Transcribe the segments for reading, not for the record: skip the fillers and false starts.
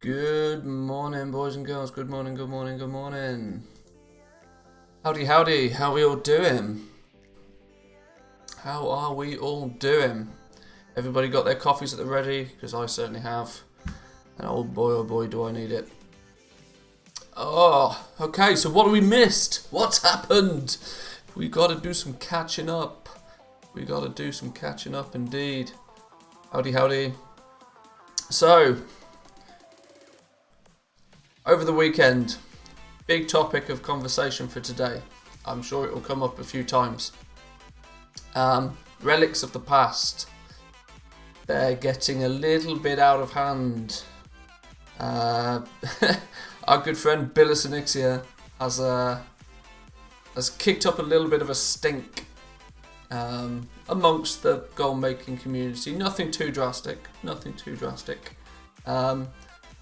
Good morning, boys and girls. Good morning, good morning, good morning. Howdy, howdy. How are we all doing? How are we all doing? Everybody got their coffees at the ready? Because I certainly have. And oh boy, do I need it. Oh, okay, so what have we missed? What's happened? We got to do some catching up. We got to do some catching up indeed. Howdy, howdy. So, over the weekend, big topic of conversation for today. I'm sure it will come up a few times. Relics of the past. They're getting a little bit out of hand. Our good friend BilisOnyxia has kicked up a little bit of a stink amongst the goal making community. Nothing too drastic, but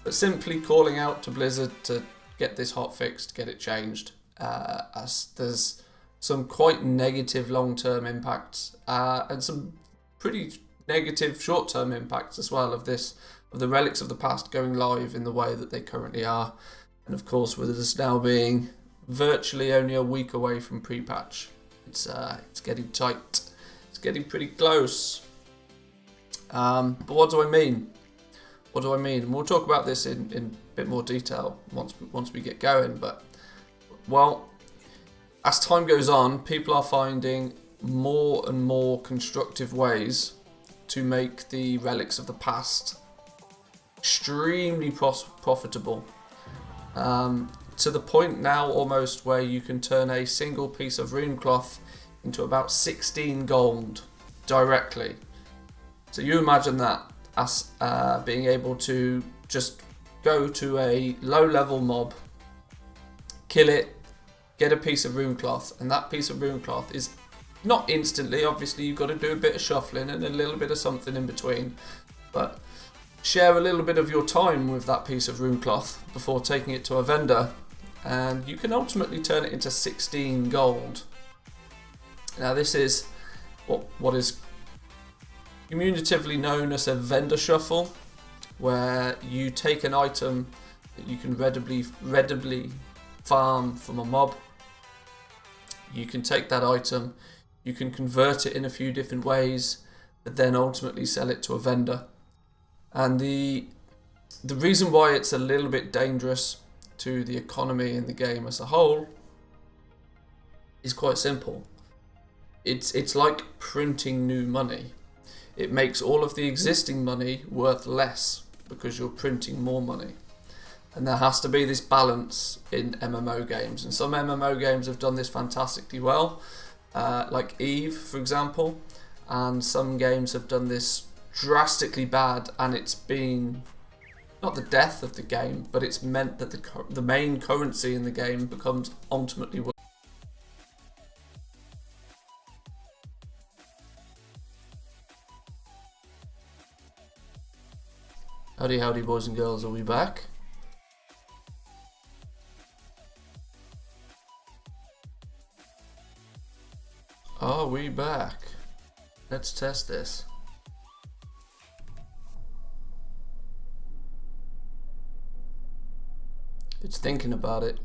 simply calling out to Blizzard to get this hot fixed, get it changed, as there's some quite negative long-term impacts and some pretty negative short-term impacts as well of the relics of the past going live in the way that they currently are, and of course with us now being virtually only a week away from prepatch, it's getting tight. It's getting pretty close. But what do I mean? What do I mean? And we'll talk about this in a bit more detail once we get going. But well, as time goes on, people are finding more and more constructive ways to make the relics of the past extremely profitable. To the point now almost where you can turn a single piece of rune cloth into about 16 gold directly. So you imagine that as being able to just go to a low level mob, kill it, get a piece of rune cloth, and that piece of rune cloth is not instantly, obviously you've got to do a bit of shuffling and a little bit of something in between, but share a little bit of your time with that piece of rune cloth before taking it to a vendor, and you can ultimately turn it into 16 gold. Now this is what is communicatively known as a vendor shuffle, where you take an item that you can readily farm from a mob. You can take that item, you can convert it in a few different ways, but then ultimately sell it to a vendor. And the reason why it's a little bit dangerous to the economy in the game as a whole is quite simple. It's like printing new money. It makes all of the existing money worth less because you're printing more money. And there has to be this balance in MMO games. And some MMO games have done this fantastically well, like Eve, for example. And some games have done this drastically bad, and it's been not the death of the game, but it's meant that the main currency in the game becomes ultimately worth. Howdy, howdy, boys and girls, are we back? Are we back? Let's test this. It's thinking about it.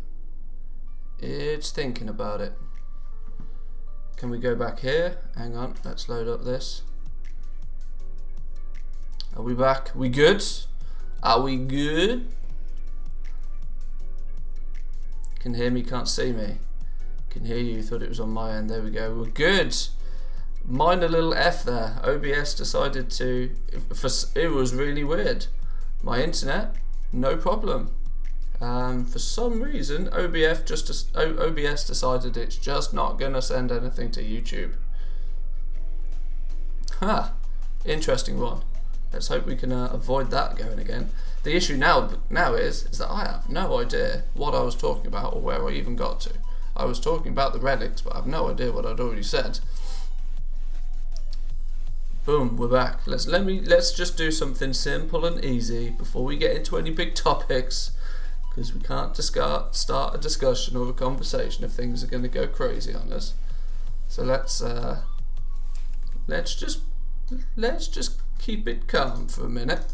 It's thinking about it. Can we go back here? Hang on, let's load up this. Are we back? We good? Are we good? Can hear me, can't see me. Can hear you, thought it was on my end. There we go, we're good. Minor little F there. OBS decided to, it was really weird. My internet, no problem. For some reason, OBS decided it's just not gonna send anything to YouTube. Huh, interesting one. Let's hope we can avoid that going again. The issue now is that I have no idea what I was talking about or where I even got to. I was talking about the relics, but I have no idea what I'd already said. Boom, we're back. Let's just do something simple and easy before we get into any big topics, because we can't start a discussion or a conversation if things are going to go crazy on us. So let's just keep it calm for a minute.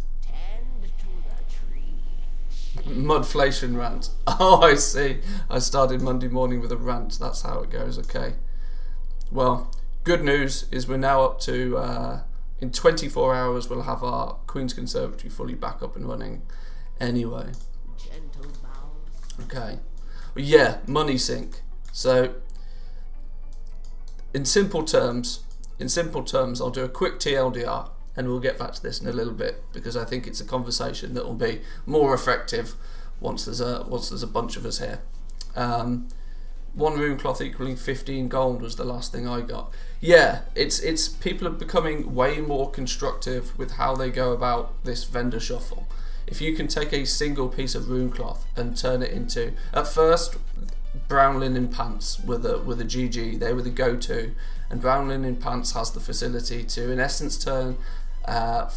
Mudflation rant. Oh, I see. I started Monday morning with a rant. That's how it goes. Okay. Well, good news is we're now up to in 24 hours we'll have our Queen's Conservatory fully back up and running. Anyway, Okay, well, yeah, money sink. So in simple terms, I'll do a quick TLDR, and we'll get back to this in a little bit, because I think it's a conversation that will be more effective once there's a bunch of us here. One rune cloth equaling 15 gold was the last thing I got. Yeah, it's people are becoming way more constructive with how they go about this vendor shuffle. If you can take a single piece of rune cloth and turn it into, at first, brown linen pants were the GG, they were the go-to, and brown linen pants has the facility to, in essence, turn 5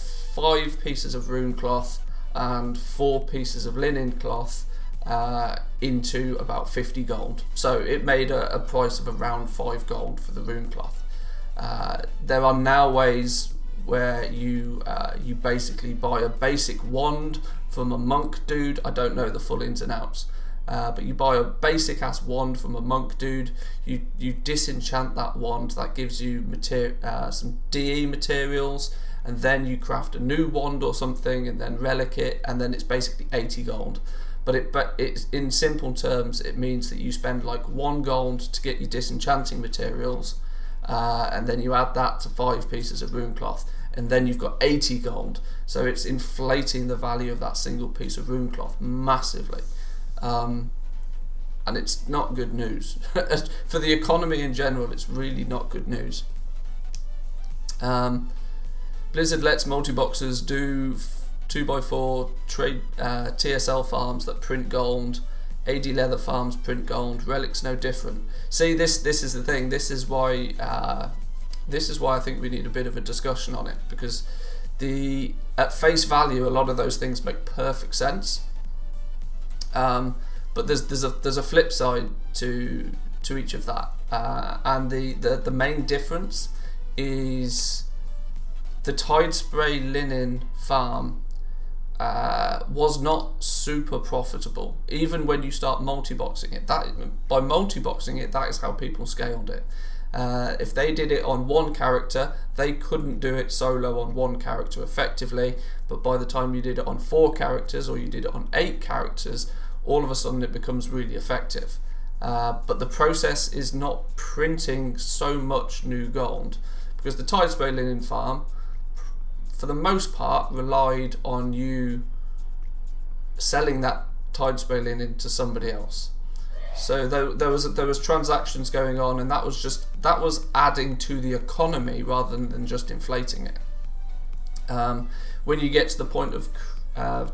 pieces of rune cloth and 4 pieces of linen cloth into about 50 gold. So it made a price of around 5 gold for the rune cloth. There are now ways where you basically buy a basic wand from a monk dude. I don't know the full ins and outs, but you buy a basic ass wand from a monk dude. You disenchant that wand, that gives you some DE materials, and then you craft a new wand or something, and then relic it, and then it's basically 80 gold. But it's in simple terms, it means that you spend like 1 gold to get your disenchanting materials, and then you add that to 5 pieces of rune cloth, and then you've got 80 gold. So it's inflating the value of that single piece of rune cloth massively, and it's not good news for the economy in general. It's really not good news. Blizzard lets multi-boxers do 2x4 trade TSL farms that print gold. AD leather farms print gold. Relics no different. See, this is the thing. This is why I think we need a bit of a discussion on it, because at face value a lot of those things make perfect sense. But there's a flip side to each of that, and the main difference is the Tide Spray linen farm was not super profitable, even when you start multi-boxing it. By multi-boxing it, that is how people scaled it. If they did it on 1 character, they couldn't do it solo on 1 character effectively, but by the time you did it on 4 characters, or you did it on 8 characters, all of a sudden it becomes really effective. But the process is not printing so much new gold, because the Tide Spray linen farm, for the most part, relied on you selling that Tide Spray linen to somebody else. So there was transactions going on, and that was adding to the economy rather than just inflating it. When you get to the point of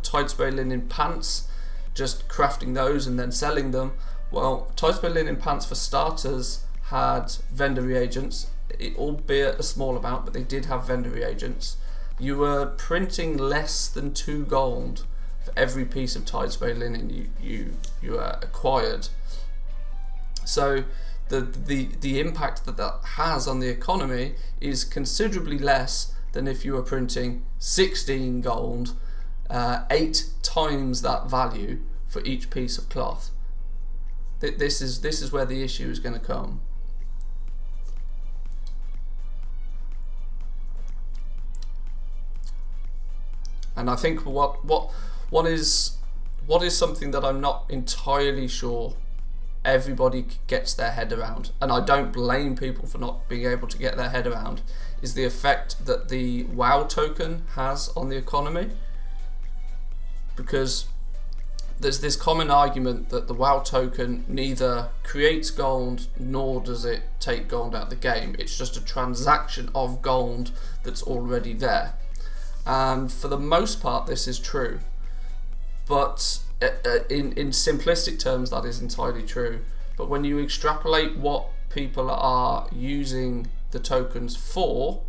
Tide Spray linen pants, just crafting those and then selling them, well, Tide Spray linen pants for starters had vendor reagents, albeit a small amount, but they did have vendor reagents. You were printing less than 2 gold for every piece of Tide Spray linen you acquired. So the impact that has on the economy is considerably less than if you were printing 16 gold, 8 times that value for each piece of cloth. This is where the issue is going to come. And I think what is something that I'm not entirely sure everybody gets their head around, and I don't blame people for not being able to get their head around, is the effect that the WoW token has on the economy. Because there's this common argument that the WoW token neither creates gold nor does it take gold out of the game. It's just a transaction of gold that's already there. And for the most part this is true, but in simplistic terms that is entirely true. But when you extrapolate what people are using the tokens for,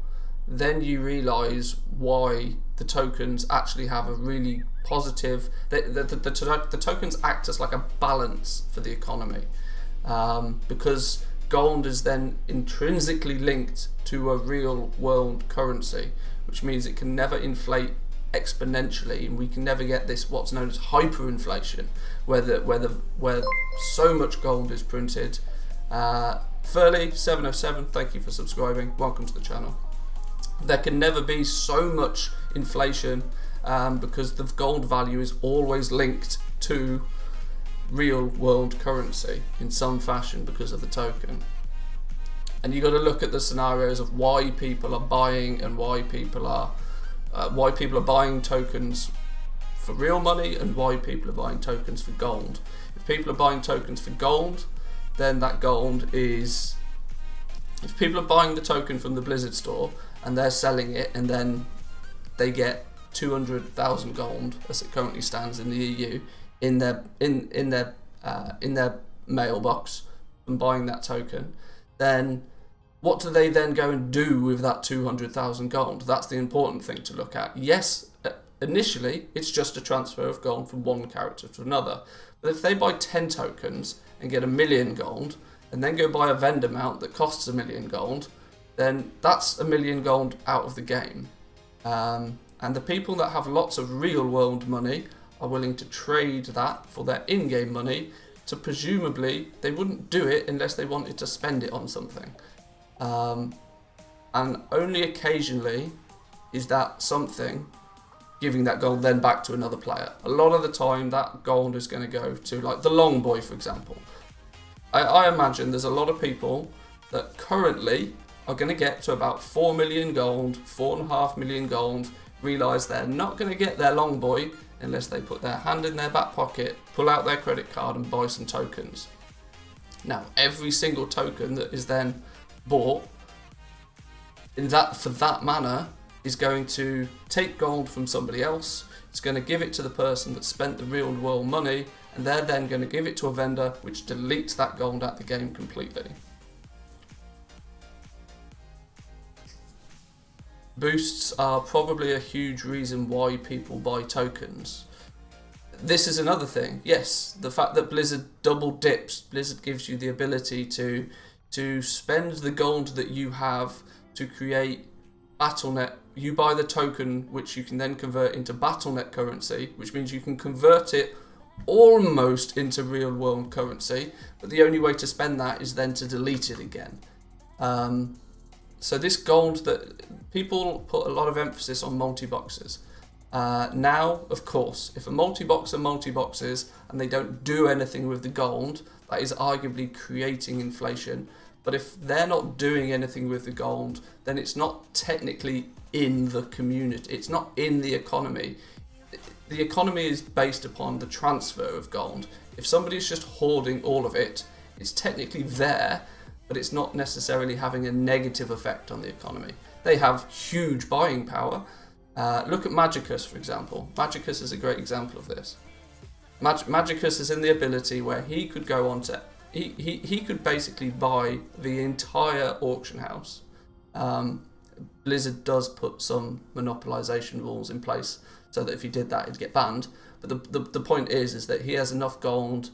then you realize why the tokens actually have a really positive, the tokens act as like a balance for the economy, because gold is then intrinsically linked to a real world currency, which means it can never inflate exponentially, and we can never get this what's known as hyperinflation, where so much gold is printed. Furley707, thank you for subscribing, welcome to the channel. There can never be so much inflation because the gold value is always linked to real world currency in some fashion because of the token. And you got to look at the scenarios of why people are buying and why people are buying tokens for real money and why people are buying tokens for gold. If people are buying tokens for gold, then that gold is, if people are buying the token from the Blizzard store and they're selling it and then they get 200,000 gold as it currently stands in the EU in their mailbox from buying that token, then what do they then go and do with that 200,000 gold? That's the important thing to look at. Yes, initially it's just a transfer of gold from one character to another. But if they buy 10 tokens and get 1 million gold, and then go buy a vendor mount that costs 1 million gold, then that's 1 million gold out of the game. And the people that have lots of real world money are willing to trade that for their in-game money, so presumably they wouldn't do it unless they wanted to spend it on something. And only occasionally is that something giving that gold then back to another player. A lot of the time that gold is going to go to, like, the long boy, for example. I imagine there's a lot of people that currently are going to get to about 4 million gold, 4.5 million gold, realise they're not going to get their long boy unless they put their hand in their back pocket, pull out their credit card and buy some tokens. Now, every single token that is then bought for that manner is going to take gold from somebody else. It's going to give it to the person that spent the real world money, and they're then going to give it to a vendor which deletes that gold out the game completely. Boosts are probably a huge reason why people buy tokens. This is another thing. Yes, the fact that Blizzard double dips. Blizzard gives you the ability to spend the gold that you have to create Battle.net. You buy the token which you can then convert into Battle.net currency, which means you can convert it almost into real world currency, but the only way to spend that is then to delete it again. So this gold, that people put a lot of emphasis on multi-boxes. Now, of course, if a multi-boxer multi-boxes and they don't do anything with the gold, that is arguably creating inflation. But if they're not doing anything with the gold, then it's not technically in the community. It's not in the economy. The economy is based upon the transfer of gold. If somebody's just hoarding all of it, it's technically there, but it's not necessarily having a negative effect on the economy. They have huge buying power. Look at Magicus, for example. Magicus is a great example of this. Magicus is in the ability where he could go on to... He could basically buy the entire auction house. Blizzard does put some monopolization rules in place so that if he did that, he'd get banned. But the point is that he has enough gold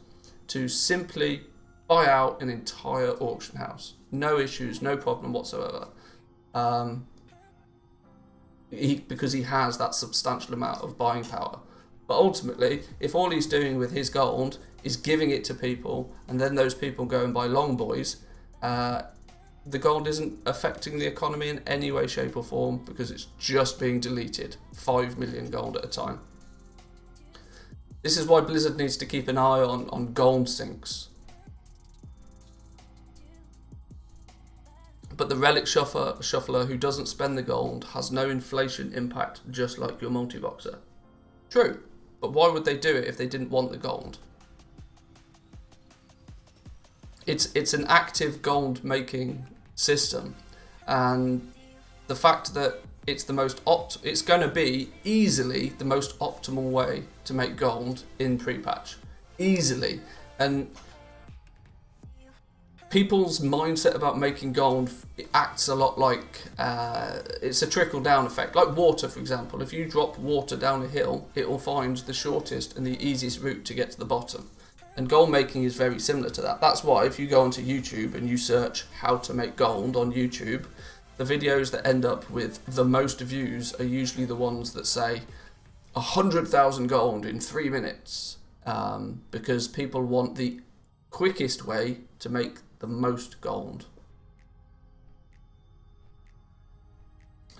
to simply buy out an entire auction house. No issues, no problem whatsoever. Because he has that substantial amount of buying power. But ultimately, if all he's doing with his gold is giving it to people, and then those people go and buy long boys, the gold isn't affecting the economy in any way, shape or form, because it's just being deleted. 5 million gold at a time. This is why Blizzard needs to keep an eye on gold sinks. But the relic shuffler who doesn't spend the gold has no inflation impact, just like your multi-boxer. True, but why would they do it if they didn't want the gold? It's an active gold making system, and the fact that it's going to be easily the most optimal way to make gold in pre-patch, easily. And people's mindset about making gold acts a lot like it's a trickle-down effect. Like water, for example. If you drop water down a hill, it will find the shortest and the easiest route to get to the bottom. And gold making is very similar to that. That's why if you go onto YouTube and you search how to make gold on YouTube, the videos that end up with the most views are usually the ones that say 100,000 gold in 3 minutes, because people want the quickest way to make the most gold.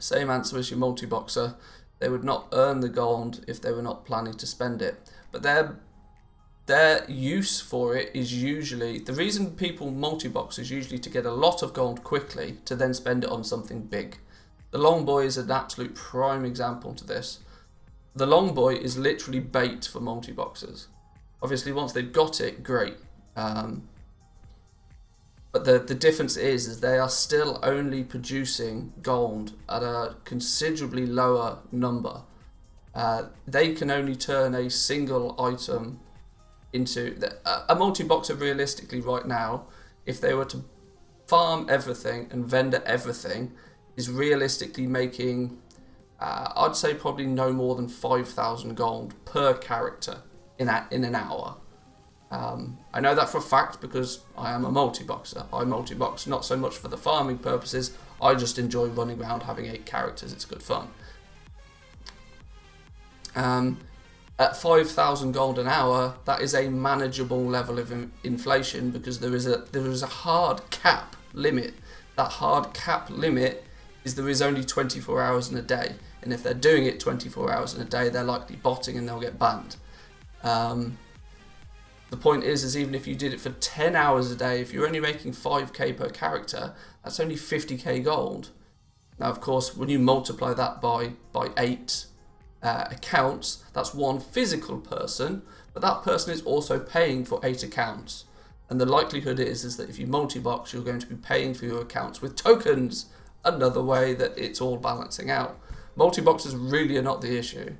Same answer as your multi-boxer. They would not earn the gold if they were not planning to spend it. But they're their use for it is usually, the reason people multi-box is usually to get a lot of gold quickly to then spend it on something big. The Longboy is an absolute prime example to this. The Longboy is literally bait for multi-boxers. Obviously once they've got it, great. But the difference is they are still only producing gold at a considerably lower number. They can only turn a single item into... A multi-boxer realistically right now, if they were to farm everything and vendor everything, is realistically making, I'd say probably no more than 5,000 gold per character in an hour. I know that for a fact because I am a multi-boxer. I multi-box not so much for the farming purposes, I just enjoy running around having 8 characters, it's good fun. At 5,000 gold an hour, that is a manageable level of inflation because there is a hard cap limit. That hard cap limit is there is only 24 hours in a day, and if they're doing it 24 hours in a day, they're likely botting and they'll get banned. The point is even if you did it for 10 hours a day, if you're only making 5k per character, that's only 50k gold. Now, of course, when you multiply that by 8 accounts, that's one physical person, but that person is also paying for 8 accounts. And the likelihood is that if you multi-box, you're going to be paying for your accounts with tokens, another way that it's all balancing out. Multi-boxes really are not the issue.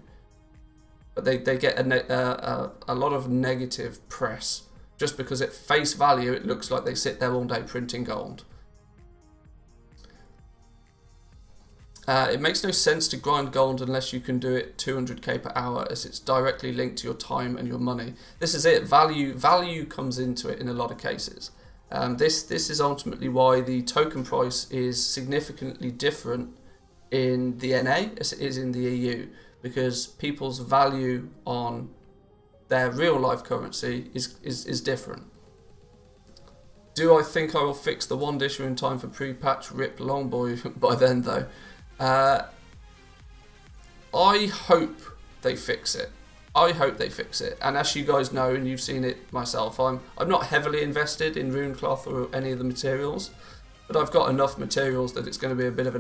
But they get a lot of negative press just because at face value it looks like they sit there all day printing gold. It makes no sense to grind gold unless you can do it 200k per hour, as it's directly linked to your time and your money. This is it. Value comes into it in a lot of cases. This is ultimately why the token price is significantly different in the NA as it is in the EU. Because people's value on their real life currency is different. Do I think I will fix the wand issue in time for pre-patch rip Longboy by then though? I hope they fix it. I hope they fix it. And as you guys know, and you've seen it myself, I'm not heavily invested in Runecloth or any of the materials, but I've got enough materials that it's going to be a bit of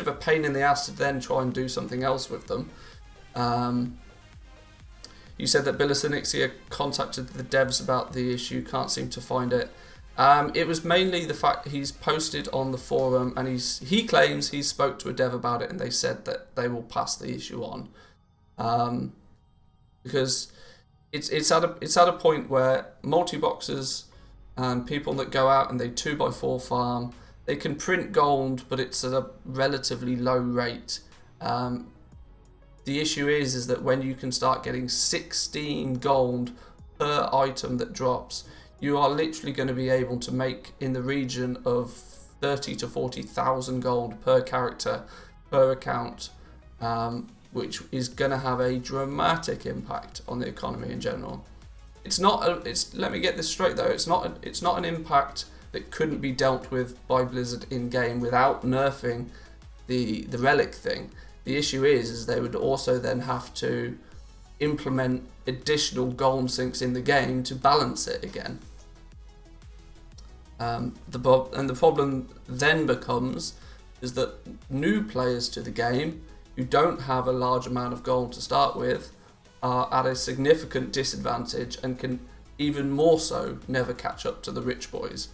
a pain in the ass to then try and do something else with them. You said that BilisOnyxia contacted the devs about the issue, can't seem to find it. It was mainly the fact he's posted on the forum and he claims he spoke to a dev about it and they said that they will pass the issue on. Because it's at a point where multi-boxers and people that go out and they 2x4 farm, they can print gold, but it's at a relatively low rate. The issue is that when you can start getting 16 gold per item that drops, you are literally going to be able to make in the region of 30 to 40,000 gold per character, per account, which is going to have a dramatic impact on the economy in general. Let me get this straight though, it's not an impact that couldn't be dealt with by Blizzard in-game without nerfing the relic thing. The issue is they would also then have to implement additional golem sinks in the game to balance it again. The problem then becomes is that new players to the game who don't have a large amount of gold to start with are at a significant disadvantage and can even more so never catch up to the rich boys.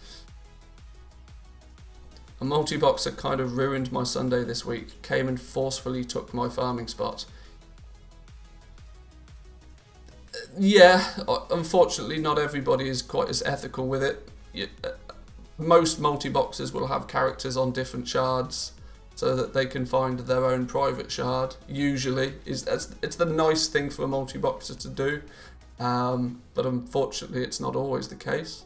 A multi-boxer kind of ruined my Sunday this week, came and forcefully took my farming spot. Yeah, unfortunately not everybody is quite as ethical with it. Most multi-boxers will have characters on different shards so that they can find their own private shard, usually. It's the nice thing for a multi-boxer to do, but unfortunately it's not always the case.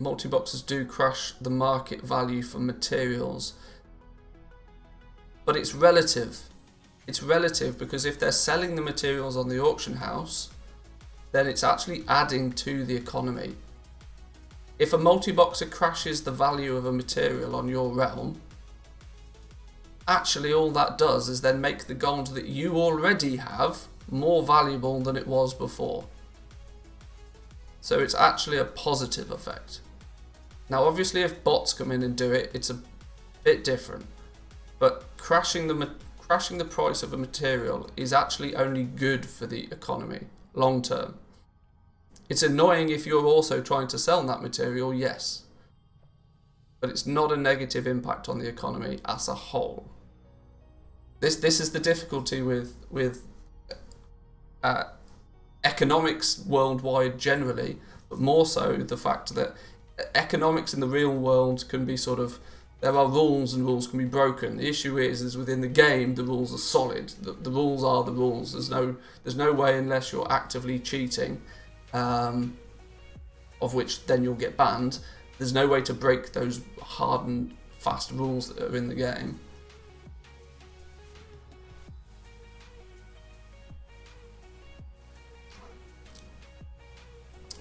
Multi-boxers do crash the market value for materials, but it's relative. It's relative because if they're selling the materials on the auction house, then it's actually adding to the economy. If a multi-boxer crashes the value of a material on your realm, actually all that does is then make the gold that you already have more valuable than it was before. So it's actually a positive effect. Now obviously if bots come in and do it, it's a bit different. But crashing the price of a material is actually only good for the economy long term. It's annoying if you're also trying to sell that material, yes. But it's not a negative impact on the economy as a whole. This is the difficulty with economics worldwide generally, but more so the fact that economics in the real world can be sort of, there are rules and rules can be broken. The issue is within the game the rules are solid. The rules are the rules. There's no way, unless you're actively cheating, of which then you'll get banned. There's no way to break those hard and fast rules that are in the game.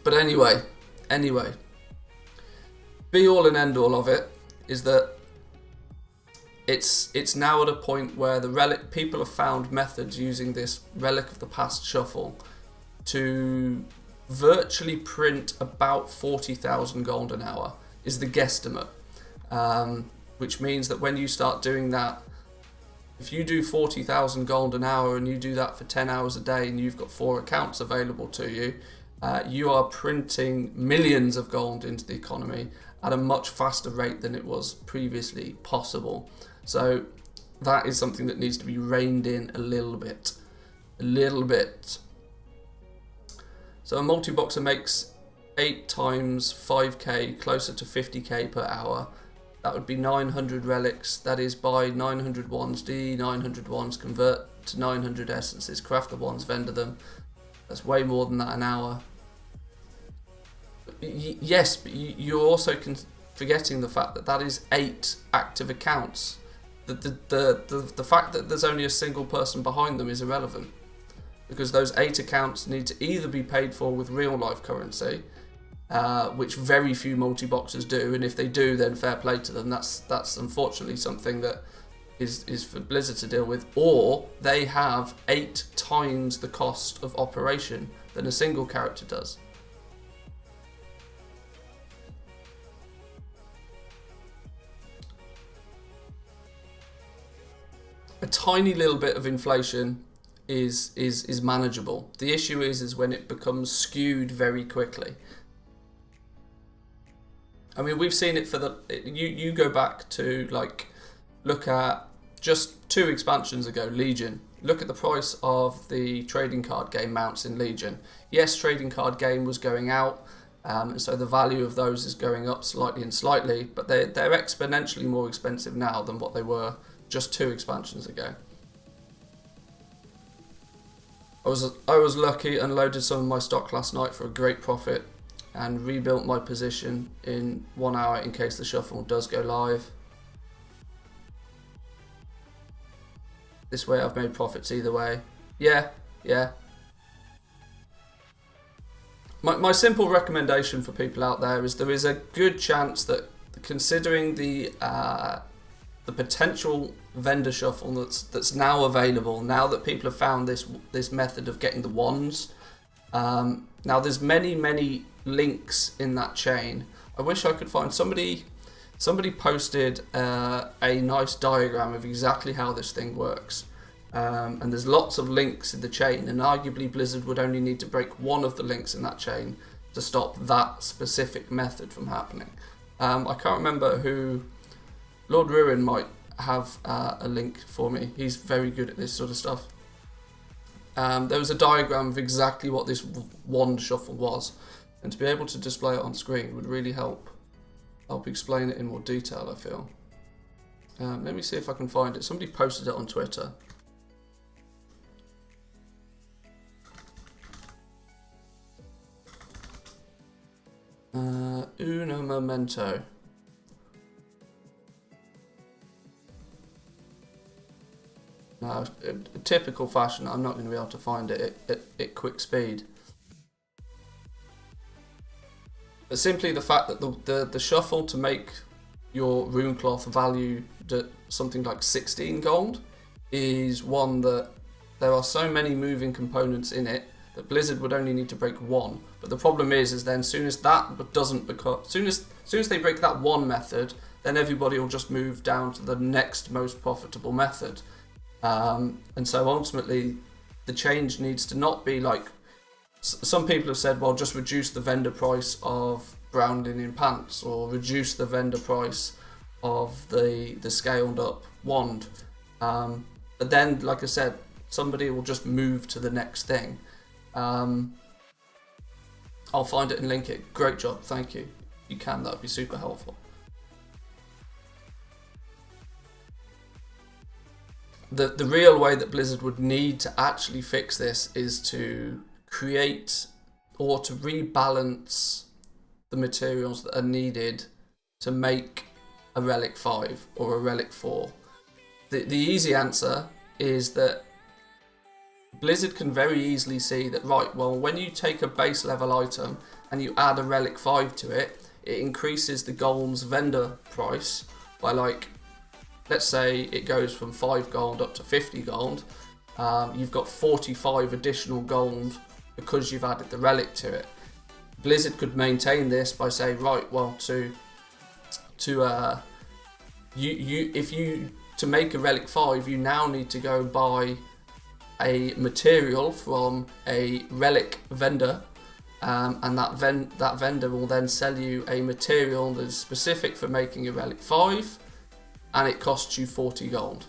But anyway, be all and end all of it is that it's now at a point where the relic people have found methods using this Relic of the Past shuffle to virtually print about 40,000 gold an hour is the guesstimate, which means that when you start doing that, if you do 40,000 gold an hour and you do that for 10 hours a day and you've got 4 accounts available to you, you are printing millions of gold into the economy at a much faster rate than it was previously possible. So that is something that needs to be reined in a little bit. So a multi-boxer makes 8 times 5k, closer to 50k per hour. That would be 900 relics. That is buy 900 wands, D 900 wands, convert to 900 essences, craft the wands, vendor them. That's way more than that an hour. Yes, but you're also forgetting the fact that that is 8 active accounts. The fact that there's only a single person behind them is irrelevant, because those 8 accounts need to either be paid for with real life currency, which very few multi-boxers do, and if they do, then fair play to them. That's unfortunately something that is for Blizzard to deal with, or they have 8 times the cost of operation than a single character does. A tiny little bit of inflation is manageable. The issue is when it becomes skewed very quickly. I mean, we've seen it for the you go back to, like, look at just 2 expansions ago, Legion. Look at the price of the trading card game mounts in Legion. Yes, trading card game was going out, so the value of those is going up slightly, but they're exponentially more expensive now than what they were just 2 expansions ago. I was lucky, unloaded some of my stock last night for a great profit, and rebuilt my position in 1 hour in case the shuffle does go live. This way I've made profits either way. Yeah. My simple recommendation for people out there is there is a good chance that, considering the potential vendor shuffle that's now available, now that people have found this method of getting the wands, now there's many links in that chain. I wish I could find somebody posted a nice diagram of exactly how this thing works, and there's lots of links in the chain, and arguably Blizzard would only need to break one of the links in that chain to stop that specific method from happening. I can't remember who. Lord Ruin might have a link for me. He's very good at this sort of stuff. There was a diagram of exactly what this wand shuffle was, and to be able to display it on screen would really help explain it in more detail, I feel. Let me see if I can find it. Somebody posted it on Twitter. Uno momento. No, typical fashion, I'm not going to be able to find it at quick speed. But simply the fact that the shuffle to make your rune cloth value something like 16 gold is one that there are so many moving components in it that Blizzard would only need to break one. But the problem is then soon as that doesn't become, soon as they break that one method, then everybody will just move down to the next most profitable method. And so ultimately, the change needs to not be like, some people have said, well, just reduce the vendor price of brown linen pants, or reduce the vendor price of the scaled up wand. But then, like I said, somebody will just move to the next thing. I'll find it and link it. Great job, thank you. You can, that would be super helpful. The real way that Blizzard would need to actually fix this is to create or to rebalance the materials that are needed to make a Relic 5 or a Relic 4. The easy answer is that Blizzard can very easily see that, right, well, when you take a base level item and you add a Relic 5 to it, it increases the gold's vendor price by, like, let's say it goes from 5 gold up to 50 gold. You've got 45 additional gold because you've added the relic to it. Blizzard could maintain this by saying, right, well, to make a Relic 5, you now need to go buy a material from a Relic vendor, and that vendor will then sell you a material that is specific for making a Relic 5, and it costs you 40 gold.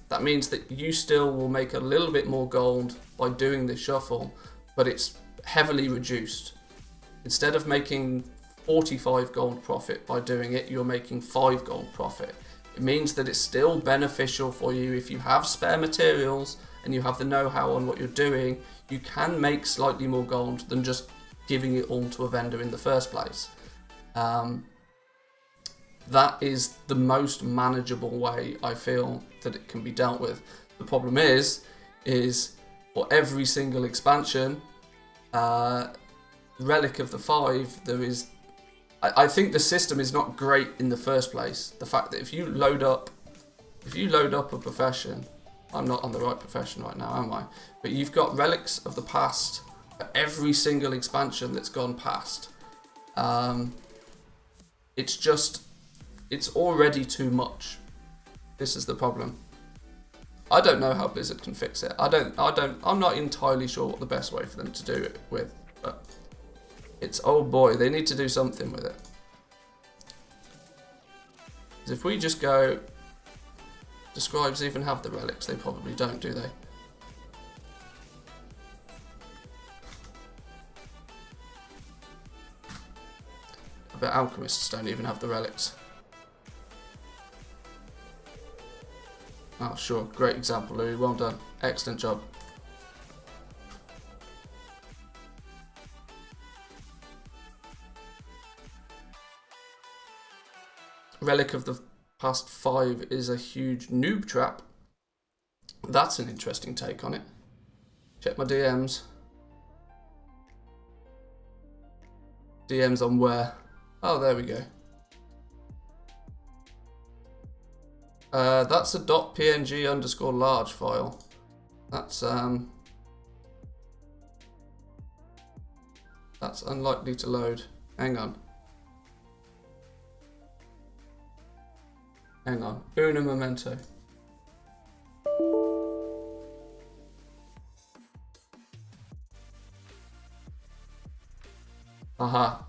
That means that you still will make a little bit more gold by doing this shuffle, but it's heavily reduced. Instead of making 45 gold profit by doing it, you're making 5 gold profit. It means that it's still beneficial for you if you have spare materials and you have the know-how on what you're doing. You can make slightly more gold than just giving it all to a vendor in the first place. That is the most manageable way I feel that it can be dealt with. The problem is for every single expansion, Relic of the 5, there is, I think the system is not great in the first place. The fact that if you load up a profession, I'm not on the right profession right now, am I? But you've got relics of the past for every single expansion that's gone past. It's already too much. This is the problem. I don't know how Blizzard can fix it. I'm not entirely sure what the best way for them to do it with, but it's, oh boy, they need to do something with it. Because if we just go, do scribes even have the relics? They probably don't, do they? I bet alchemists don't even have the relics. Oh, sure. Great example, Louis. Well done. Excellent job. Relic of the past 5 is a huge noob trap. That's an interesting take on it. Check my DMs. DMs on where? Oh, there we go. That's a .png_large file. That's unlikely to load. Hang on. Hang on. Uno momento. Aha.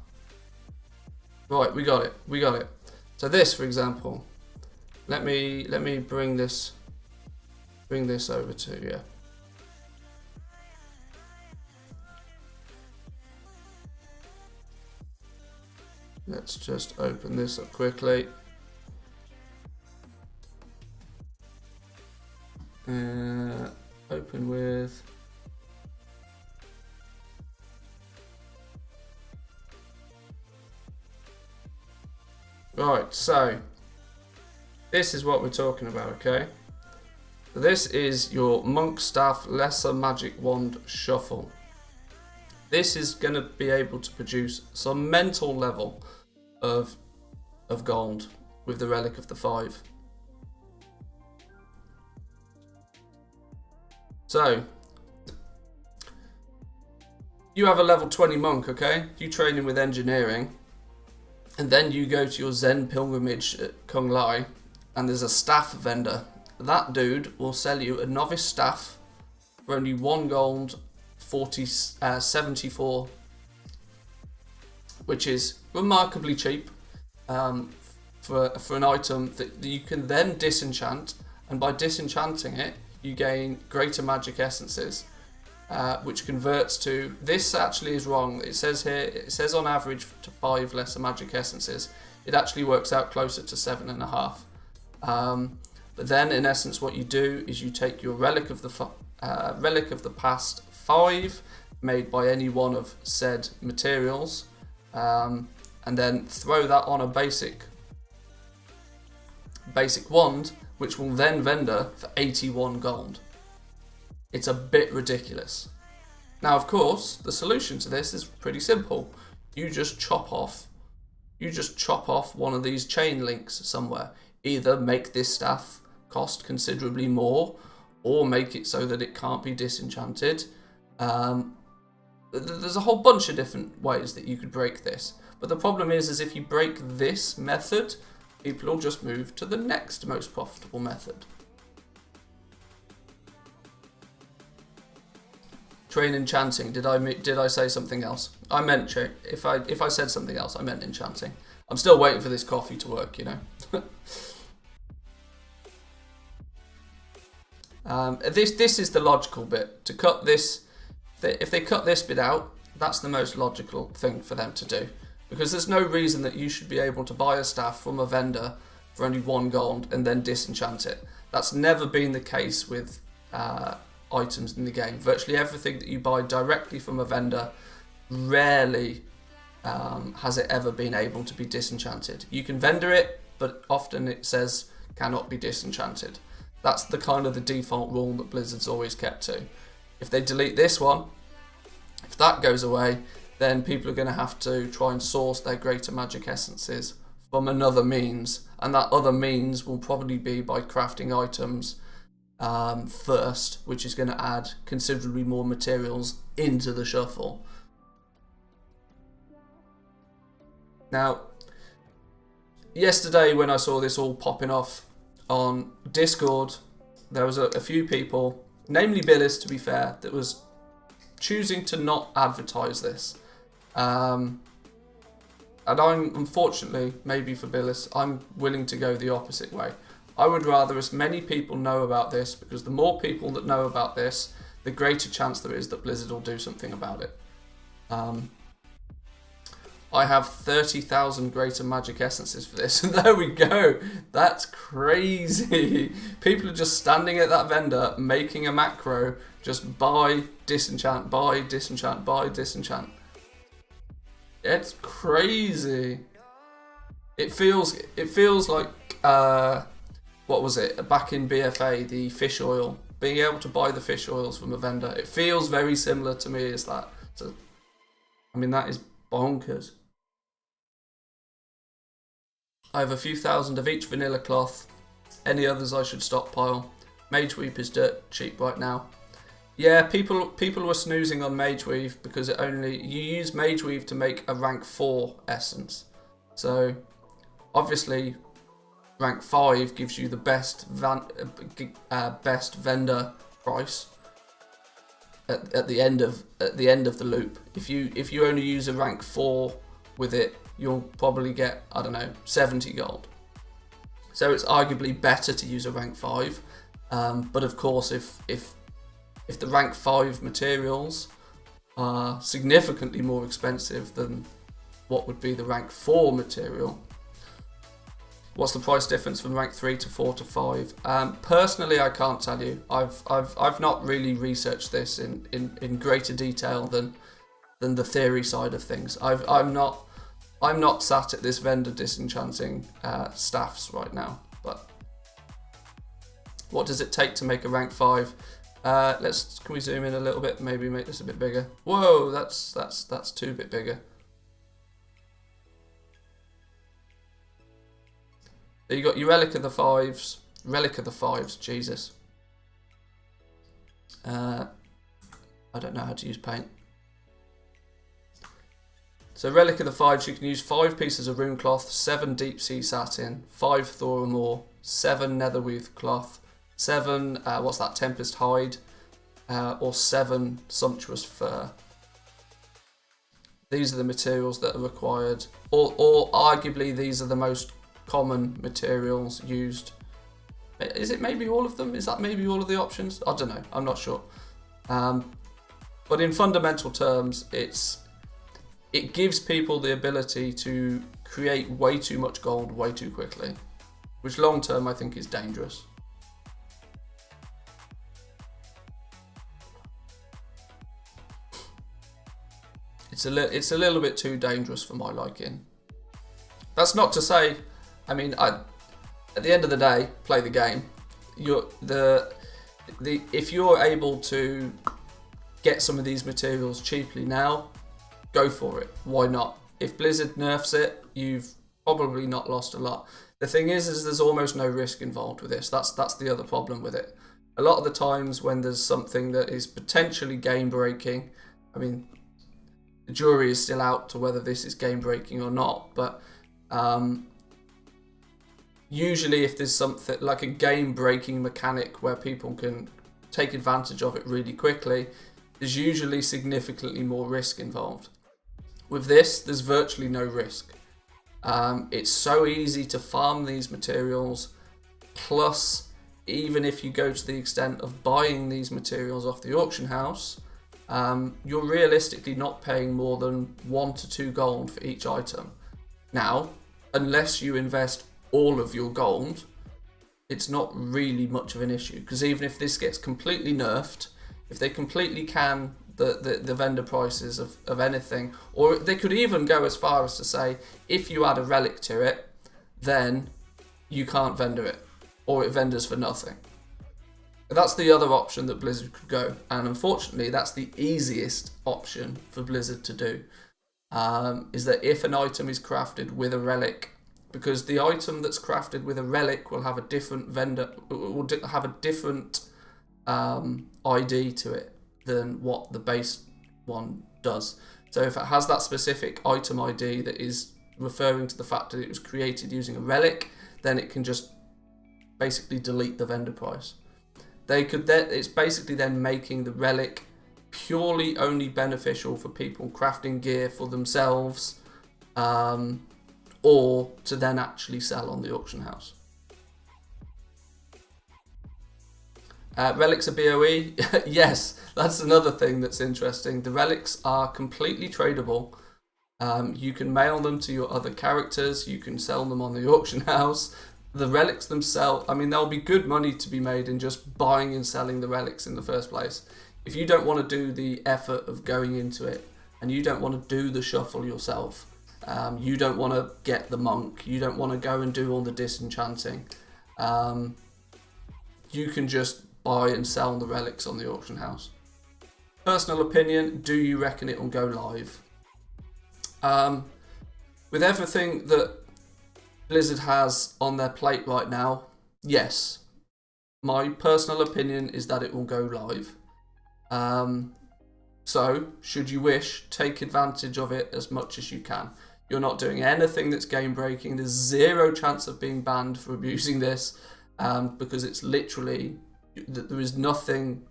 Right, we got it. We got it. So this, for example, let me bring this over to you. Let's just open this up quickly. Open with right, so this is what we're talking about, okay? So this is your Monk Staff Lesser Magic Wand Shuffle. This is going to be able to produce some mental level of gold with the Relic of the 5. So, you have a level 20 monk, okay? You train him with engineering. And then you go to your Zen pilgrimage at Kung Lai. And there's a staff vendor. That dude will sell you a novice staff for only 1 gold, 74, which is remarkably cheap for an item that you can then disenchant, and by disenchanting it, you gain greater magic essences, which converts to, this actually is wrong. It says here, it says on average to 5 lesser magic essences. It actually works out closer to 7.5. But then, in essence, what you do is you take your relic of the past 5, made by any one of said materials, and then throw that on a basic wand, which will then vendor for 81 gold. It's a bit ridiculous. Now, of course, the solution to this is pretty simple. You just chop off one of these chain links somewhere. Either make this staff cost considerably more, or make it so that it can't be disenchanted. There's a whole bunch of different ways that you could break this. But the problem is if you break this method, people will just move to the next most profitable method. Train enchanting. Did I say something else? I meant if I said something else, I meant enchanting. I'm still waiting for this coffee to work, you know. This is the logical bit. To cut this, if they cut this bit out, that's the most logical thing for them to do. Because there's no reason that you should be able to buy a staff from a vendor for only 1 gold and then disenchant it. That's never been the case with items in the game. Virtually everything that you buy directly from a vendor, rarely has it ever been able to be disenchanted. You can vendor it, but often it says cannot be disenchanted. That's the kind of the default rule that Blizzard's always kept to. If they delete this one, if that goes away, then people are going to have to try and source their greater magic essences from another means, and that other means will probably be by crafting items first, which is going to add considerably more materials into the shuffle. Now, yesterday when I saw this all popping off on Discord, there was a few people, namely Bilis to be fair, that was choosing to not advertise this. And I'm, unfortunately, maybe for Bilis, I'm willing to go the opposite way. I would rather as many people know about this, because the more people that know about this, the greater chance there is that Blizzard will do something about it. I have 30,000 greater magic essences for this, and there we go. That's crazy. People are just standing at that vendor, making a macro, just buy, disenchant, buy, disenchant, buy, disenchant. It's crazy. It feels like, what was it, back in BFA, the fish oil, being able to buy the fish oils from a vendor. It feels very similar to me as that. So, I mean, that is bonkers. I have a few thousand of each vanilla cloth. Any others I should stockpile. Mage Weave is dirt cheap right now. Yeah, people were snoozing on Mage Weave because you use Mage Weave to make a rank 4 essence. So obviously rank 5 gives you the best vendor price at the end of the loop. If you only use a rank 4 with it, you'll probably get, I don't know, 70 gold. So it's arguably better to use a rank 5. But of course, if the rank 5 materials are significantly more expensive than what would be the rank 4 material, what's the price difference from rank 3 to 4 to 5? Personally, I can't tell you. I've not really researched this in greater detail than the theory side of things. I'm not sat at this vendor disenchanting staffs right now. But what does it take to make a rank 5? Can we zoom in a little bit? Maybe make this a bit bigger. Whoa, that's too bit bigger. You got your Relic of the 5s. Relic of the 5s, Jesus. I don't know how to use paint. So Relic of the Fives, you can use 5 pieces of rune cloth, 7 deep sea satin, 5 Thorum ore, 7 netherweave cloth, 7 what's that, Tempest hide, or 7 sumptuous fur. These are the materials that are required, or arguably these are the most common materials used. Is it maybe all of them? Is that maybe all of the options? I don't know, I'm not sure. But in fundamental terms, it gives people the ability to create way too much gold way too quickly, which long term I think is dangerous. It's a little bit too dangerous for my liking. That's not to say, I mean, at the end of the day, play the game. If you're able to get some of these materials cheaply now, go for it. Why not? If Blizzard nerfs it, you've probably not lost a lot. The thing is there's almost no risk involved with this. That's the other problem with it. A lot of the times when there's something that is potentially game breaking, I mean, the jury is still out to whether this is game breaking or not, but usually if there's something like a game breaking mechanic where people can take advantage of it really quickly, there's usually significantly more risk involved. With this, there's virtually no risk. It's so easy to farm these materials, plus even if you go to the extent of buying these materials off the auction house, you're realistically not paying more than 1 to 2 gold for each item. Now, unless you invest all of your gold, it's not really much of an issue, because even if this gets completely nerfed, if they completely can the vendor prices of anything, or they could even go as far as to say, if you add a relic to it, then you can't vendor it, or it vendors for nothing. That's the other option that Blizzard could go, and unfortunately that's the easiest option for Blizzard to do, is that if an item is crafted with a relic, because the item that's crafted with a relic will have a different vendor, will have a different ID to it than what the base one does. So if it has that specific item ID that is referring to the fact that it was created using a relic, then it can just basically delete the vendor price. It's basically then making the relic purely only beneficial for people crafting gear for themselves, or to then actually sell on the auction house. Relics are BOE. Yes, that's another thing that's interesting. The relics are completely tradable. You can mail them to your other characters. You can sell them on the auction house. The relics themselves, I mean, there'll be good money to be made in just buying and selling the relics in the first place. If you don't want to do the effort of going into it, and you don't want to do the shuffle yourself, you don't want to get the monk, you don't want to go and do all the disenchanting, you can just buy and sell the relics on the auction house. Personal opinion, do you reckon it will go live? With everything that Blizzard has on their plate right now, yes. My personal opinion is that it will go live. So, should you wish, take advantage of it as much as you can. You're not doing anything that's game breaking. There's zero chance of being banned for abusing this, because it's literally, there is nothing,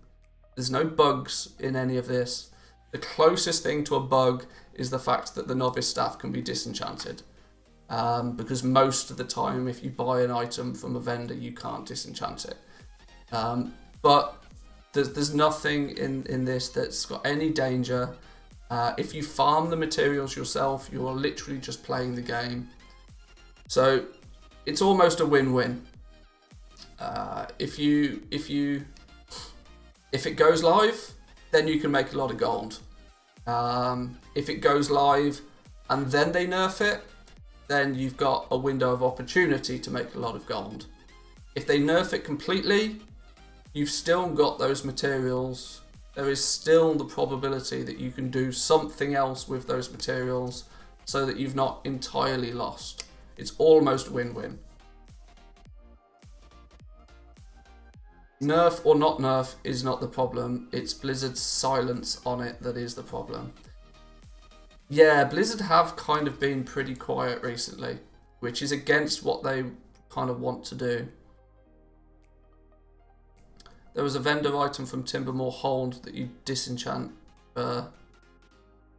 there's no bugs in any of this. The closest thing to a bug is the fact that the novice staff can be disenchanted. Because most of the time, if you buy an item from a vendor, you can't disenchant it. But there's nothing in this that's got any danger. If you farm the materials yourself, you are literally just playing the game. So it's almost a win-win. If it goes live, then you can make a lot of gold. If it goes live and then they nerf it, then you've got a window of opportunity to make a lot of gold. If they nerf it completely, you've still got those materials. There is still the probability that you can do something else with those materials so that you've not entirely lost. It's almost win-win. Nerf or not nerf is not the problem. It's Blizzard's silence on it that is the problem. Yeah, Blizzard have kind of been pretty quiet recently, which is against what they kind of want to do. There was a vendor item from Timbermore Hold that you disenchant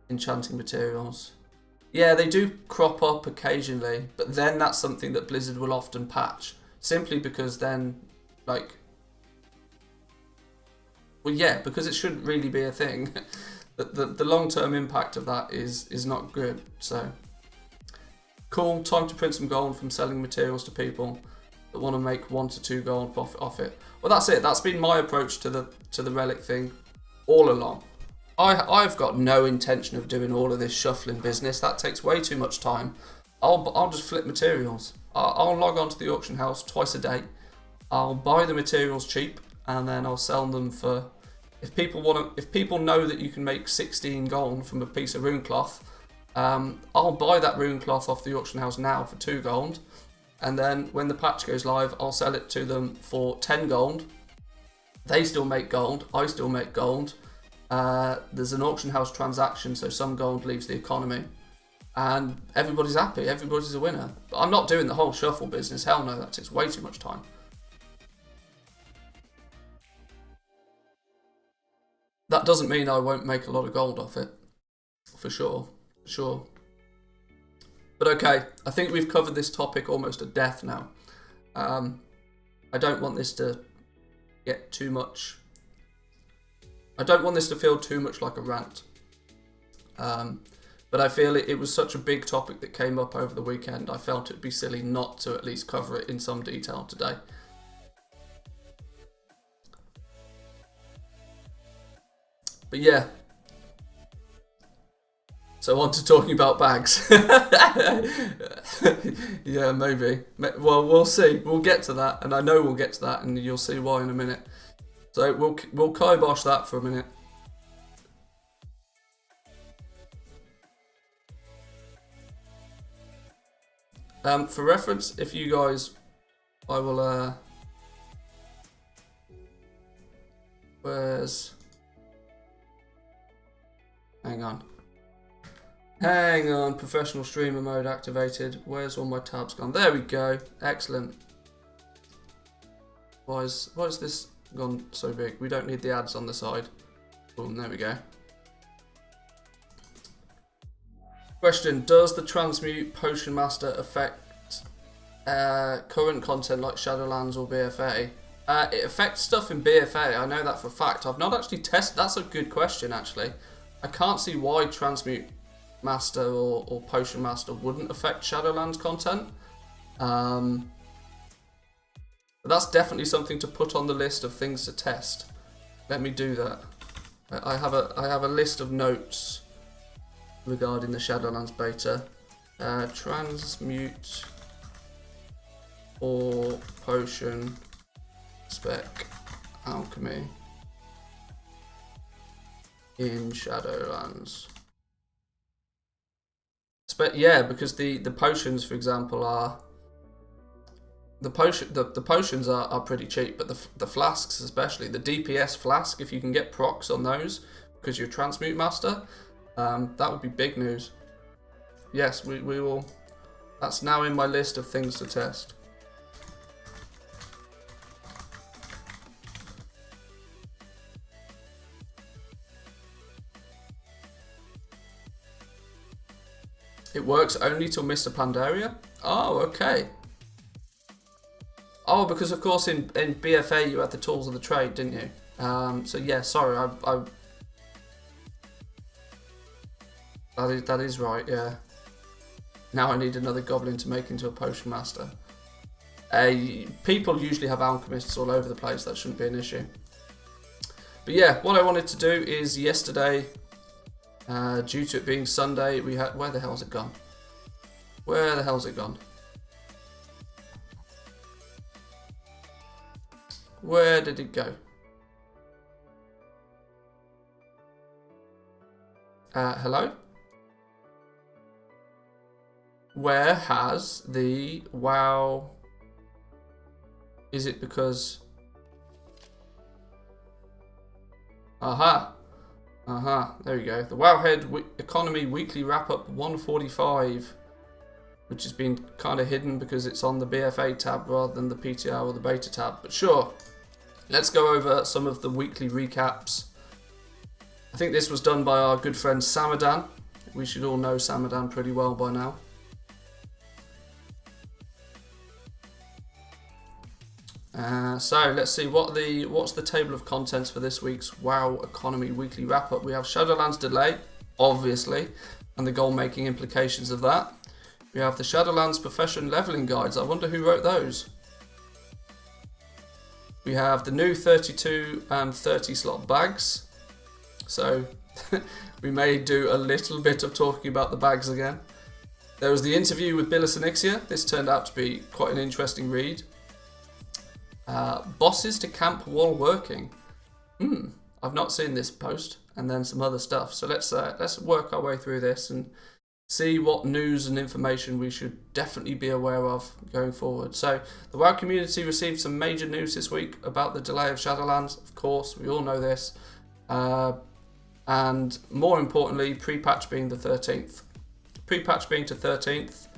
enchanting materials. Yeah, they do crop up occasionally, but then that's something that Blizzard will often patch. Simply because then, like... Well, yeah, because it shouldn't really be a thing. The long-term impact of that is not good, so... Cool, time to print some gold from selling materials to people that want to make 1 to 2 gold profit off it. Well, that's it. That's been my approach to the relic thing all along. I've got no intention of doing all of this shuffling business. That takes way too much time. I'll just flip materials. I'll log on to the auction house twice a day. I'll buy the materials cheap, and then I'll sell them for. If people know that you can make 16 gold from a piece of rune cloth, I'll buy that rune cloth off the auction house now for 2 gold, and then when the patch goes live, I'll sell it to them for 10 gold. They still make gold. I still make gold. There's an auction house transaction, so some gold leaves the economy, and everybody's happy. Everybody's a winner. But I'm not doing the whole shuffle business. Hell no, that takes way too much time. That doesn't mean I won't make a lot of gold off it, for sure. Sure. But okay, I think we've covered this topic almost to death now. I don't want this to get too much. I don't want this to feel too much like a rant. But I feel it was such a big topic that came up over the weekend, I felt it'd be silly not to at least cover it in some detail today. But yeah. So on to talking about bags. Yeah, maybe. Well, we'll see. We'll get to that, and I know we'll get to that, and you'll see why in a minute. So we'll kibosh that for a minute. For reference, if you guys, I will. Where's? Hang on. Hang on, professional streamer mode activated. Where's all my tabs gone? There we go. Excellent. Why is this gone so big? We don't need the ads on the side. Boom, there we go. Question, does the transmute potion master affect current content like Shadowlands or BFA? It affects stuff in BFA, I know that for a fact. I've not actually tested, that's a good question actually. I can't see why transmute master or potion master wouldn't affect Shadowlands content. But that's definitely something to put on the list of things to test. Let me do that. I have a list of notes regarding the Shadowlands beta. Transmute or potion spec alchemy in Shadowlands. Yeah, because the potions, for example, are the potions are pretty cheap, but the flasks, especially the DPS flask, if you can get procs on those because you're transmute master, that would be big news. Yes, we will. That's now in my list of things to test. It works only till Mr. Pandaria? Oh, okay. Oh, because of course in BFA you had the tools of the trade, didn't you? So yeah, sorry, that is right, yeah. Now I need another goblin to make into a potion master. People usually have alchemists all over the place, that shouldn't be an issue. But yeah, what I wanted to do is yesterday, due to it being Sunday, we had... Where the hell's it gone? Where the hell's it gone? Where did it go? Hello? Where has the WoW... Is it because... Aha. Aha. There we go. The WowHead Economy Weekly Wrap-Up 145, which has been kind of hidden because it's on the BFA tab rather than the PTR or the beta tab. But sure, let's go over some of the weekly recaps. I think this was done by our good friend Samadan. We should all know Samadan pretty well by now. So let's see what's the table of contents for this week's WoW Economy Weekly Wrap-Up. We have Shadowlands delay, obviously, and the goal-making implications of that. We have the Shadowlands Profession Leveling Guides. I wonder who wrote those. We have the new 32 and 30 slot bags. So we may do a little bit of talking about the bags again. There was the interview with BilisOnyxia. This turned out to be quite an interesting read. Bosses to camp while working. I've not seen this post. And then some other stuff. So let's work our way through this and see what news and information we should definitely be aware of going forward. So the WoW community received some major news this week about the delay of Shadowlands. Of course, we all know this. And more importantly, pre-patch being the 13th. Pre-patch being to 13th.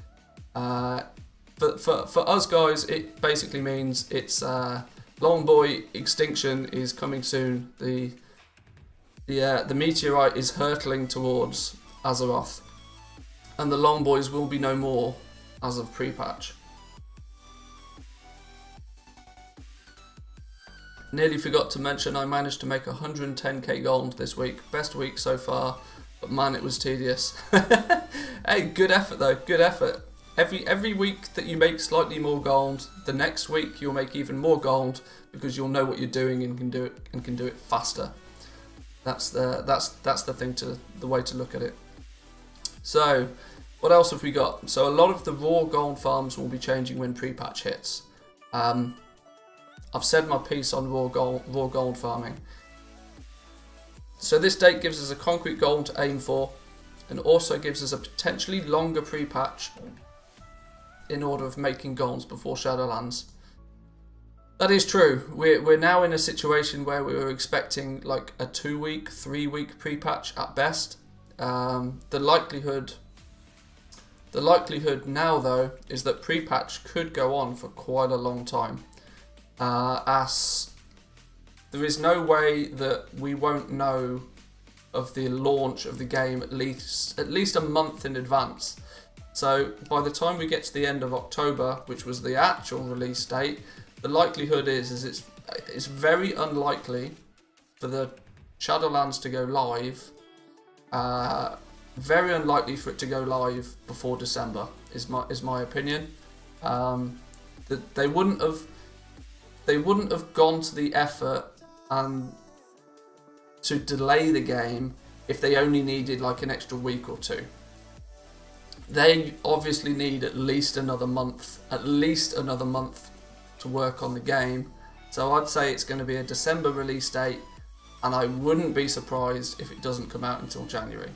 But for us guys, it basically means it's Long Boy Extinction is coming soon. The meteorite is hurtling towards Azeroth, and the Long Boys will be no more as of pre-patch. Nearly forgot to mention I managed to make 110k gold this week. Best week so far, but man, it was tedious. Hey, good effort though, good effort. Every week that you make slightly more gold, the next week you'll make even more gold because you'll know what you're doing and can do it faster. That's the thing the way to look at it. So, what else have we got? So a lot of the raw gold farms will be changing when pre-patch hits. I've said my piece on raw gold farming. So this date gives us a concrete goal to aim for, and also gives us a potentially longer pre-patch in order of making goals before Shadowlands. That is true. We're now in a situation where we were expecting like a 2-week, 3-week pre-patch at best. The likelihood now though is that pre-patch could go on for quite a long time. As there is no way that we won't know of the launch of the game at least a month in advance. So by the time we get to the end of October, which was the actual release date, the likelihood is it's very unlikely for the Shadowlands to go live. Very unlikely for it to go live before December is my opinion. That they wouldn't have gone to the effort to delay the game if they only needed like an extra week or two. They obviously need at least another month to work on the game. So I'd say it's going to be a December release date, and I wouldn't be surprised if it doesn't come out until January.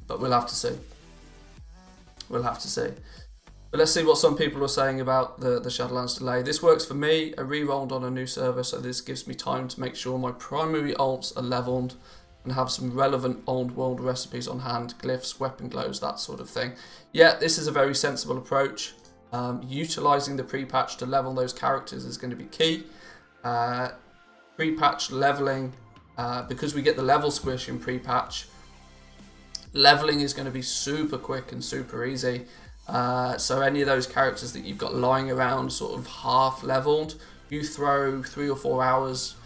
But we'll have to see. But let's see what some people are saying about the Shadowlands delay. This works for me. I re-rolled on a new server, so this gives me time to make sure my primary alts are leveled and have some relevant old world recipes on hand, glyphs, weapon glows, that sort of thing. Yeah, this is a very sensible approach. Utilising the pre-patch to level those characters is going to be key. Pre-patch leveling, because we get the level squish in pre-patch, leveling is going to be super quick and super easy. So any of those characters that you've got lying around sort of half leveled, you throw 3 or 4 hours,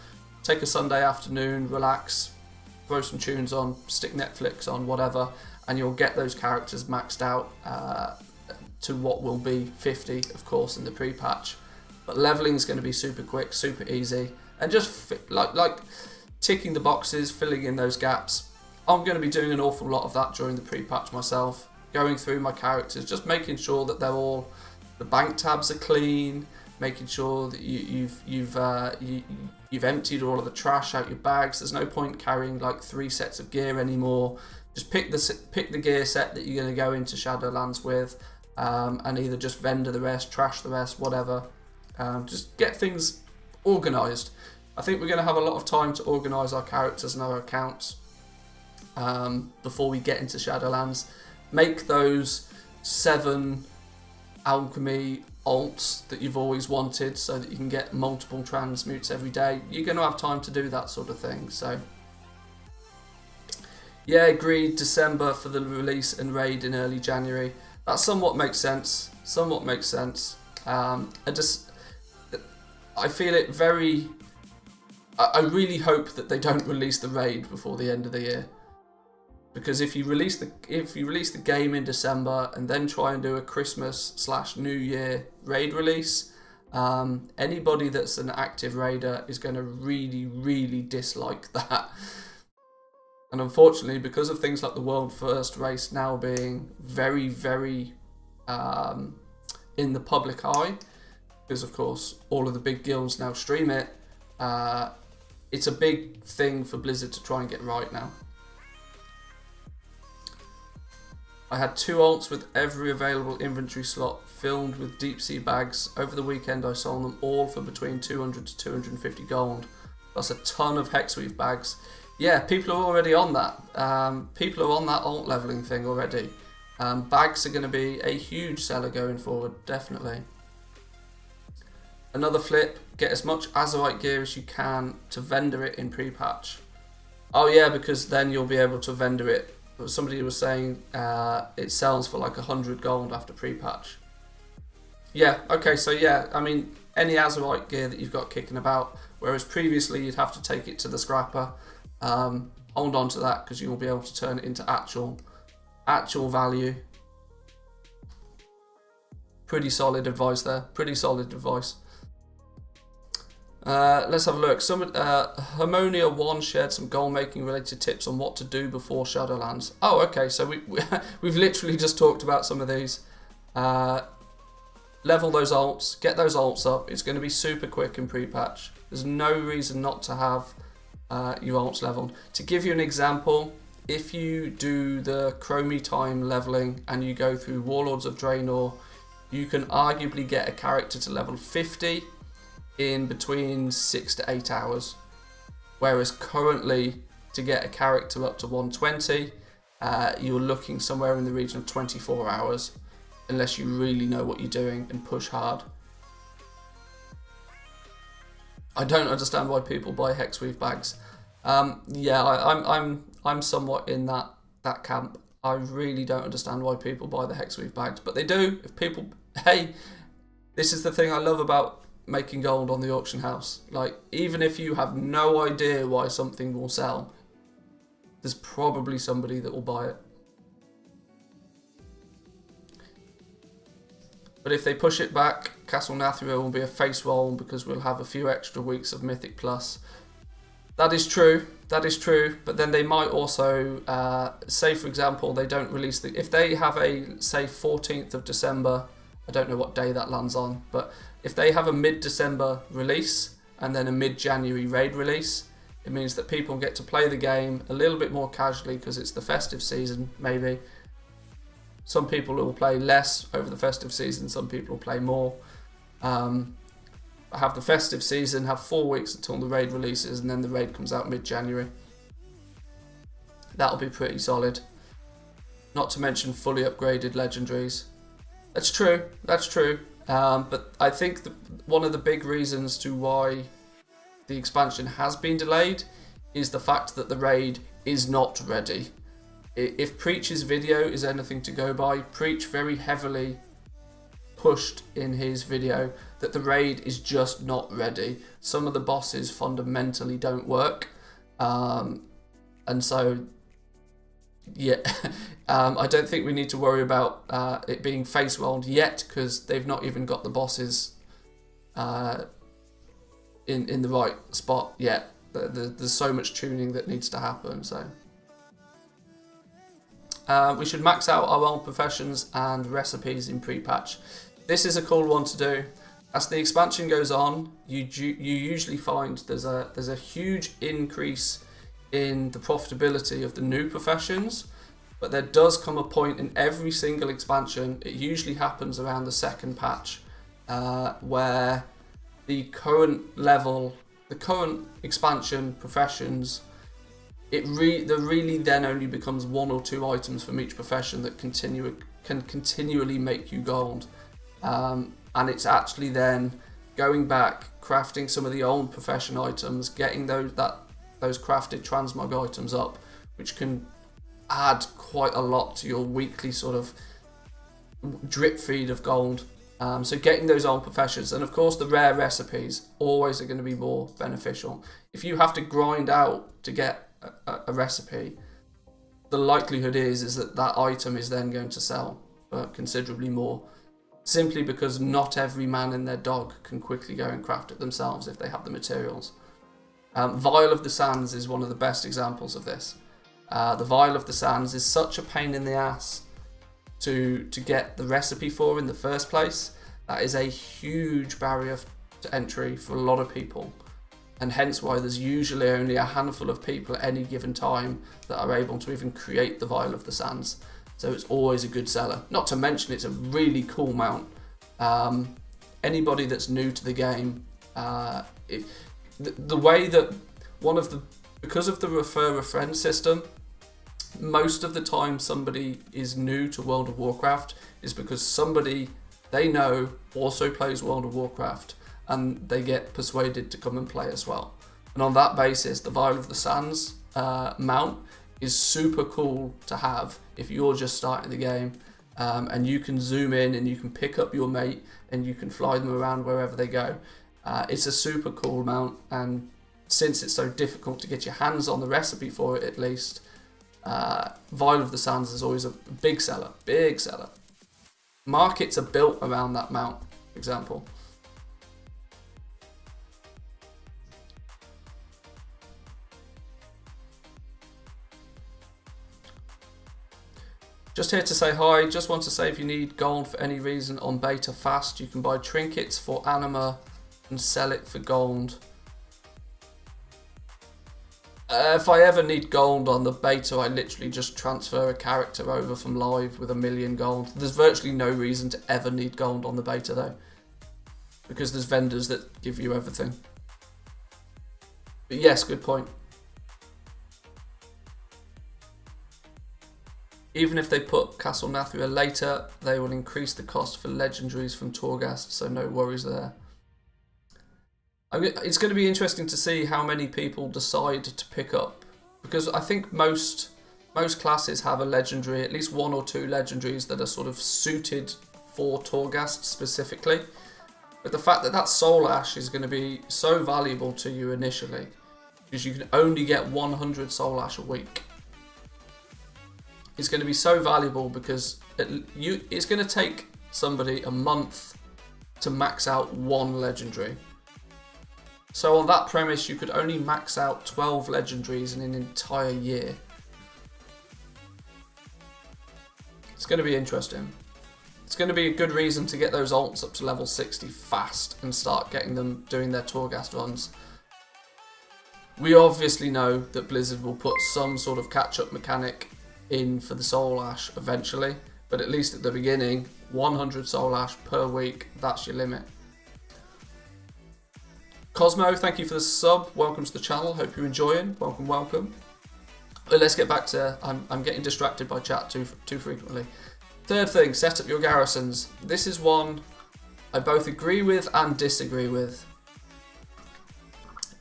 take a Sunday afternoon, relax, throw some tunes on, stick Netflix on, whatever, and you'll get those characters maxed out to what will be 50, of course, in the pre-patch. But leveling is going to be super quick, super easy, and just like ticking the boxes, filling in those gaps. I'm going to be doing an awful lot of that during the pre-patch myself, going through my characters, just making sure that the bank tabs are clean, making sure that you've emptied all of the trash out your bags. There's no point carrying like 3 sets of gear anymore. Just pick the gear set that you're going to go into Shadowlands with, and either just vendor the rest, trash the rest, whatever. Just get things organised. I think we're going to have a lot of time to organise our characters and our accounts before we get into Shadowlands. Make those 7 alchemy alts that you've always wanted so that you can get multiple transmutes every day. You're going to have time to do that sort of thing. So yeah, agreed, December for the release and raid in early January. That somewhat makes sense. Somewhat makes sense. I feel it very... I really hope that they don't release the raid before the end of the year. Because if you release the game in December and then try and do a Christmas/New Year raid release, anybody that's an active raider is going to really, really dislike that. And unfortunately, because of things like the World First race now being very, very in the public eye, because of course all of the big guilds now stream it, it's a big thing for Blizzard to try and get right now. I had 2 alts with every available inventory slot filled with deep sea bags. Over the weekend I sold them all for between 200 to 250 gold. That's a ton of Hexweave bags. Yeah, people are already on that. People are on that alt leveling thing already. Bags are going to be a huge seller going forward, definitely. Another flip, get as much Azurite gear as you can to vendor it in pre-patch. Oh yeah, because then you'll be able to vendor it. Somebody was saying it sells for like 100 gold after pre-patch. Yeah, okay, so yeah, I mean, any Azurite gear that you've got kicking about, whereas previously you'd have to take it to the scrapper. Hold on to that because you'll be able to turn it into actual value. Pretty solid advice there. Pretty solid advice. Let's have a look. Harmonia 1 shared some goal making related tips on what to do before Shadowlands. Oh, okay. So we've literally just talked about some of these. Level those alts. Get those alts up. It's going to be super quick in pre-patch. There's no reason not to have your alts leveled. To give you an example, if you do the Chromie time leveling and you go through Warlords of Draenor, you can arguably get a character to level 50 in between 6 to 8 hours. Whereas currently, to get a character up to 120, you're looking somewhere in the region of 24 hours, unless you really know what you're doing and push hard. I don't understand why people buy Hexweave bags. Yeah, I'm somewhat in that camp. I really don't understand why people buy the Hexweave bags, but they do. If people, hey, this is the thing I love about making gold on the auction house. Like, even if you have no idea why something will sell, there's probably somebody that will buy it. But if they push it back, Castle Nathria will be a face roll because we'll have a few extra weeks of Mythic Plus. That is true, but then they might also, say for example, they don't release if they have a, say 14th of December, I don't know what day that lands on, but if they have a mid-December release and then a mid-January raid release, it means that people get to play the game a little bit more casually because it's the festive season, maybe. Some people will play less over the festive season, some people will play more. Have the festive season, have 4 weeks until the raid releases, and then the raid comes out mid-January. That'll be pretty solid. Not to mention fully upgraded legendaries. That's true, that's true. But I think one of the big reasons to why the expansion has been delayed is the fact that the raid is not ready. If Preach's video is anything to go by, Preach very heavily pushed in his video that the raid is just not ready. Some of the bosses fundamentally don't work, and so yeah, I don't think we need to worry about it being face rolled yet because they've not even got the bosses in the right spot yet. There's so much tuning that needs to happen. So we should max out our old professions and recipes in pre-patch. This is a cool one to do. As the expansion goes on, you usually find there's a huge increase in the profitability of the new professions, but there does come a point in every single expansion, it usually happens around the second patch, where the current level the current expansion professions, there really then only becomes 1 or 2 items from each profession that can continually make you gold, and it's actually then going back, crafting some of the old profession items, getting those crafted transmog items up, which can add quite a lot to your weekly sort of drip feed of gold. So getting those old professions, and of course the rare recipes always are going to be more beneficial. If you have to grind out to get a recipe, the likelihood is that that item is then going to sell for considerably more, simply because not every man and their dog can quickly go and craft it themselves if they have the materials. Vial of the Sands is one of the best examples of this. The Vial of the Sands is such a pain in the ass to get the recipe for in the first place. That is a huge barrier to entry for a lot of people, and hence why there's usually only a handful of people at any given time that are able to even create the Vial of the Sands. So it's always a good seller. Not to mention it's a really cool mount. Anybody that's new to the game, the way that because of the refer a friend system, most of the time somebody is new to World of Warcraft is because somebody they know also plays World of Warcraft, and they get persuaded to come and play as well. And on that basis, the Vial of the Sands mount is super cool to have if you're just starting the game, and you can zoom in and you can pick up your mate and you can fly them around wherever they go. It's a super cool mount, and since it's so difficult to get your hands on the recipe for it, at least, Vial of the Sands is always a big seller. Markets are built around that mount, for example. Just here to say hi. Just want to say if you need gold for any reason on beta fast, you can buy trinkets for anima and sell it for gold. If I ever need gold on the beta, I literally just transfer a character over from live with 1 million gold. There's virtually no reason to ever need gold on the beta though, because there's vendors that give you everything. But yes, good point. Even if they put Castle Nathria later, they will increase the cost for legendaries from Torghast, so no worries there. It's going to be interesting to see how many people decide to pick up, because I think most classes have a legendary, at least 1 or 2 legendaries that are sort of suited for Torghast specifically. But the fact that that Soul Ash is going to be so valuable to you initially, because you can only get 100 Soul Ash a week. It's going to be so valuable because it's going to take somebody a month to max out 1 legendary. So on that premise, you could only max out 12 legendaries in an entire year. It's going to be interesting. It's going to be a good reason to get those alts up to level 60 fast and start getting them doing their Torghast runs. We obviously know that Blizzard will put some sort of catch-up mechanic in for the Soul Ash eventually, but at least at the beginning, 100 Soul Ash per week, that's your limit. Cosmo, thank you for the sub. Welcome to the channel. Hope you're enjoying. Welcome. But let's get back to. I'm getting distracted by chat too frequently. Third thing, set up your garrisons. This is one I both agree with and disagree with.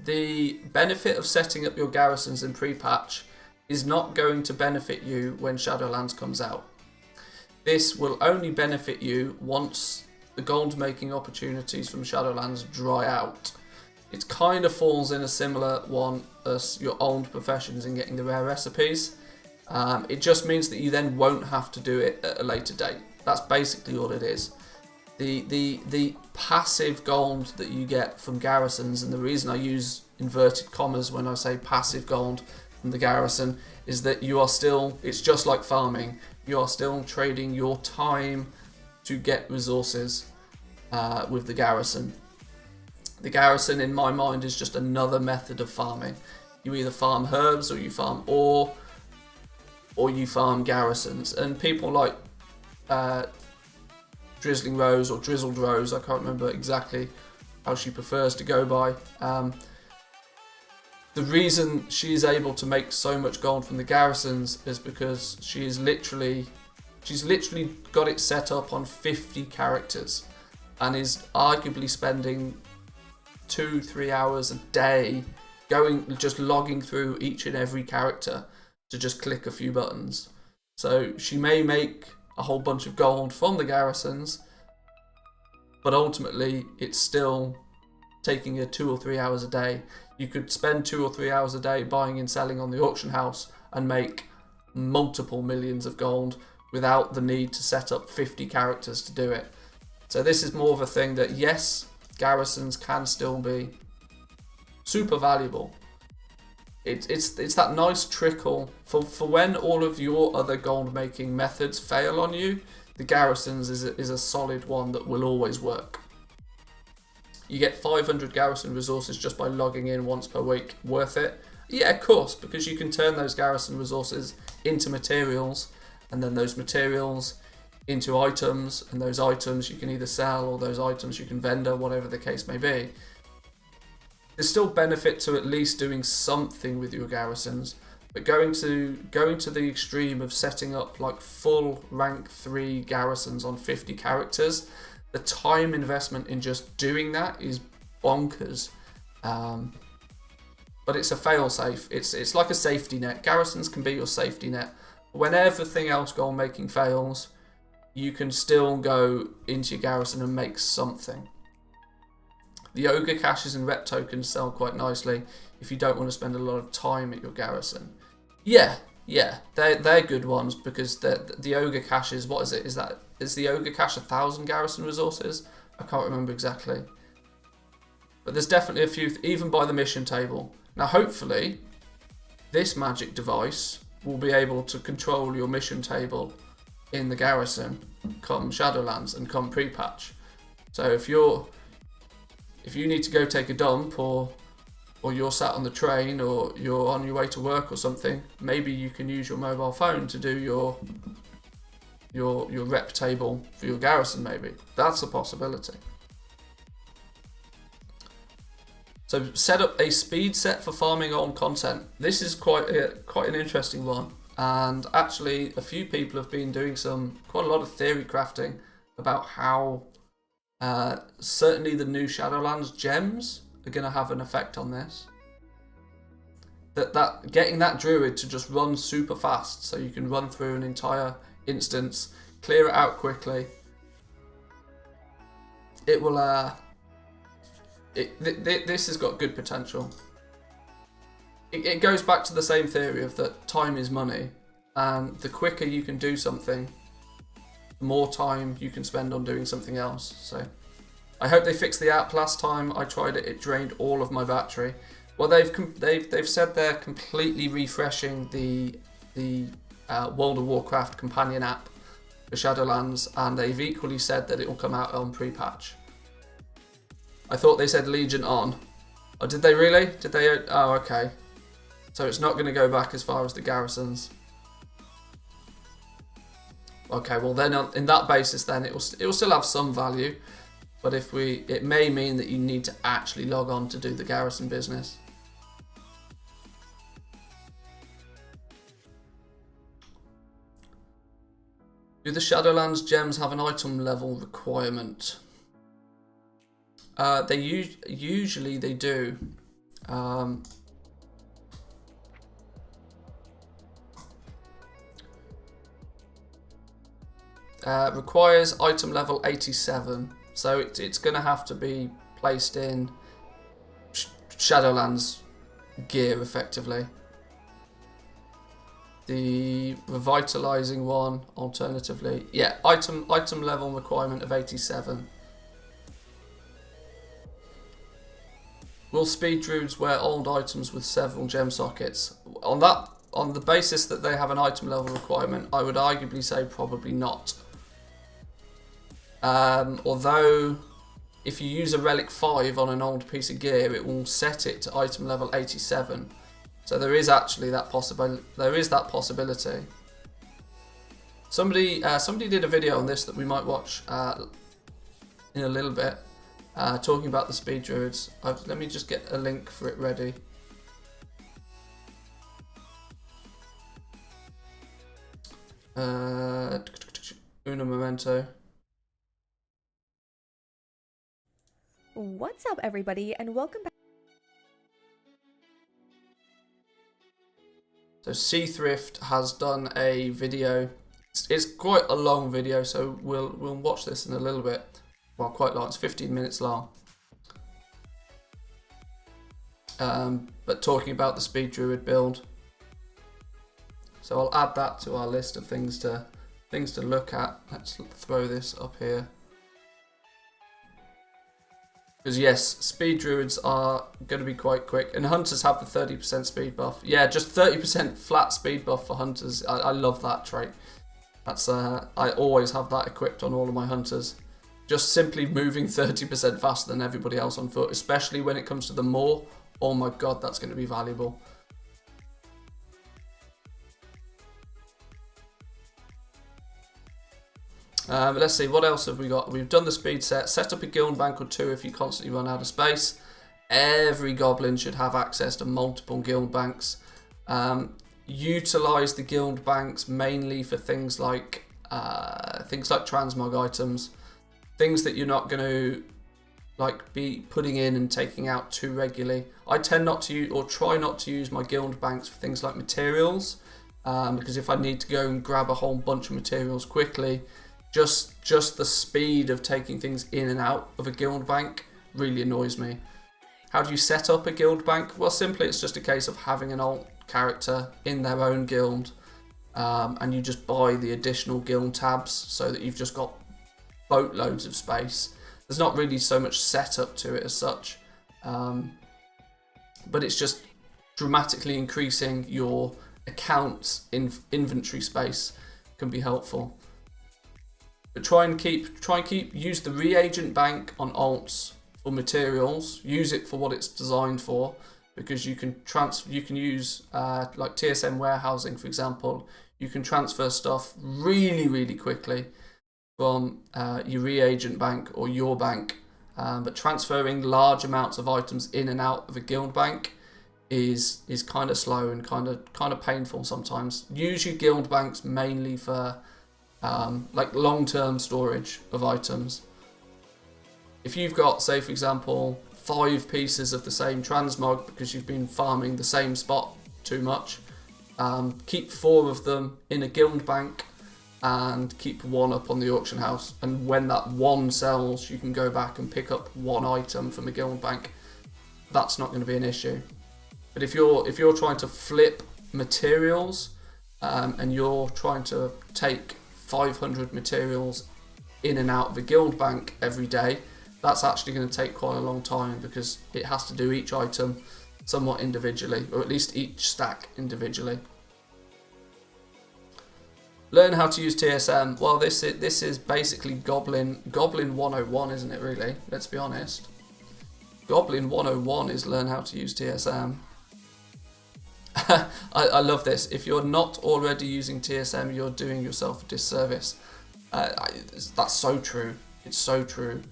The benefit of setting up your garrisons in pre-patch is not going to benefit you when Shadowlands comes out. This will only benefit you once the gold making opportunities from Shadowlands dry out. It kind of falls in a similar one as your old professions in getting the rare recipes. It just means that you then won't have to do it at a later date. That's basically all it is. The passive gold that you get from garrisons, and the reason I use inverted commas when I say passive gold from the garrison, is that you are still, it's just like farming, you are still trading your time to get resources with the garrison. The garrison, in my mind, is just another method of farming. You either farm herbs, or you farm ore, or you farm garrisons. And people like Drizzling Rose or Drizzled Rose, I can't remember exactly how she prefers to go by, the reason she's able to make so much gold from the garrisons is because she's literally got it set up on 50 characters and is arguably spending 2-3 hours a day just logging through each and every character to just click a few buttons. So she may make a whole bunch of gold from the garrisons, but ultimately it's still taking her 2 or 3 hours a day. You could spend 2 or 3 hours a day buying and selling on the auction house and make multiple millions of gold without the need to set up 50 characters to do it. So this is more of a thing that, yes, garrisons can still be super valuable. It's that nice trickle for when all of your other gold making methods fail on you. The garrisons is a solid one that will always work. You get 500 garrison resources just by logging in once per week. Worth it? Yeah, of course, because you can turn those garrison resources into materials, and then those materials into items, and those items you can either sell, or those items you can vendor, whatever the case may be. There's still benefit to at least doing something with your garrisons, but going to the extreme of setting up like full rank 3 garrisons on 50 characters, the time investment in just doing that is bonkers. But it's a fail-safe. It's like a safety net. Garrisons can be your safety net. When everything else goal making fails, you can still go into your garrison and make something. The ogre caches and rep tokens sell quite nicely if you don't want to spend a lot of time at your garrison. Yeah, they're good ones, because the ogre caches, what is it? Is the ogre cache 1,000 garrison resources? I can't remember exactly. But there's definitely a few, even by the mission table. Now hopefully, this magic device will be able to control your mission table in the garrison come Shadowlands and come prepatch. So if you need to go take a dump, or you're sat on the train, or you're on your way to work or something, maybe you can use your mobile phone to do your rep table for your garrison. Maybe that's a possibility. So set up a speed set for farming on content. This is quite an interesting one, and actually a few people have been doing quite a lot of theory crafting about how certainly the new Shadowlands gems are going to have an effect on this. That getting that druid to just run super fast, so you can run through an entire instance, clear it out quickly. It will. This has got good potential. It goes back to the same theory of that time is money, and the quicker you can do something, the more time you can spend on doing something else. So I hope they fixed the app. Last time I tried it, it drained all of my battery. Well, they've said they're completely refreshing the World of Warcraft companion app for Shadowlands, and they've equally said that it will come out on pre-patch. I thought they said Legion on. Oh, did they really? Did they? Oh, okay. So it's not going to go back as far as the garrisons. Okay, well then in that basis, then it will still have some value, but it may mean that you need to actually log on to do the garrison business. Do the Shadowlands gems have an item level requirement? Usually they do. Requires item level 87, so it's going to have to be placed in Shadowlands gear effectively. The revitalizing one, alternatively, yeah, item level requirement of 87. Will speed druids wear old items with several gem sockets? On the basis that they have an item level requirement, I would arguably say probably not. Although, if you use a Relic 5 on an old piece of gear, it will set it to item level 87. So there is actually that possibility. There is that possibility. Somebody did a video on this that we might watch in a little bit, talking about the speed druids. Let me just get a link for it ready. Uno momento. What's up, everybody, and welcome back. So Seathrift has done a video. It's quite a long video, so we'll watch this in a little bit. Well, quite long. It's 15 minutes long. But talking about the Speed Druid build. So I'll add that to our list of things to look at. Let's throw this up here. Because yes, Speed Druids are going to be quite quick. And Hunters have the 30% speed buff. Yeah, just 30% flat speed buff for Hunters. I love that trait. That's I always have that equipped on all of my Hunters. Just simply moving 30% faster than everybody else on foot. Especially when it comes to the maw. Oh my god, that's going to be valuable. But let's see, what else have we got? We've done the speed set. Set up a guild bank or two if you constantly run out of space. Every goblin should have access to multiple guild banks. Utilize the guild banks mainly for things like transmog items. Things that you're not going to be putting in and taking out too regularly. I tend not to use, or try not to use, my guild banks for things like materials. Because if I need to go and grab a whole bunch of materials quickly, just the speed of taking things in and out of a guild bank really annoys me. How do you set up a guild bank? Well, simply it's just a case of having an alt character in their own guild, and you just buy the additional guild tabs so that you've just got boatloads of space. There's not really so much setup to it as such, but it's just dramatically increasing your account's inventory space can be helpful. But try and use the reagent bank on alts for materials. Use it for what it's designed for, because you can use like TSM warehousing, for example. You can transfer stuff really quickly from your reagent bank or your bank, but transferring large amounts of items in and out of a guild bank is kind of slow and kind of painful sometimes. Use your guild banks mainly for like long-term storage of items. If you've got, say for example, 5 pieces of the same transmog because you've been farming the same spot too much, keep 4 of them in a guild bank and keep 1 up on the auction house, and when that 1 sells you can go back and pick up 1 item from a guild bank. That's not going to be an issue. But if you're trying to flip materials, and you're trying to take 500 materials in and out of a guild bank every day, that's actually going to take quite a long time, because it has to do each item somewhat individually, or at least each stack individually. Learn how to use TSM. Well, this is basically Goblin 101, isn't it really? Let's be honest. Goblin 101 is learn how to use TSM. I love this. If you're not already using TSM, you're doing yourself a disservice. That's so true. It's so true.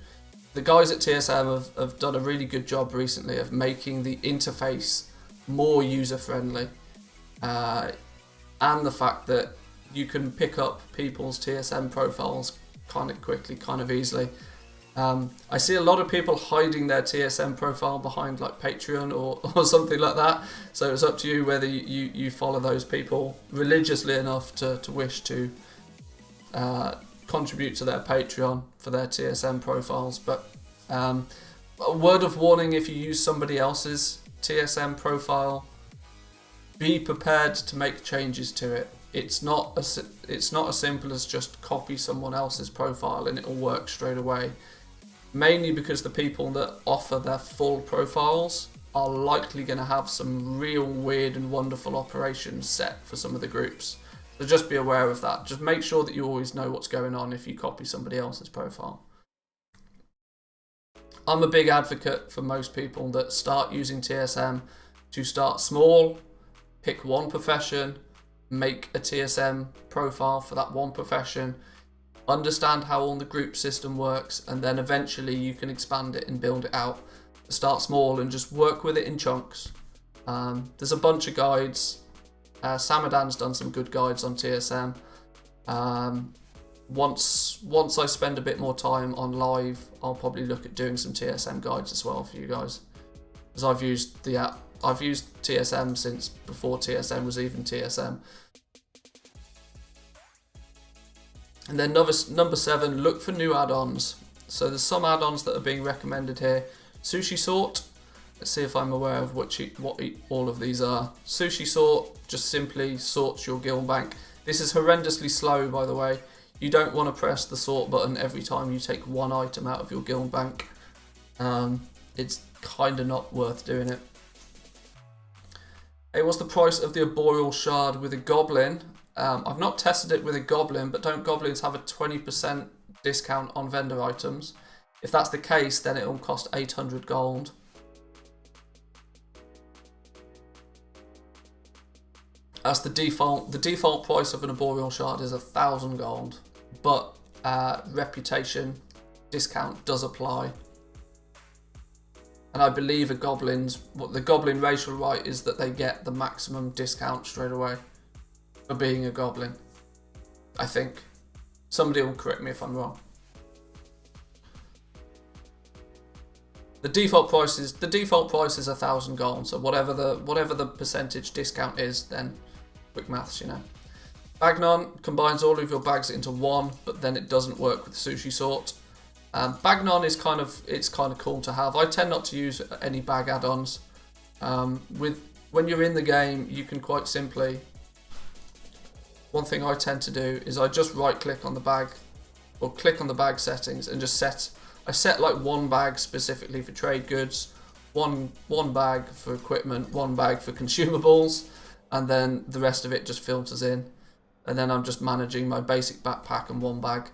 The guys at TSM have done a really good job recently of making the interface more user-friendly. And the fact that you can pick up people's TSM profiles kind of quickly, kind of easily. I see a lot of people hiding their TSM profile behind like Patreon or something like that. So it's up to you whether you follow those people religiously enough to wish to contribute to their Patreon for their TSM profiles. But a word of warning: if you use somebody else's TSM profile, be prepared to make changes to it. It's not as simple as just copy someone else's profile and it'll work straight away. Mainly because the people that offer their full profiles are likely going to have some real weird and wonderful operations set for some of the groups. So just be aware of that. Just make sure that you always know what's going on if you copy somebody else's profile. I'm a big advocate for most people that start using TSM to start small, pick one profession, make a TSM profile for that one profession, understand how all the group system works, and then eventually you can expand it and build it out. Start small and just work with it in chunks. There's a bunch of guides. Samadan's done some good guides on TSM. Once I spend a bit more time on live, I'll probably look at doing some TSM guides as well for you guys, because I've used TSM since before TSM was even TSM. And then number 7, look for new add-ons. So there's some add-ons that are being recommended here. Sushi Sort. Let's see if I'm aware of what all of these are. Sushi Sort just simply sorts your guild bank. This is horrendously slow, by the way. You don't want to press the sort button every time you take one item out of your guild bank. It's kind of not worth doing it. Hey, what's the price of the Arboreal Shard with a Goblin? I've not tested it with a Goblin, but don't Goblins have a 20% discount on vendor items? If that's the case, then it'll cost 800 gold. That's the default. The default price of an Arboreal Shard is 1,000 gold, but reputation discount does apply. And I believe the Goblin racial right is that they get the maximum discount straight away for being a Goblin. I think. Somebody will correct me if I'm wrong. The default price is 1,000 gold. So whatever the percentage discount is, then quick maths, you know. Bagnon combines all of your bags into one, but then it doesn't work with Sushi Sort. Bagnon is kind of cool to have. I tend not to use any bag add-ons. When you're in the game, you can quite simply. One thing I tend to do is I just right click on the bag, or click on the bag settings and just I set like one bag specifically for trade goods, one bag for equipment, one bag for consumables, and then the rest of it just filters in. And then I'm just managing my basic backpack and one bag.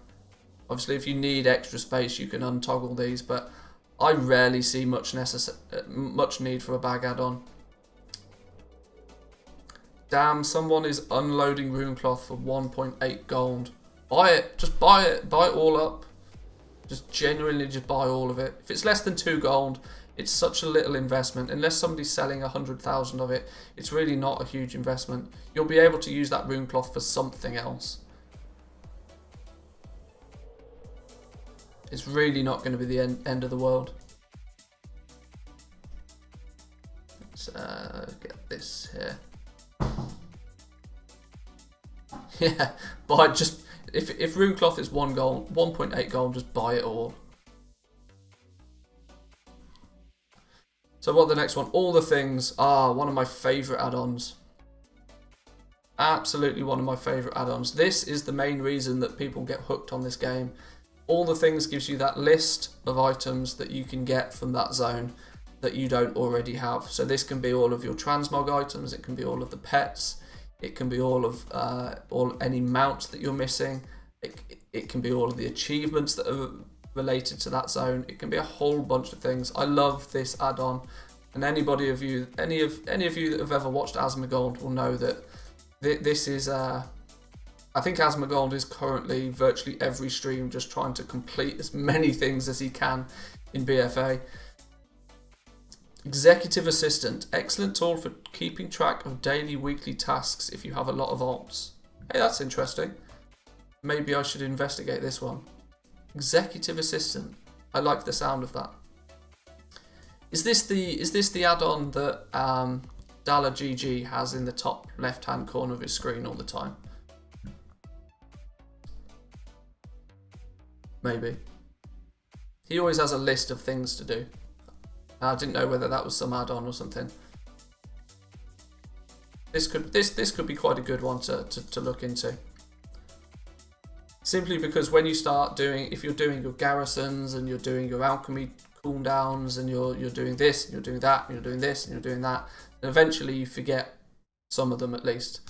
Obviously, if you need extra space, you can untoggle these, but I rarely see much need for a bag add-on. Damn, someone is unloading Runecloth for 1.8 gold. Buy it. Just buy it. Buy it all up. Just genuinely just buy all of it. If it's less than 2 gold, it's such a little investment. Unless somebody's selling 100,000 of it, it's really not a huge investment. You'll be able to use that Runecloth for something else. It's really not going to be the end of the world. Let's get this here. Yeah, but if Runecloth is 1 gold, 1.8 gold, just buy it all. So what the next one? All the Things are one of my favourite add-ons. Absolutely one of my favourite add-ons. This is the main reason that people get hooked on this game. All the Things gives you that list of items that you can get from that zone that you don't already have. So this can be all of your transmog items, it can be all of the pets, it can be all of any mounts that you're missing, it can be all of the achievements that are related to that zone. It can be a whole bunch of things. I love this add-on, and any of you that have ever watched Asmongold will know that this is I think Asmongold is currently virtually every stream just trying to complete as many things as he can in BFA. Executive Assistant, excellent tool for keeping track of daily, weekly tasks if you have a lot of ops. Hey, that's interesting. Maybe I should investigate this one. Executive Assistant. I like the sound of that. Is this the add-on that Dala GG has in the top left-hand corner of his screen all the time? Maybe. He always has a list of things to do. I didn't know whether that was some add-on or something. This could be quite a good one to look into. Simply because when you start if you're doing your garrisons and you're doing your alchemy cooldowns and you're doing this and you're doing that and you're doing this and you're doing that, and eventually you forget some of them at least.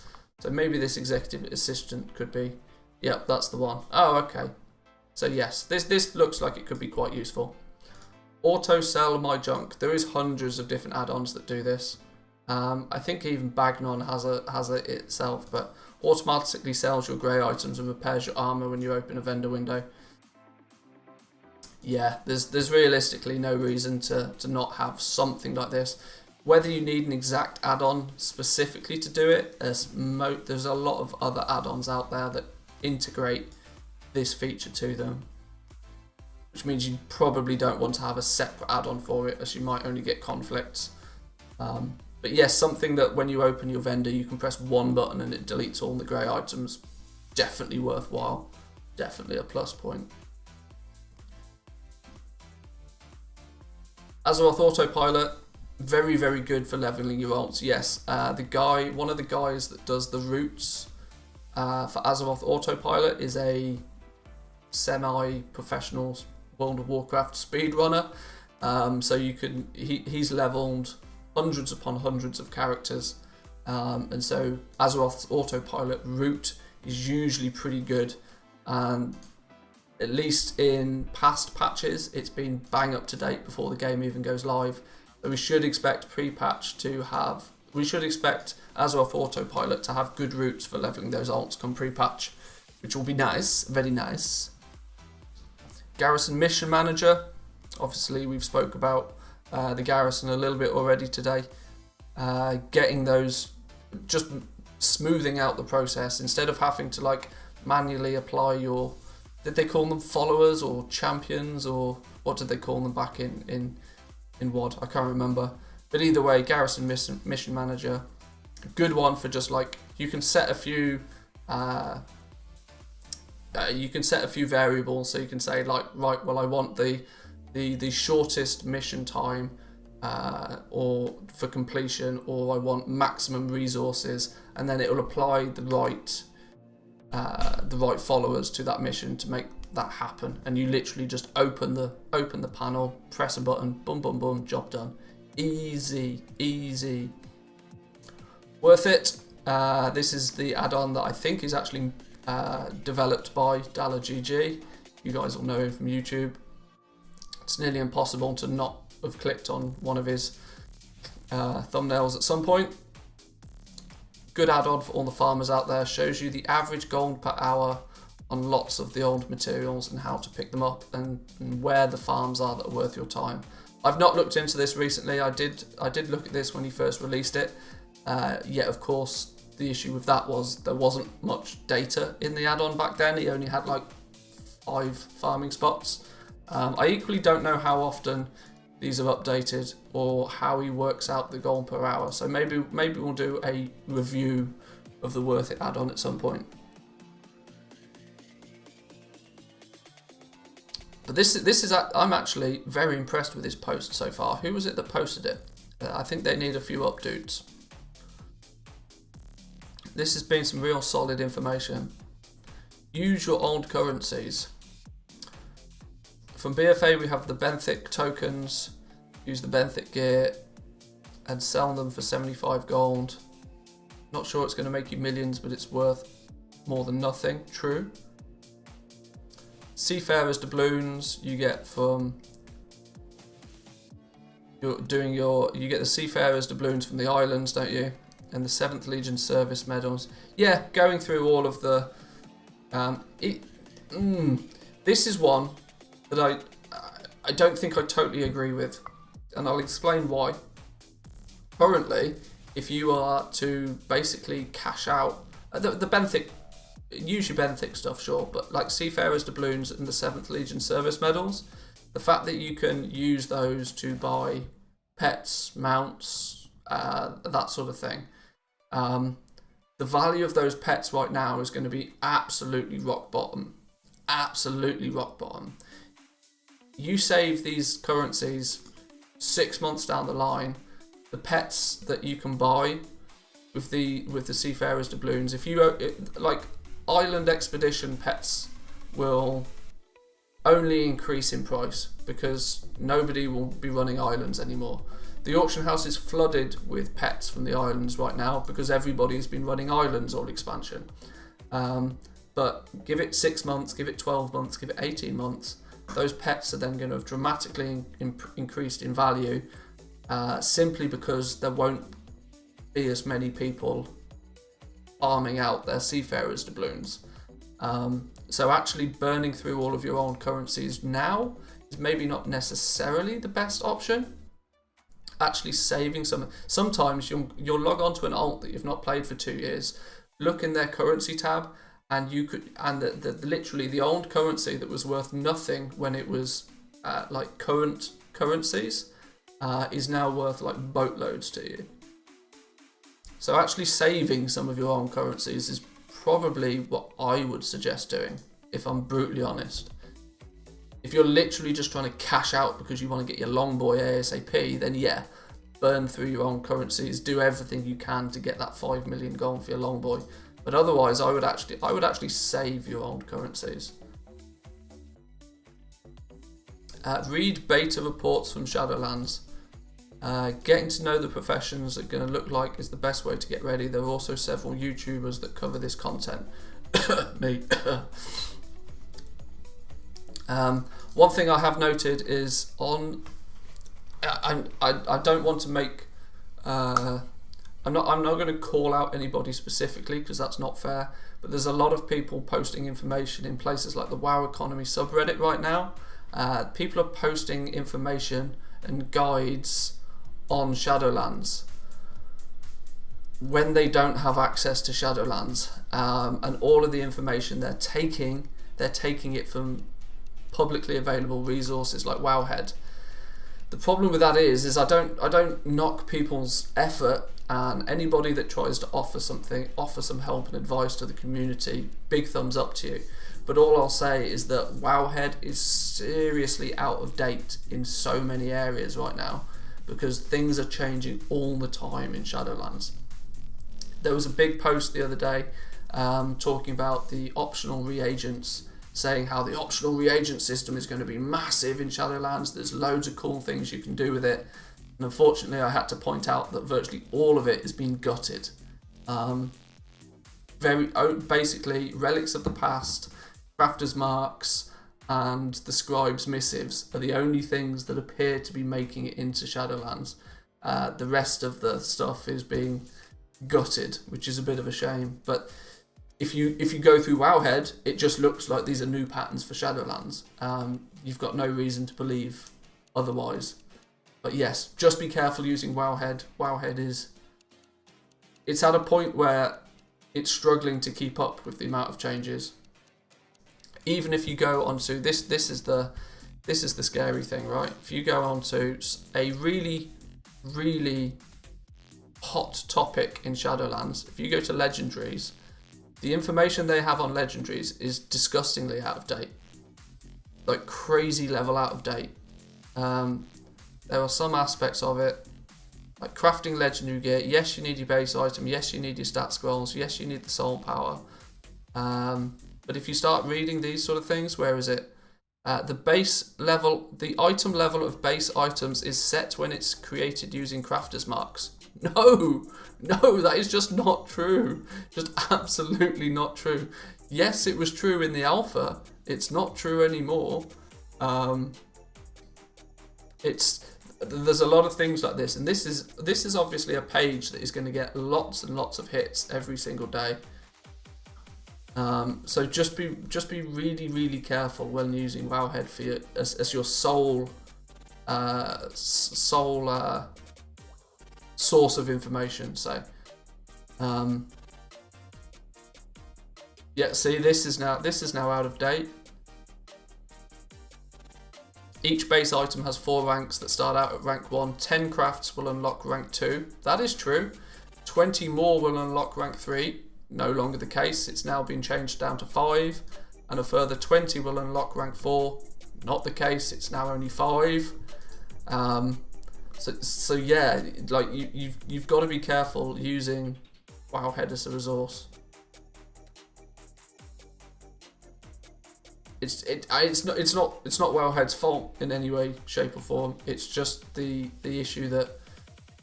So maybe this executive assistant could be. Yep, that's the one. Oh, okay. So yes, this looks like it could be quite useful. Auto sell my junk. There is hundreds of different add-ons that do this. I think even Bagnon has it itself, but automatically sells your grey items and repairs your armor when you open a vendor window. Yeah, there's realistically no reason to not have something like this. Whether you need an exact add-on specifically to do it, there's a lot of other add-ons out there that integrate this feature to them, which means you probably don't want to have a separate add-on for it, as you might only get conflicts. But yes, something that when you open your vendor, you can press one button and it deletes all the grey items. Definitely worthwhile. Definitely a plus point. Azeroth Autopilot, very, very good for leveling your alts. Yes, one of the guys that does the routes for Azeroth Autopilot is a semi-professional World of Warcraft speedrunner. So he's leveled hundreds upon hundreds of characters, and so Azeroth's Autopilot route is usually pretty good, and at least in past patches it's been bang up to date before the game even goes live. So we should expect Azeroth Autopilot to have good routes for leveling those alts come pre-patch, which will be nice, very nice. Garrison Mission Manager, obviously we've spoke about the garrison a little bit already today. Getting those, just smoothing out the process instead of having to like manually apply your, did they call them followers or champions, or what did they call them back in WoD? I can't remember. But either way, Garrison Mission Manager, good one for just like, you can set a few variables. So you can say like, right, well I want the shortest mission time or for completion, or I want maximum resources, and then it will apply the right followers to that mission to make that happen. And you literally just open the panel, press a button, boom boom boom, job done. Easy. Worth it. This is the add-on that I think is actually developed by DalaGG. You guys will know him from YouTube. It's nearly impossible to not have clicked on one of his thumbnails at some point. Good add-on for all the farmers out there. Shows you the average gold per hour on lots of the old materials and how to pick them up, and where the farms are that are worth your time. I've not looked into this recently. I did look at this when he first released it. Yet of course the issue with that was there wasn't much data in the add-on back then. He only had like 5 farming spots. I equally don't know how often these are updated or how he works out the gold per hour. So maybe we'll do a review of the Worth It add-on at some point. But this is I'm actually very impressed with this post so far. Who was it that posted it? I think they need a few updates. This has been some real solid information. Use your old currencies. From BFA we have the Benthic tokens. Use the Benthic gear and sell them for 75 gold. Not sure it's going to make you millions, but it's worth more than nothing. True. Seafarers doubloons you get from you get the Seafarers doubloons from the islands, don't you? And the 7th Legion service medals. Yeah, going through all of the this is one that I don't think I totally agree with, and I'll explain why. Currently, if you are to basically cash out the Benthic, use your Benthic stuff, sure, but like Seafarers doubloons and the 7th Legion service medals, the fact that you can use those to buy pets, mounts, that sort of thing, the value of those pets right now is going to be absolutely rock bottom. Absolutely rock bottom. You save these currencies 6 months down the line, the pets that you can buy with the Seafarers doubloons, if you like island expedition pets, will only increase in price because nobody will be running islands anymore. The auction house is flooded with pets from the islands right now because everybody's been running islands all expansion. But give it 6 months, give it 12 months, give it 18 months, those pets are then going to have dramatically increased in value, simply because there won't be as many people farming out their Seafarers doubloons. So actually burning through all of your old currencies now is maybe not necessarily the best option. Actually saving some. Sometimes you'll log on to an alt that you've not played for 2 years, look in their currency tab, and you could, and literally the old currency that was worth nothing when it was like current currencies is now worth like boatloads to you. So actually saving some of your own currencies is probably what I would suggest doing, if I'm brutally honest. If you're literally just trying to cash out because you want to get your long boy ASAP, then yeah, burn through your own currencies, do everything you can to get that 5 million gold for your long boy. But otherwise, I would actually save your own currencies. Read beta reports from Shadowlands. Getting to know the professions are going to look like is the best way to get ready. There are also several YouTubers that cover this content. Me. One thing I have noted is on. I don't want to make. I'm not going to call out anybody specifically because that's not fair. But there's a lot of people posting information in places like the WoW Economy subreddit right now. People are posting information and guides on Shadowlands when they don't have access to Shadowlands, and all of the information they're taking it from publicly available resources like WowHead. The problem with that is I don't knock people's effort, and anybody that tries to offer some help and advice to the community, big thumbs up to you. But all I'll say is that WowHead is seriously out of date in so many areas right now because things are changing all the time in Shadowlands. There was a big post the other day talking about the optional reagents, saying how the optional reagent system is going to be massive in Shadowlands. There's loads of cool things you can do with it. And unfortunately, I had to point out that virtually all of it has been gutted. Basically, relics of the past, crafters' marks, and the scribes' missives are the only things that appear to be making it into Shadowlands. The rest of the stuff is being gutted, which is a bit of a shame. But if you go through WowHead, it just looks like these are new patterns for Shadowlands. You've got no reason to believe otherwise. But yes, just be careful using WowHead. WowHead it's at a point where it's struggling to keep up with the amount of changes. Even if you go onto this is the scary thing, right? If you go onto a really, really hot topic in Shadowlands, if you go to legendaries, the information they have on legendaries is disgustingly out of date, like crazy level out of date. There are some aspects of it, like crafting legendary gear. Yes, you need your base item. Yes, you need your stat scrolls. Yes, you need the soul power. But if you start reading these sort of things, where is it? The base level, the item level of base items is set when it's created using crafters' marks. No, that is just not true. Just absolutely not true. Yes, it was true in the alpha. It's not true anymore. There's a lot of things like this, and this is obviously a page that is going to get lots and lots of hits every single day. So just be really, really careful when using WowHead for as your sole source of information. So yeah, see, this is now out of date. Each base item has 4 ranks that start out at rank 1. 10 crafts will unlock rank 2. That is true. 20 more will unlock rank 3. No longer the case. It's now been changed down to 5. And a further 20 will unlock rank 4. Not the case. It's now only 5. So yeah, like you've got to be careful using WowHead as a resource. It's not WowHead's fault in any way, shape or form. It's just the issue that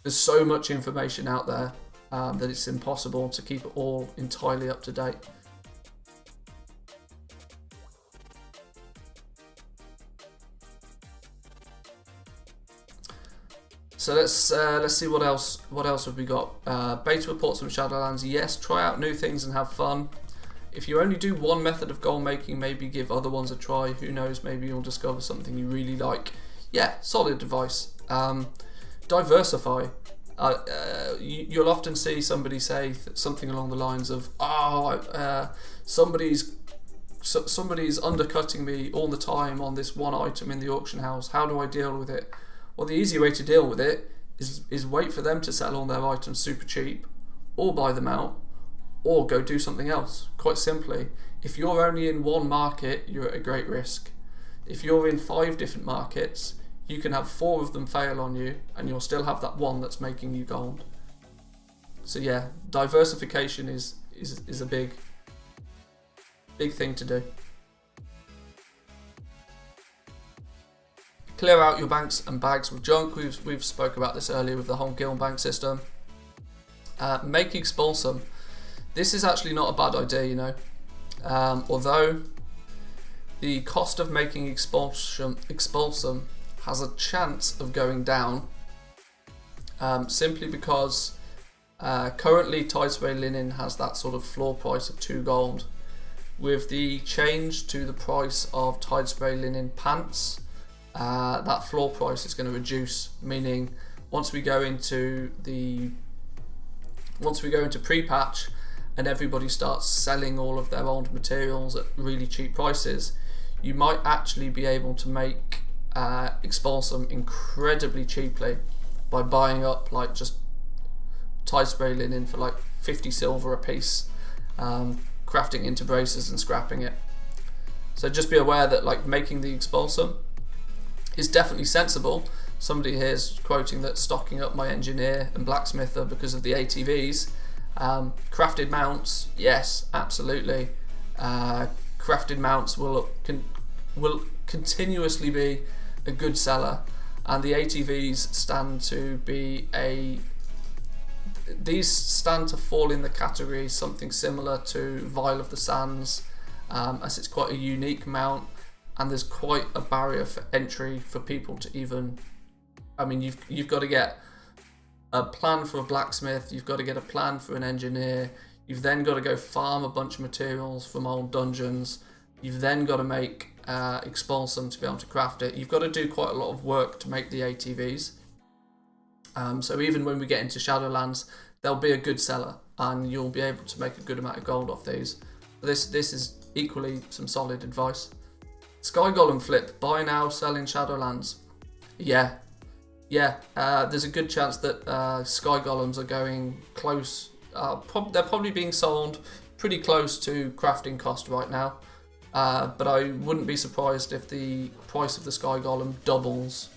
there's so much information out there that it's impossible to keep it all entirely up to date. So let's see what else have we got. Beta reports from Shadowlands. Yes, try out new things and have fun. If you only do one method of goal making, maybe give other ones a try. Who knows, maybe you'll discover something you really like. Yeah, solid advice. Diversify. You'll often see somebody say something along the lines of, "Oh, somebody's undercutting me all the time on this one item in the auction house. How do I deal with it?" Well, the easy way to deal with it is wait for them to sell all their items super cheap, or buy them out, or go do something else. Quite simply, if you're only in one market, you're at a great risk. If you're in 5 different markets, you can have 4 of them fail on you, and you'll still have that one that's making you gold. So yeah, diversification is a big thing to do. Clear out your banks and bags with junk. We've spoke about this earlier with the whole guild bank system. Make expulsum. This is actually not a bad idea, you know. Although the cost of making expulsum has a chance of going down, simply because currently Thusday linen has that sort of floor price of 2 gold. With the change to the price of Thusday linen pants, that floor price is going to reduce, meaning once we go into pre-patch and everybody starts selling all of their old materials at really cheap prices, you might actually be able to make expulsum incredibly cheaply by buying up like just Thusday linen for like 50 silver a piece, crafting into braces and scrapping it. So just be aware that like making the expulsum is definitely sensible. Somebody here is quoting that stocking up my engineer and blacksmither because of the ATVs. Crafted mounts, yes, absolutely. Crafted mounts will continuously be a good seller, and the ATVs stand to fall in the category something similar to Vial of the Sands, as it's quite a unique mount, and there's quite a barrier for entry for people to even. I mean, you've got to get a plan for a blacksmith, you've got to get a plan for an engineer, you've then got to go farm a bunch of materials from old dungeons, you've then got to make expulsum to be able to craft it. You've got to do quite a lot of work to make the ATVs. So even when we get into Shadowlands, they'll be a good seller, and you'll be able to make a good amount of gold off these. This is equally some solid advice. Sky Golem flip, buy now, sell in Shadowlands. Yeah, there's a good chance that Sky Golems are going close. They're probably being sold pretty close to crafting cost right now. But I wouldn't be surprised if the price of the Sky Golem doubles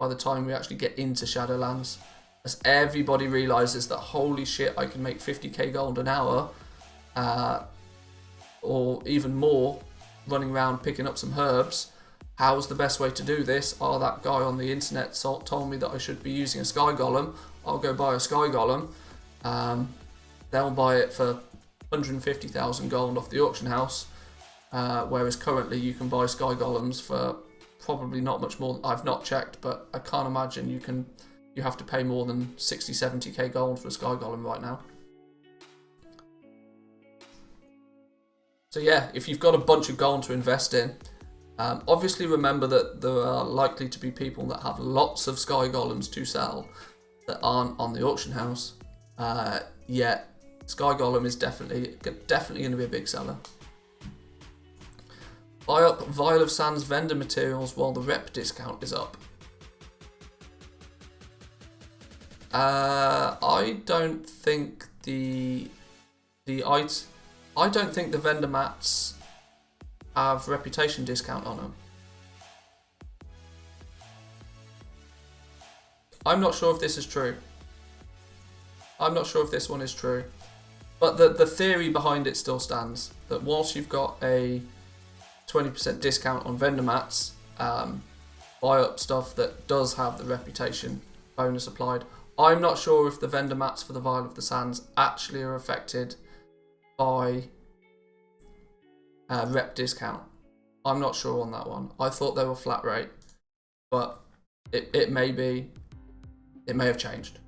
by the time we actually get into Shadowlands, as everybody realises that holy shit, I can make 50k gold an hour, or even more, running around picking up some herbs. How's the best way to do this? Oh, that guy on the internet told me that I should be using a Sky Golem. I'll go buy a Sky Golem. They'll buy it for 150,000 gold off the auction house, whereas currently you can buy Sky Golems for probably not much more. I've not checked, but I can't imagine you have to pay more than 60, 70k gold for a Sky Golem right now. So yeah, if you've got a bunch of gold to invest in, obviously remember that there are likely to be people that have lots of Sky Golems to sell that aren't on the auction house. Yet Sky Golem is definitely going to be a big seller. Buy up Vial of Sands vendor materials while the rep discount is up. I don't think the vendor mats have reputation discount on them. I'm not sure if this is true. I'm not sure if this one is true. But the theory behind it still stands. That whilst you've got a 20% discount on vendor mats, buy up stuff that does have the reputation bonus applied. I'm not sure if the vendor mats for the Vial of the Sands actually are affected by rep discount. I'm not sure on that one. I thought they were flat rate, but it may be, it may have changed.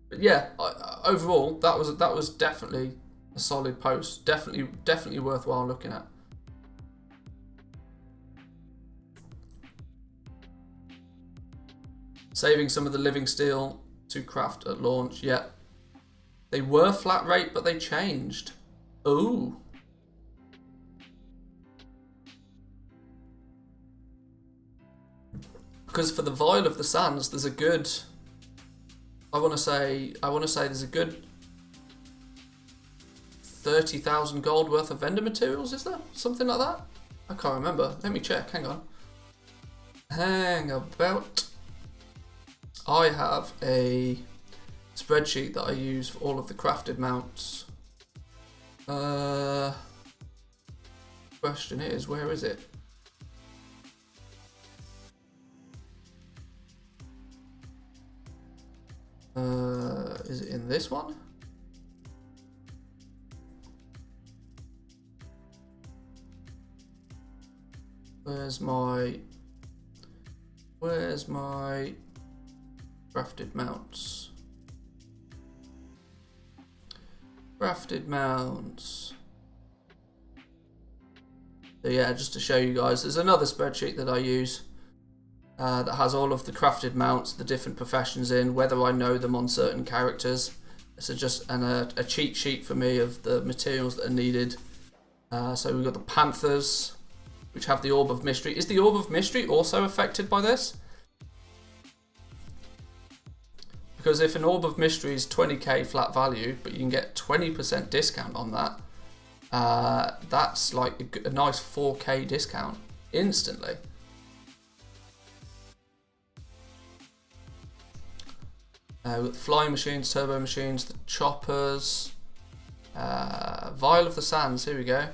But yeah, overall that was definitely a solid post. Definitely worthwhile looking at. Saving some of the living steel to craft at launch. Yeah. They were flat rate, but they changed. Ooh. Because for the Vial of the Sands, there's a good... I want to say there's a good 30,000 gold worth of vendor materials, is there? Something like that? I can't remember. Let me check. Hang on. Hang about. I have a spreadsheet that I use for all of the crafted mounts. Question is, where is it? Is it in this one? Where's my crafted mounts? Crafted mounts. So yeah, just to show you guys, there's another spreadsheet that I use that has all of the crafted mounts, the different professions in, whether I know them on certain characters. It's just a cheat sheet for me of the materials that are needed. So we've got the Panthers, which have the Orb of Mystery. Is the Orb of Mystery also affected by this? Because if an Orb of Mystery is 20k flat value, but you can get 20% discount on that, that's like a nice 4k discount instantly. We've got the flying machines, turbo machines, the choppers, Vial of the Sands, here we go.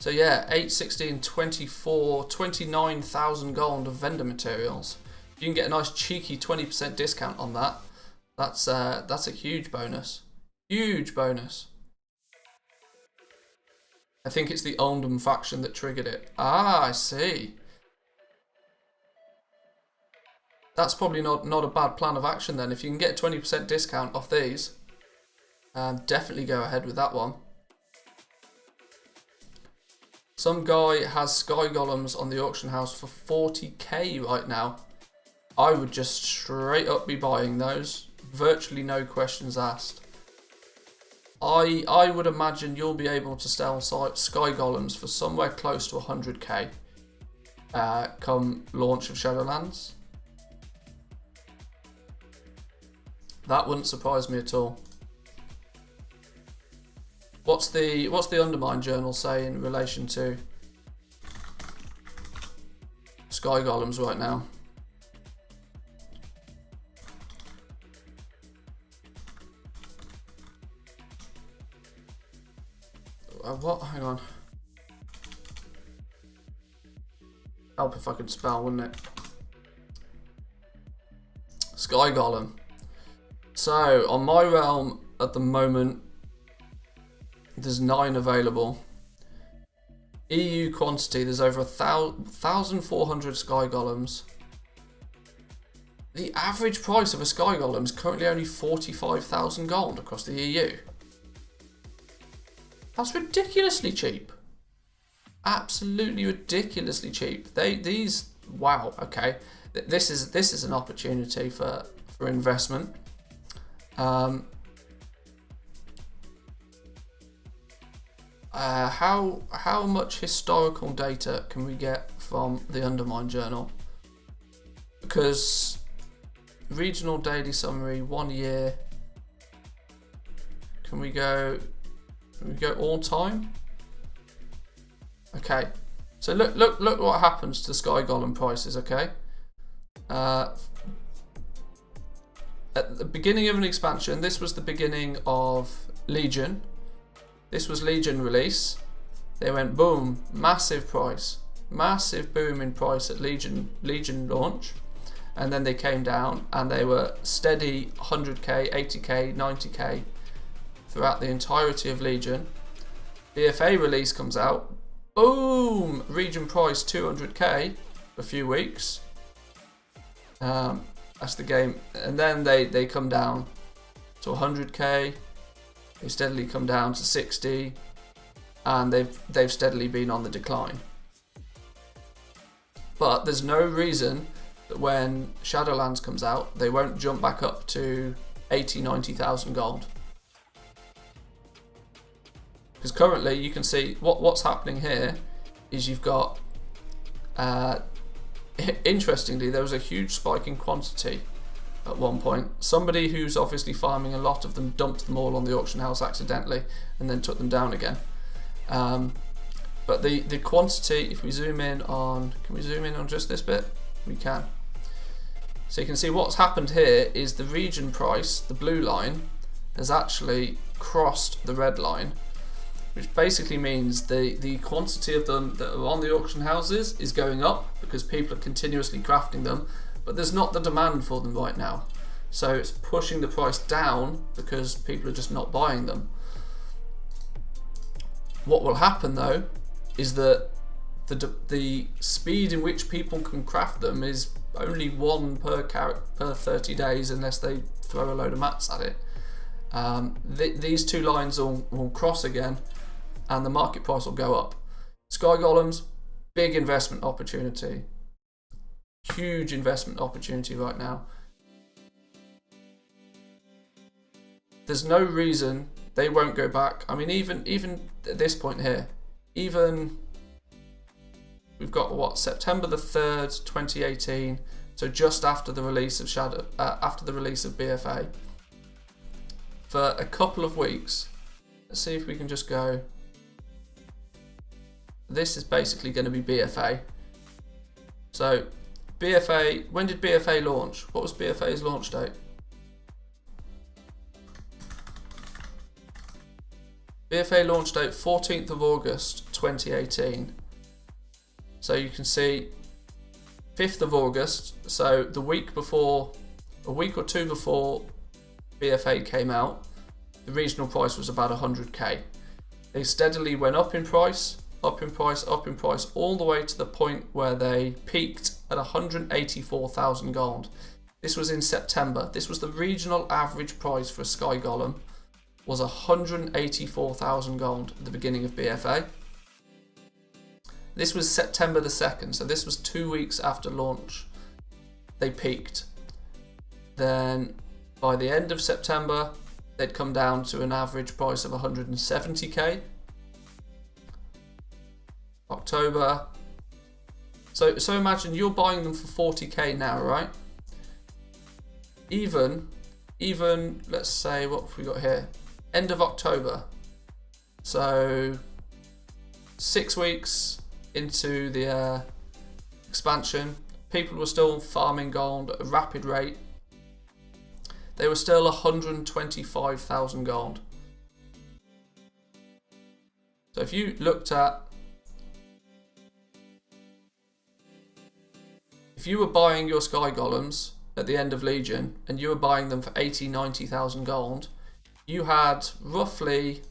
So yeah, 8, 16, 24, 29,000 gold of vendor materials. You can get a nice cheeky 20% discount on that. That's a huge bonus. Huge bonus. I think it's the Oldham faction that triggered it. Ah, I see. That's probably not a bad plan of action then. If you can get a 20% discount off these, definitely go ahead with that one. Some guy has Sky Golems on the auction house for 40k right now. I would just straight up be buying those. Virtually no questions asked. I would imagine you'll be able to sell Sky Golems for somewhere close to 100k come launch of Shadowlands. That wouldn't surprise me at all. What's the Undermine Journal say in relation to Sky Golems right now? What? Hang on. Help if I could spell, wouldn't it? Sky Golem. So, on my realm at the moment, there's 9 available. EU quantity, there's over 1,400 Sky Golems. The average price of a Sky Golem is currently only 45,000 gold across the EU. That's ridiculously cheap. Absolutely ridiculously cheap. These wow, okay. This is an opportunity for investment. How much historical data can we get from the Undermine Journal? Because regional daily summary 1 year. Can we go all time? Okay. So look what happens to Sky Golem prices, okay? At the beginning of an expansion, this was the beginning of Legion. This was Legion release. They went boom, massive price. Massive boom in price at Legion launch. And then they came down and they were steady 100k, 80k, 90k throughout the entirety of Legion. BFA release comes out. Boom! Region price 200k for a few weeks. That's the game. And then they come down to 100k. They steadily come down to 60, and they've steadily been on the decline. But there's no reason that when Shadowlands comes out, they won't jump back up to 80, 90,000 gold. Because currently you can see what's happening here is you've got, interestingly, there was a huge spike in quantity at one point. Somebody who's obviously farming a lot of them dumped them all on the auction house accidentally and then took them down again. But the quantity, if we zoom in on, can we zoom in on just this bit? We can. So you can see what's happened here is the region price, the blue line, has actually crossed the red line, which basically means the quantity of them that are on the auction houses is going up because people are continuously crafting them, but there's not the demand for them right now. So it's pushing the price down because people are just not buying them. What will happen though is that the speed in which people can craft them is only 1 per 30 days unless they throw a load of mats at it. These two lines will cross again and the market price will go up. Sky Golems, big investment opportunity. Huge investment opportunity right now. There's no reason they won't go back. I mean, even at this point here, even we've got what, September the 3rd, 2018, so just after the release of after the release of BFA. For a couple of weeks, let's see if we can just go. This is basically going to be BFA. So BFA, when did BFA launch? What was BFA's launch date? BFA launch date 14th of August 2018. So you can see 5th of August, so the week before, a week or two before BFA came out, the regional price was about 100k. They steadily went up in price, up in price, up in price, all the way to the point where they peaked at 184,000 gold. This was in September. This was the regional average price for a Sky Golem, was 184,000 gold at the beginning of BFA. This was September the 2nd, so this was 2 weeks after launch. They peaked. Then by the end of September, they'd come down to an average price of 170k. October. So imagine you're buying them for 40k now, right? Even let's say, what have we got here? End of October. So 6 weeks into the expansion, people were still farming gold at a rapid rate. They were still 125,000 gold. So if you looked at, if you were buying your Sky Golems at the end of Legion and you were buying them for 80, 90,000 gold, you had roughly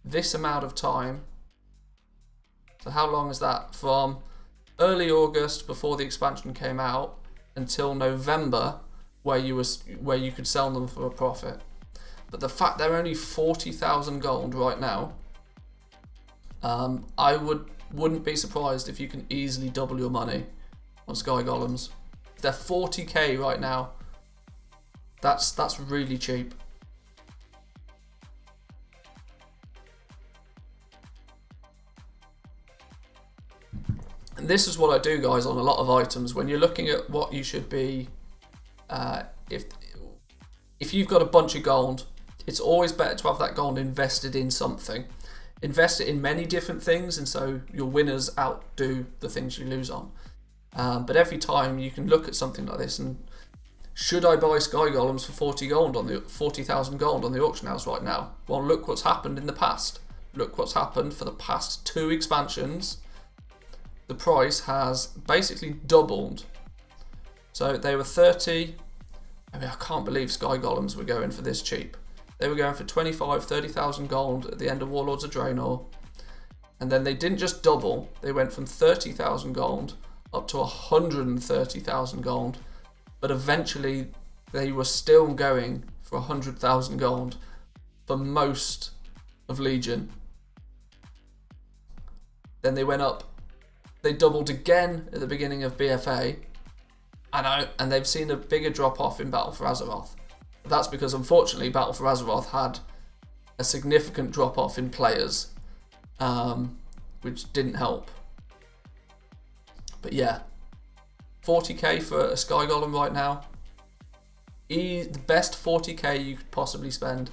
this amount of time. So how long is that? From early August, before the expansion came out, until November, where you could sell them for a profit. But the fact they're only 40,000 gold right now, I wouldn't be surprised if you can easily double your money on Sky Golems. If they're 40k right now, that's really cheap. And this is what I do, guys, on a lot of items. When you're looking at what you should be, if you've got a bunch of gold, it's always better to have that gold invested in something. Invest it in many different things, and so your winners outdo the things you lose on. But every time you can look at something like this and, should I buy Sky Golems for 40,000 gold on the auction house right now? Well, look what's happened in the past. Look what's happened for the past 2 expansions. The price has basically doubled. So they were 30. I mean, I can't believe Sky Golems were going for this cheap. They were going for 25, 30,000 gold at the end of Warlords of Draenor. And then they didn't just double, they went from 30,000 gold up to 130,000 gold. But eventually they were still going for 100,000 gold for most of Legion. Then they went up They doubled again at the beginning of BFA. I know, and they've seen a bigger drop off in Battle for Azeroth. That's because unfortunately Battle for Azeroth had a significant drop off in players, which didn't help. But yeah, 40k for a Sky Golem right now. The best 40k you could possibly spend.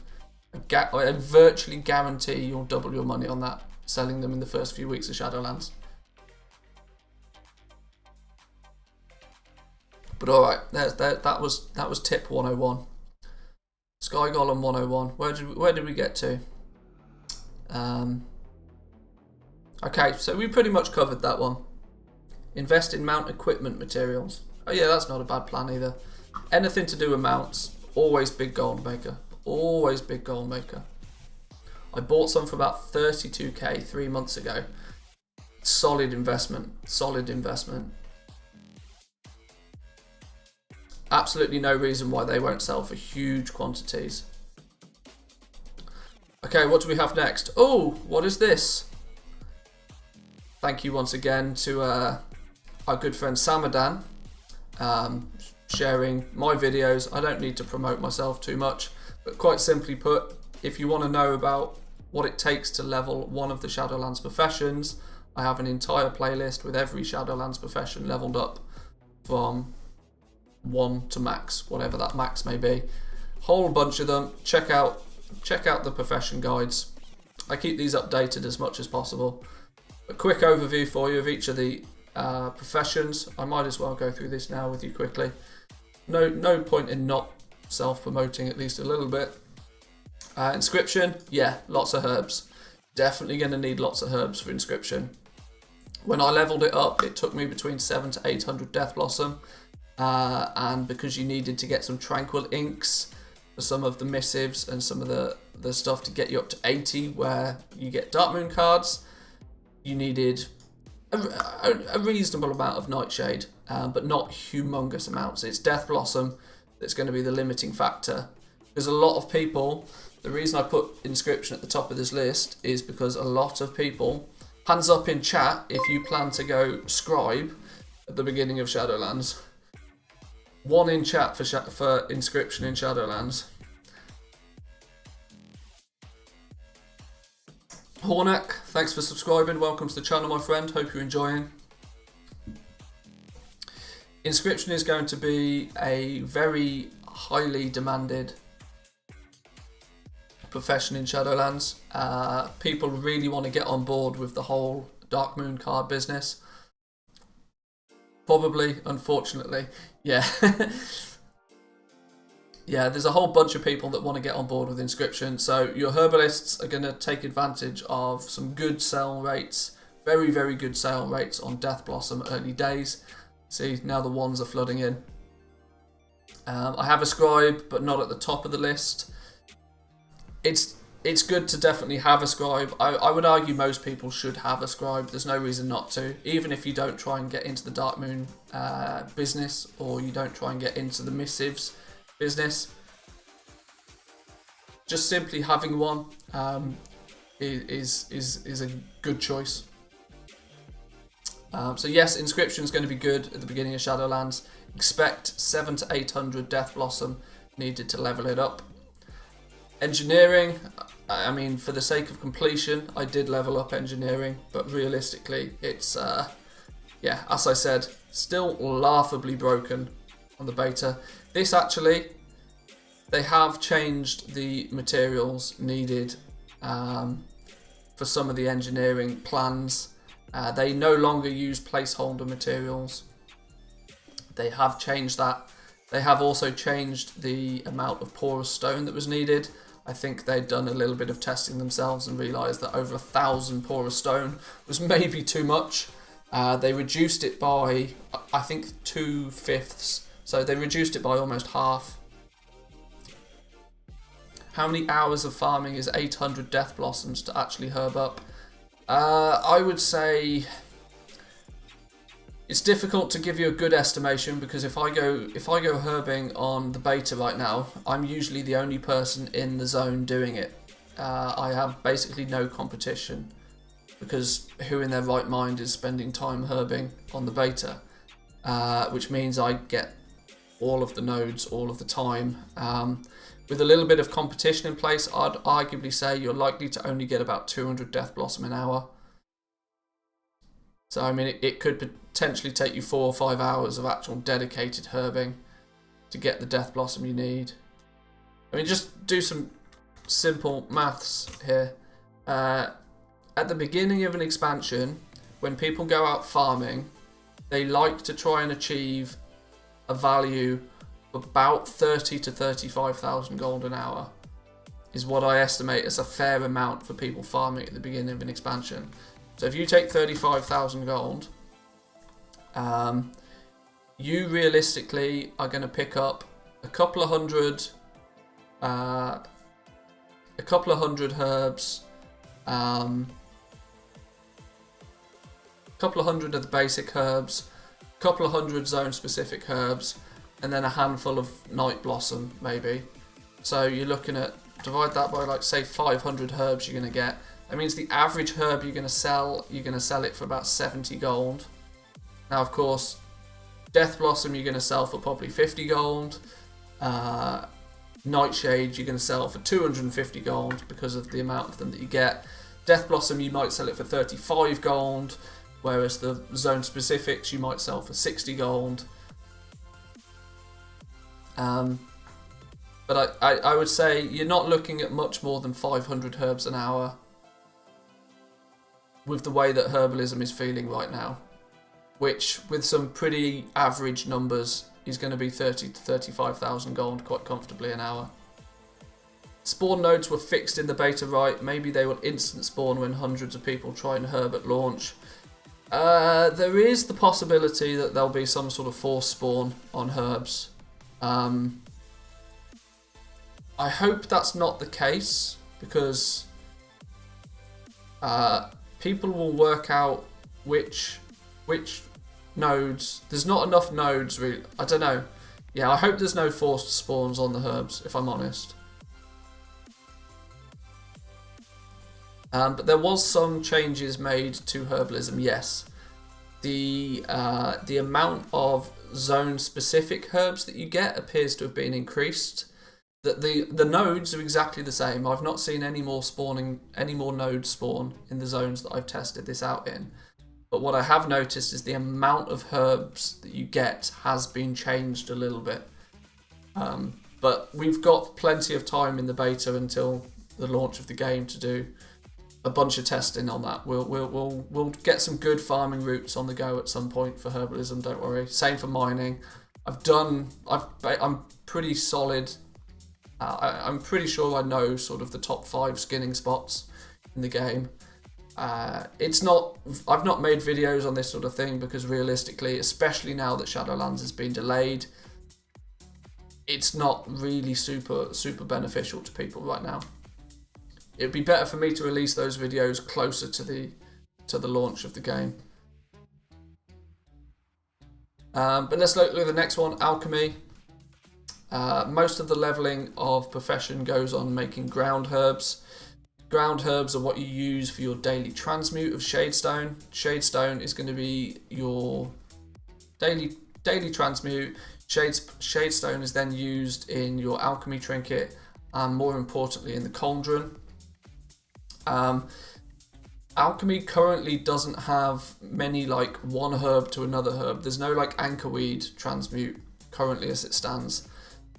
I virtually guarantee you'll double your money on that, selling them in the first few weeks of Shadowlands. But alright, that was tip 101. Sky Golem 101. Where did we get to? Okay, so we pretty much covered that one. Invest in mount equipment materials. Oh yeah, that's not a bad plan either. Anything to do with mounts, always big gold maker. Always big gold maker. I bought some for about 32k 3 months ago. Solid investment. Solid investment. Absolutely no reason why they won't sell for huge quantities. Okay, what do we have next? Oh, what is this? Thank you once again to our good friend Samadan, sharing my videos. I don't need to promote myself too much, but quite simply put, if you want to know about what it takes to level one of the Shadowlands professions, I have an entire playlist with every Shadowlands profession leveled up from 1 to max, whatever that max may be. Whole bunch of them. Check out the profession guides. I keep these updated as much as possible. A quick overview for you of each of the professions. I might as well go through this now with you quickly. No point in not self-promoting at least a little bit. Inscription, yeah, lots of herbs. Definitely going to need lots of herbs for inscription. When I leveled it up, it took me between 700 to 800 Death Blossom. And because you needed to get some tranquil inks for some of the missives and some of the stuff to get you up to 80 where you get Dark Moon cards, you needed a reasonable amount of Nightshade, but not humongous amounts. It's Death Blossom that's going to be the limiting factor. Because a lot of people, the reason I put inscription at the top of this list is because a lot of people, hands up in chat if you plan to go scribe at the beginning of Shadowlands. 1 in chat for inscription in Shadowlands. Hornak, thanks for subscribing. Welcome to the channel, my friend. Hope you're enjoying. Inscription is going to be a very highly demanded profession in Shadowlands. People really want to get on board with the whole Dark Moon card business. Probably, unfortunately. Yeah. Yeah, there's a whole bunch of people that want to get on board with inscription. So your herbalists are going to take advantage of some good sale rates. Very, very good sale rates on Death Blossom early days. See, now the ones are flooding in. I have a scribe, but not at the top of the list. It's good to definitely have a scribe. I would argue most people should have a scribe. There's no reason not to. Even if you don't try and get into the Dark Moon business, or you don't try and get into the missives business, just simply having one is a good choice. So yes, inscription is going to be good at the beginning of Shadowlands. Expect 700 to 800 Death Blossom needed to level it up. Engineering, I mean, for the sake of completion, I did level up engineering, but realistically, it's, yeah, as I said, still laughably broken on the beta. This actually, they have changed the materials needed for some of the engineering plans. They no longer use placeholder materials. They have changed that. They have also changed the amount of porous stone that was needed. I think they'd done a little bit of testing themselves and realised that over 1,000 porous stone was maybe too much. They reduced it by, I think, 2/5. So they reduced it by almost half. How many hours of farming is 800 Death Blossoms to actually herb up? I would say it's difficult to give you a good estimation, because if I go herbing on the beta right now, I'm usually the only person in the zone doing it. I have basically no competition. because who in their right mind is spending time herbing on the beta? Which means I get all of the nodes all of the time. With a little bit of competition in place, I'd arguably say you're likely to only get about 200 Death Blossom an hour. So I mean, it could potentially take you 4 or 5 hours of actual dedicated herbing to get the Death Blossom you need. I mean, just do some simple maths here. At the beginning of an expansion, when people go out farming, they like to try and achieve a value of about 30 to 35,000 gold an hour, is what I estimate as a fair amount for people farming at the beginning of an expansion. So if you take 35,000 gold, you realistically are going to pick up a couple of hundred herbs, a couple of hundred of the basic herbs, a couple of hundred zone specific herbs, and then a handful of Night Blossom maybe. So you're looking at, divide that by like say 500 herbs you're going to get. That means the average herb you're going to sell it for about 70 gold. Now of course, Death Blossom you're going to sell for probably 50 gold. Nightshade you're going to sell for 250 gold because of the amount of them that you get. Death Blossom you might sell it for 35 gold, whereas the zone specifics you might sell for 60 gold. But I would say you're not looking at much more than 500 herbs an hour with the way that herbalism is feeling right now, which with some pretty average numbers is going to be 30 to 35,000 gold quite comfortably an hour. Spawn nodes were fixed in the beta, right? Maybe they will instant spawn when hundreds of people try and herb at launch. There is the possibility that there'll be some sort of forced spawn on herbs. I hope that's not the case, because people will work out which nodes. There's not enough nodes really. I don't know. Yeah, I hope there's no forced spawns on the herbs, if I'm honest. But there was some changes made to herbalism, yes. The amount of zone-specific herbs that you get appears to have been increased. The nodes are exactly the same. I've not seen any more nodes spawn in the zones that I've tested this out in. But what I have noticed is the amount of herbs that you get has been changed a little bit. But we've got plenty of time in the beta until the launch of the game to do a bunch of testing on that. We'll get some good farming routes on the go at some point for herbalism, don't worry. Same for mining. I'm pretty solid. I'm pretty sure I know sort of the top 5 skinning spots in the game. I've not made videos on this sort of thing because realistically, especially now that Shadowlands has been delayed, it's not really super beneficial to people right now. It'd be better for me to release those videos closer to the launch of the game. But let's look at the next one, alchemy. Most of the leveling of profession goes on making ground herbs. Ground herbs are what you use for your daily transmute of Shadestone. Shadestone is going to be your daily transmute. Shadestone is then used in your alchemy trinket, and more importantly in the cauldron. Alchemy currently doesn't have many like one herb to another herb. There's no like anchorweed transmute currently as it stands.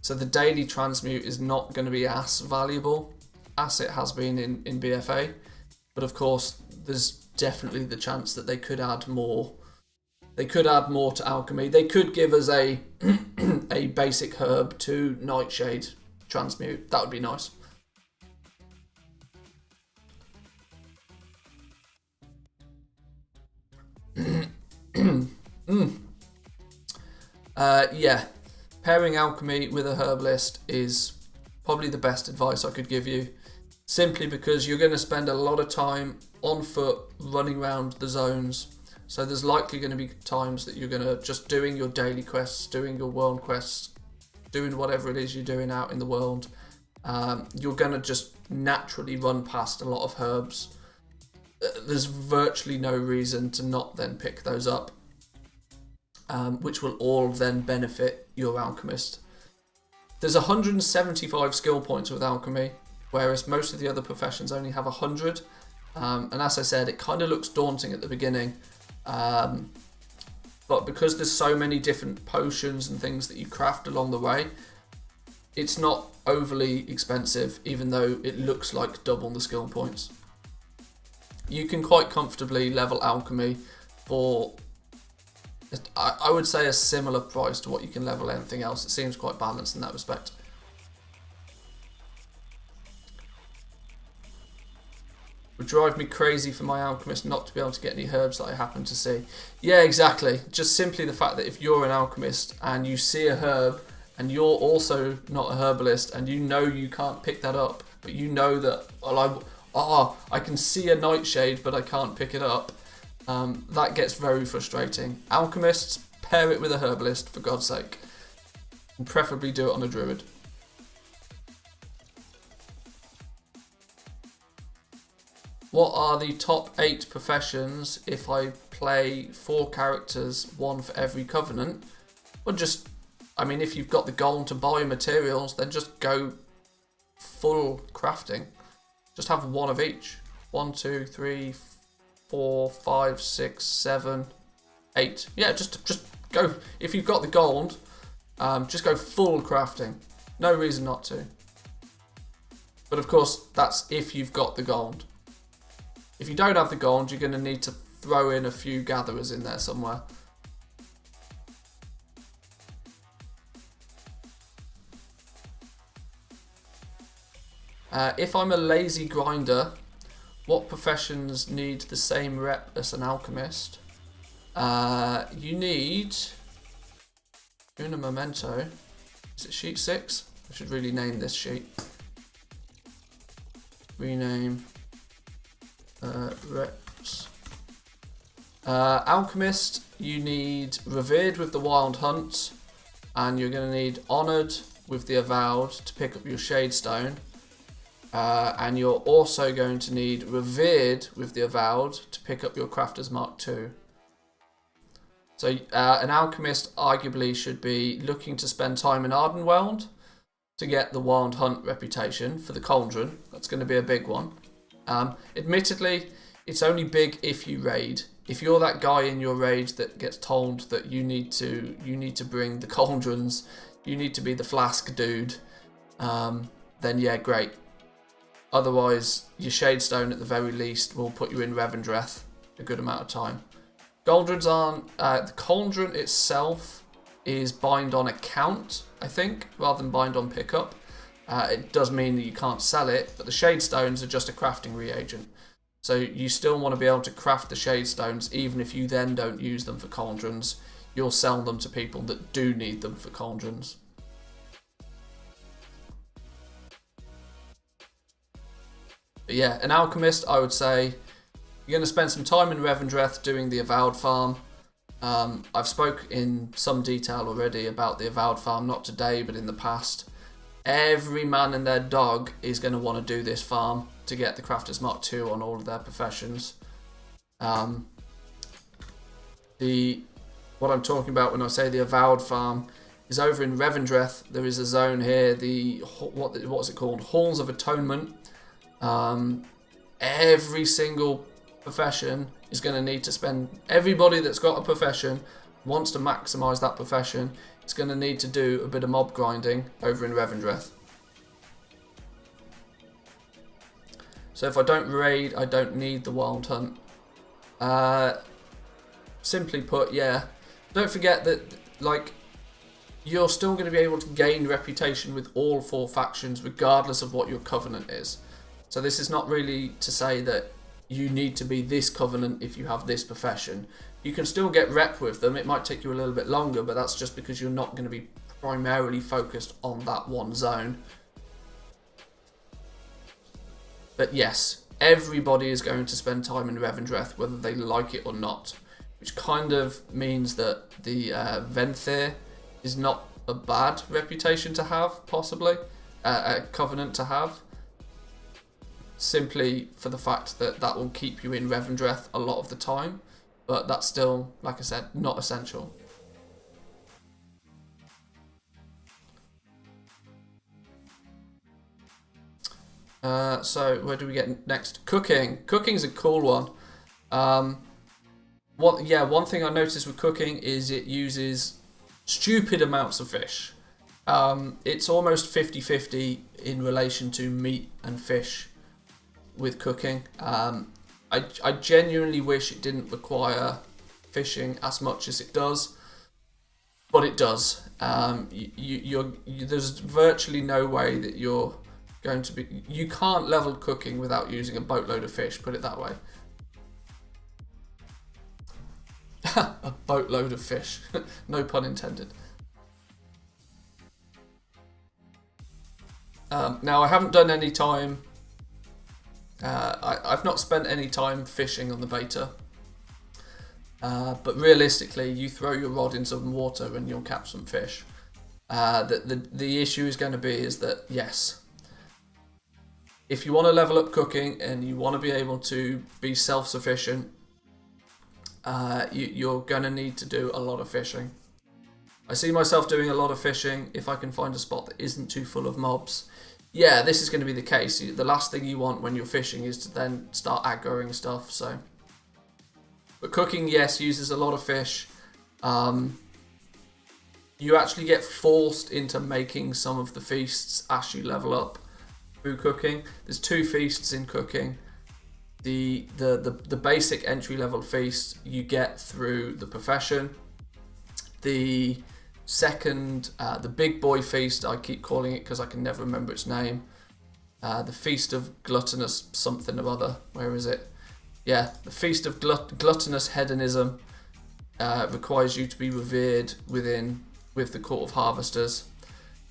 So the daily transmute is not going to be as valuable as it has been in BFA. But of course, there's definitely the chance that they could add more. They could add more to alchemy. They could give us a a basic herb to nightshade transmute. That would be nice. Yeah, pairing alchemy with a herbalist is probably the best advice I could give you, simply because you're going to spend a lot of time on foot running around the zones. So there's likely going to be times that you're going to just doing your daily quests, doing your world quests, doing whatever it is you're doing out in the world. You're going to just naturally run past a lot of herbs. there's virtually no reason to not then pick those up, which will all then benefit your alchemist. There's 175 skill points with alchemy, whereas most of the other professions only have 100. And as I said, it kind of looks daunting at the beginning. But because there's so many different potions and things that you craft along the way, it's not overly expensive, even though it looks like double the skill points. You can quite comfortably level alchemy for, I would say, a similar price to what you can level anything else. It seems quite balanced in that respect. Would drive me crazy for my alchemist not to be able to get any herbs that I happen to see. Yeah, exactly. Just simply the fact that if you're an alchemist and you see a herb and you're also not a herbalist and you know you can't pick that up, but you know that, well, I can see a nightshade but I can't pick it up, that gets very frustrating. Alchemists, pair it with a herbalist, for God's sake. And preferably do it on a druid. What are the top 8 professions if I play 4 characters, 1 for every covenant? Well, if you've got the gold to buy materials, then just go full crafting. Just have 1 of each. 1, 2, 3, 4, 5, 6, 7, 8. Yeah, just go. If you've got the gold, just go full crafting. No reason not to. But of course, that's if you've got the gold. If you don't have the gold, you're going to need to throw in a few gatherers in there somewhere. If I'm a lazy grinder, what professions need the same rep as an alchemist? You need Una Memento. Is it sheet 6? I should really name this sheet. Rename. Reps. Alchemist, you need Revered with the Wild Hunt, and you're going to need Honoured with the Avowed to pick up your Shadestone, and you're also going to need Revered with the Avowed to pick up your Crafter's Mark II. So an Alchemist arguably should be looking to spend time in Ardenweld to get the Wild Hunt reputation for the Cauldron. That's going to be a big one. Admittedly, it's only big if you raid. If you're that guy in your raid that gets told that you need to bring the cauldrons, you need to be the flask dude, then yeah, great. Otherwise, your Shadestone at the very least will put you in Revendreth a good amount of time. Cauldrons aren't. The cauldron itself is bind on account, I think, rather than bind on pickup. It does mean that you can't sell it, but the Shadestones are just a crafting reagent. So you still want to be able to craft the Shadestones, even if you then don't use them for cauldrons. You'll sell them to people that do need them for cauldrons. But yeah, an alchemist, I would say, you're going to spend some time in Revendreth doing the Avowed farm. I've spoke in some detail already about the Avowed farm, not today, but in the past. Every man and their dog is going to want to do this farm to get the Crafter's Mark II on all of their professions. What I'm talking about when I say the Avowed farm is over in Revendreth. There is a zone here, what's it called? Halls of Atonement. Every single profession is going to need to spend, everybody that's got a profession wants to maximise that profession. It's going to need to do a bit of mob grinding over in Revendreth. So if I don't raid, I don't need the Wild Hunt. Simply put, yeah. Don't forget that, like, you're still going to be able to gain reputation with all 4 factions regardless of what your covenant is. So this is not really to say that you need to be this covenant if you have this profession. You can still get rep with them. It might take you a little bit longer, but that's just because you're not going to be primarily focused on that one zone. But yes, everybody is going to spend time in Revendreth, whether they like it or not. Which kind of means that the Venthyr is not a bad reputation to have, possibly. A covenant to have. simply for the fact that that will keep you in Revendreth a lot of the time, but that's still, like I said, not essential. So where do we get next? Cooking. Cooking's a cool one. One thing I noticed with cooking is it uses stupid amounts of fish. It's almost 50-50 in relation to meat and fish with cooking. I genuinely wish it didn't require fishing as much as it does, but it does. There's virtually no way that you're going to be... You can't level cooking without using a boatload of fish, put it that way. A boatload of fish. No pun intended. Now, I haven't done any time... I've not spent any time fishing on the beta. But realistically, you throw your rod in some water and you'll catch some fish. The issue is going to be is that, yes, if you want to level up cooking and you want to be able to be self-sufficient, you're going to need to do a lot of fishing. I see myself doing a lot of fishing if I can find a spot that isn't too full of mobs. Yeah, this is going to be the case. The last thing you want when you're fishing is to then start aggroing stuff. So, but cooking, yes, uses a lot of fish. You actually get forced into making some of the feasts as you level up through cooking. There's 2 feasts in cooking. The basic entry level feast you get through the profession. The second, the big boy feast, I keep calling it because I can never remember its name. The Feast of Gluttonous something or other. Where is it? Yeah, the Feast of Gluttonous Hedonism requires you to be revered with the Court of Harvesters.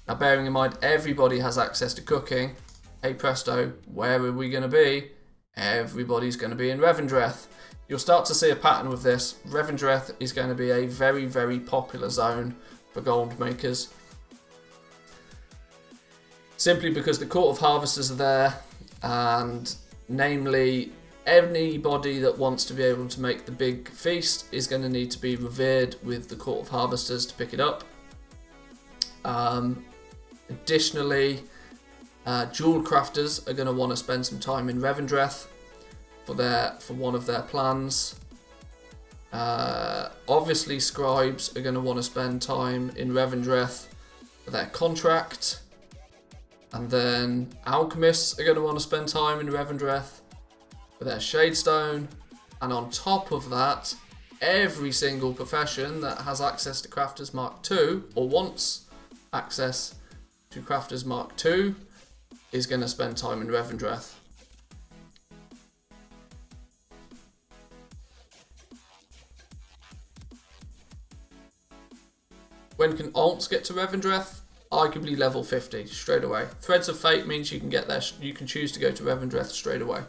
Now, bearing in mind everybody has access to cooking, hey presto, where are we going to be? Everybody's going to be in Revendreth. You'll start to see a pattern with this. Revendreth is going to be a very, very popular zone for gold makers. Simply because the Court of Harvesters are there, and namely, anybody that wants to be able to make the big feast is going to need to be revered with the Court of Harvesters to pick it up. Additionally, jewel crafters are going to want to spend some time in Revendreth for one of their plans. Obviously, scribes are going to want to spend time in Revendreth for their contract, and then alchemists are going to want to spend time in Revendreth for their shadestone. And on top of that, every single profession that has access to Crafters Mark II or wants access to Crafters Mark II is going to spend time in Revendreth. When can alts get to Revendreth? Arguably level 50 straight away. Threads of Fate means you can get there. You can choose to go to Revendreth straight away.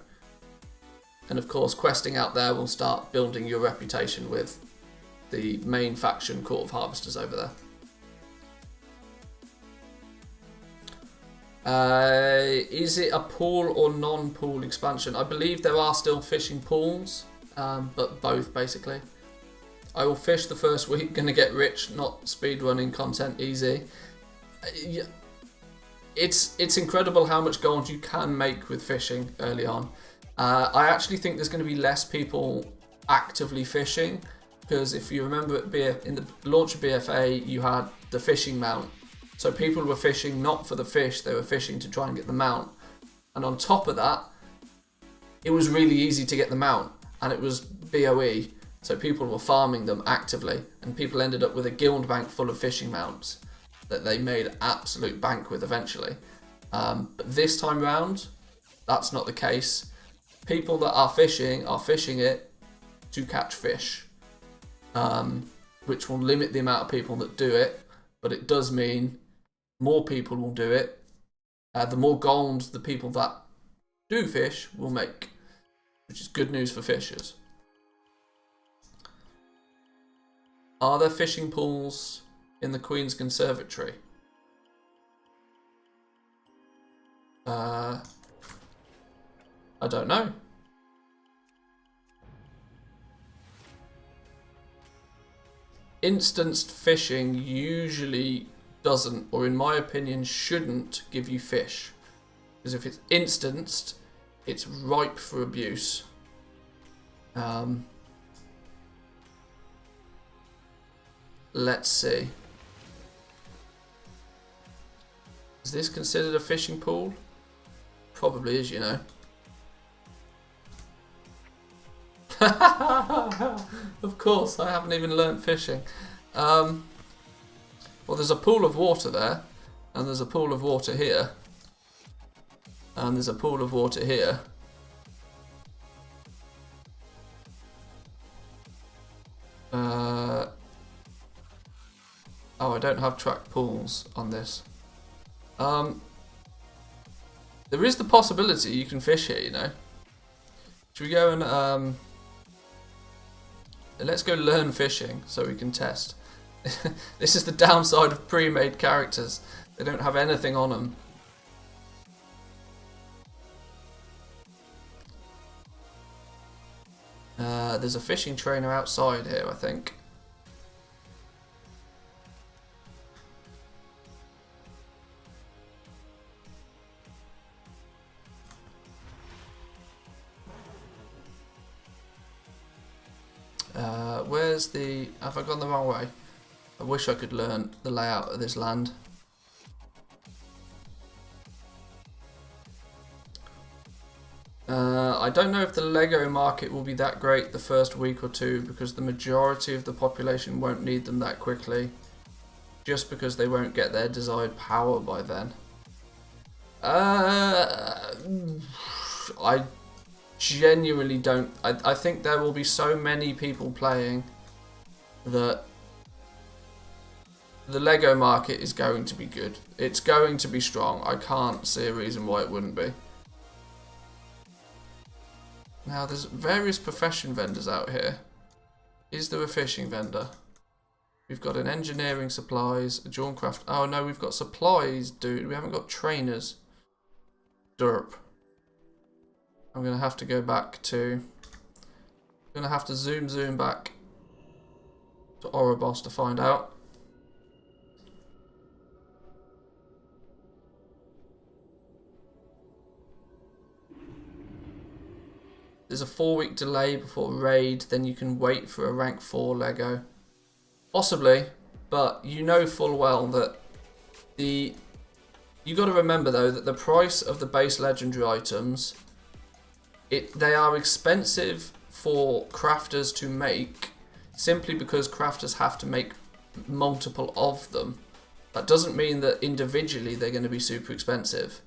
And of course, questing out there will start building your reputation with the main faction Court of Harvesters over there. Is it a pool or non-pool expansion? I believe there are still fishing pools, but both basically. I will fish the first week, gonna get rich, not speedrunning content easy. It's incredible how much gold you can make with fishing early on. I actually think there's going to be less people actively fishing, because if you remember in the launch of BFA, you had the fishing mount. So people were fishing not for the fish, they were fishing to try and get the mount. And on top of that, it was really easy to get the mount, and it was BOE. So people were farming them actively, and people ended up with a guild bank full of fishing mounts that they made absolute bank with eventually. But this time round, that's not the case. People that are fishing it to catch fish, which will limit the amount of people that do it, but it does mean more people will do it. The more gold the people that do fish will make, which is good news for fishers. Are there fishing pools in the Queen's Conservatory? I don't know. Instanced fishing usually doesn't, or in my opinion shouldn't, give you fish. Because if it's instanced, it's ripe for abuse. Let's see. Is this considered a fishing pool? Probably is, you know. Of course, I haven't even learnt fishing. Well, there's a pool of water there, and there's a pool of water here, and there's a pool of water here. Oh, I don't have track pools on this. There is the possibility you can fish here, you know. Should we go and let's go learn fishing so we can test. This is the downside of pre-made characters. They don't have anything on them. There's a fishing trainer outside here, I think. Where's the... Have I gone the wrong way? I wish I could learn the layout of this land. I don't know if the Lego market will be that great the first week or two, because the majority of the population won't need them that quickly, just because they won't get their desired power by then. I genuinely don't... I think there will be so many people playing that the Lego market is going to be good. It's going to be strong. I can't see a reason why it wouldn't be. Now, there's various profession vendors out here. Is there a fishing vendor? We've got an engineering supplies, a Warcraft. Oh no, we've got supplies, dude. We haven't got trainers. Derp. I'm going to have to go back to... I'm going to have to zoom back to Oribos to find out. There's a 4-week delay before raid, then you can wait for a rank 4 Lego. Possibly, but you know full well that the... You got to remember though that the price of the base legendary items, they are expensive for crafters to make, simply because crafters have to make multiple of them. That doesn't mean that individually they're going to be super expensive.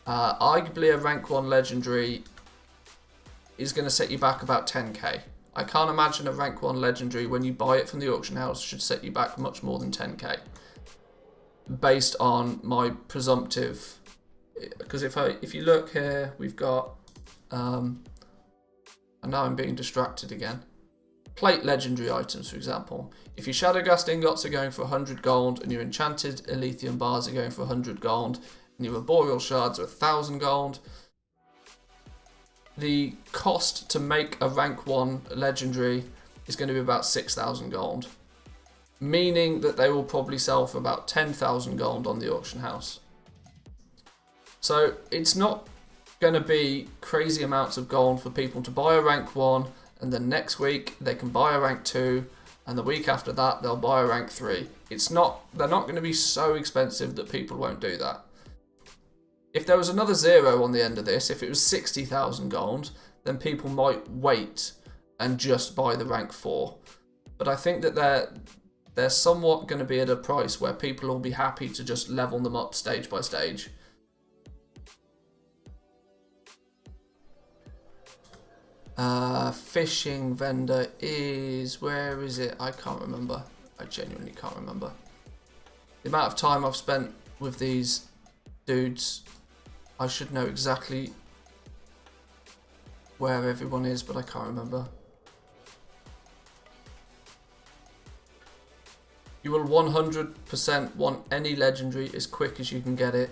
Arguably a rank 1 legendary is going to set you back about 10k. I can't imagine a rank 1 legendary when you buy it from the auction house should set you back much more than 10k. Based on my presumptive, because if you look here, we've got, and now I'm being distracted again. Plate legendary items, for example. If your Shadowgast ingots are going for 100 gold, and your enchanted Elithium bars are going for 100 gold, and your arboreal shards are 1000 gold, the cost to make a rank 1 legendary is going to be about 6,000 gold. Meaning that they will probably sell for about 10,000 gold on the auction house. So it's not going to be crazy amounts of gold for people to buy a rank 1, and then next week they can buy a rank 2, and the week after that they'll buy a rank 3. They're not going to be so expensive that people won't do that. If there was another 0 on the end of this, if it was 60,000 gold, then people might wait and just buy the rank 4. But I think that they're somewhat going to be at a price where people will be happy to just level them up stage by stage. Fishing vendor is... Where is it? I can't remember. I genuinely can't remember. The amount of time I've spent with these dudes, I should know exactly where everyone is, but I can't remember. You will 100% want any legendary as quick as you can get it.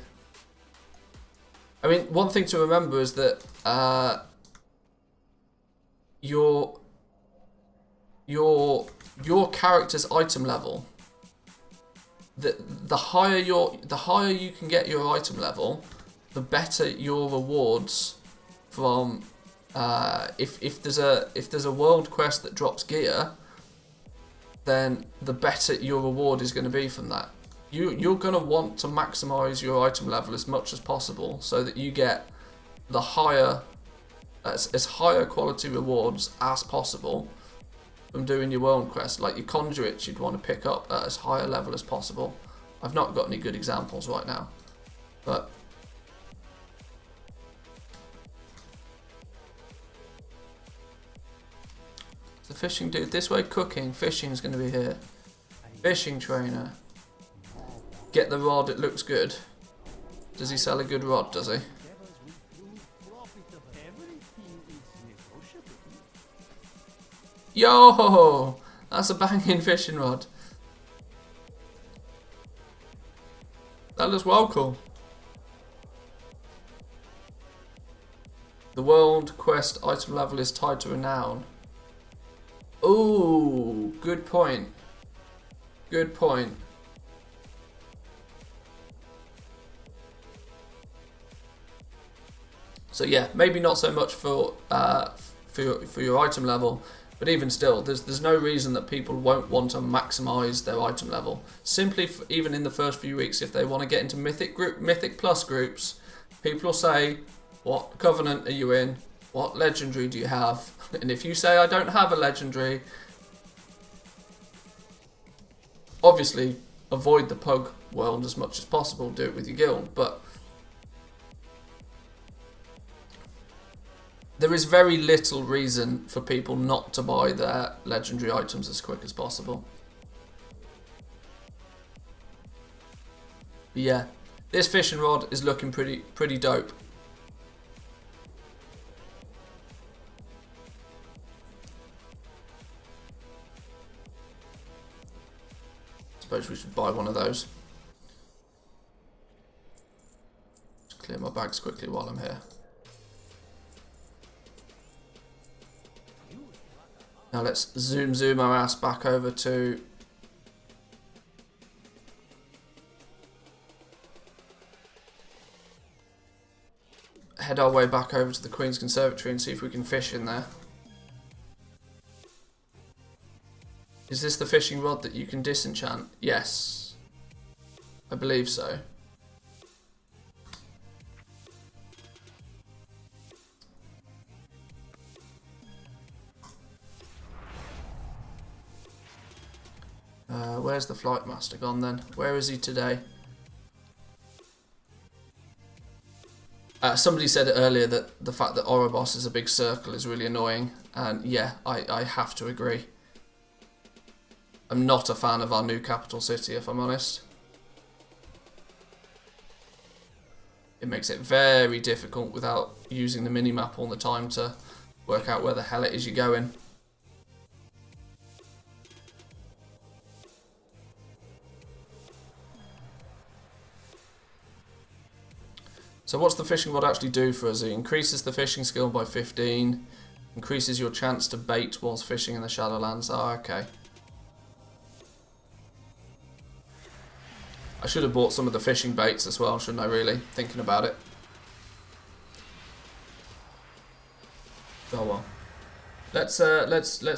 I mean, one thing to remember is that your character's item level, the higher you can get your item level, the better your rewards from if there's a world quest that drops gear, then the better your reward is going to be from that. You're going to want to maximize your item level as much as possible so that you get the higher as higher quality rewards as possible from doing your world quest. Like your conduits you'd want to pick up at as high a level as possible. I've not got any good examples right now, but the fishing dude this way, cooking, fishing's going to be here. Fishing trainer. Get the rod, it looks good. Does he sell a good rod, does he? Yo! That's a banging fishing rod. That looks well cool. The world quest item level is tied to renown. Ooh, good point. Good point. So yeah, maybe not so much for your item level, but even still, there's no reason that people won't want to maximize their item level. Simply, even in the first few weeks, if they want to get into Mythic Plus groups, people will say, "What covenant are you in? What legendary do you have?" And if you say, "I don't have a legendary," obviously avoid the pug world as much as possible. Do it with your guild, but there is very little reason for people not to buy their legendary items as quick as possible. But yeah, this fishing rod is looking pretty dope. Suppose we should buy one of those. Just clear my bags quickly while I'm here. Now let's zoom our ass back over to head our way back over to the Queen's Conservatory and see if we can fish in there. Is this the fishing rod that you can disenchant? Yes, I believe so. Where's the flight master gone then? Where is he today? Somebody said earlier that the fact that Oribos is a big circle is really annoying, and yeah, I have to agree. I'm not a fan of our new capital city, if I'm honest. It makes it very difficult without using the minimap all the time to work out where the hell it is you're going. So what's the fishing rod actually do for us? It increases the fishing skill by 15, increases your chance to bait whilst fishing in the Shadowlands. Oh, okay. I should have bought some of the fishing baits as well, shouldn't I really? Thinking about it. Oh well. Let's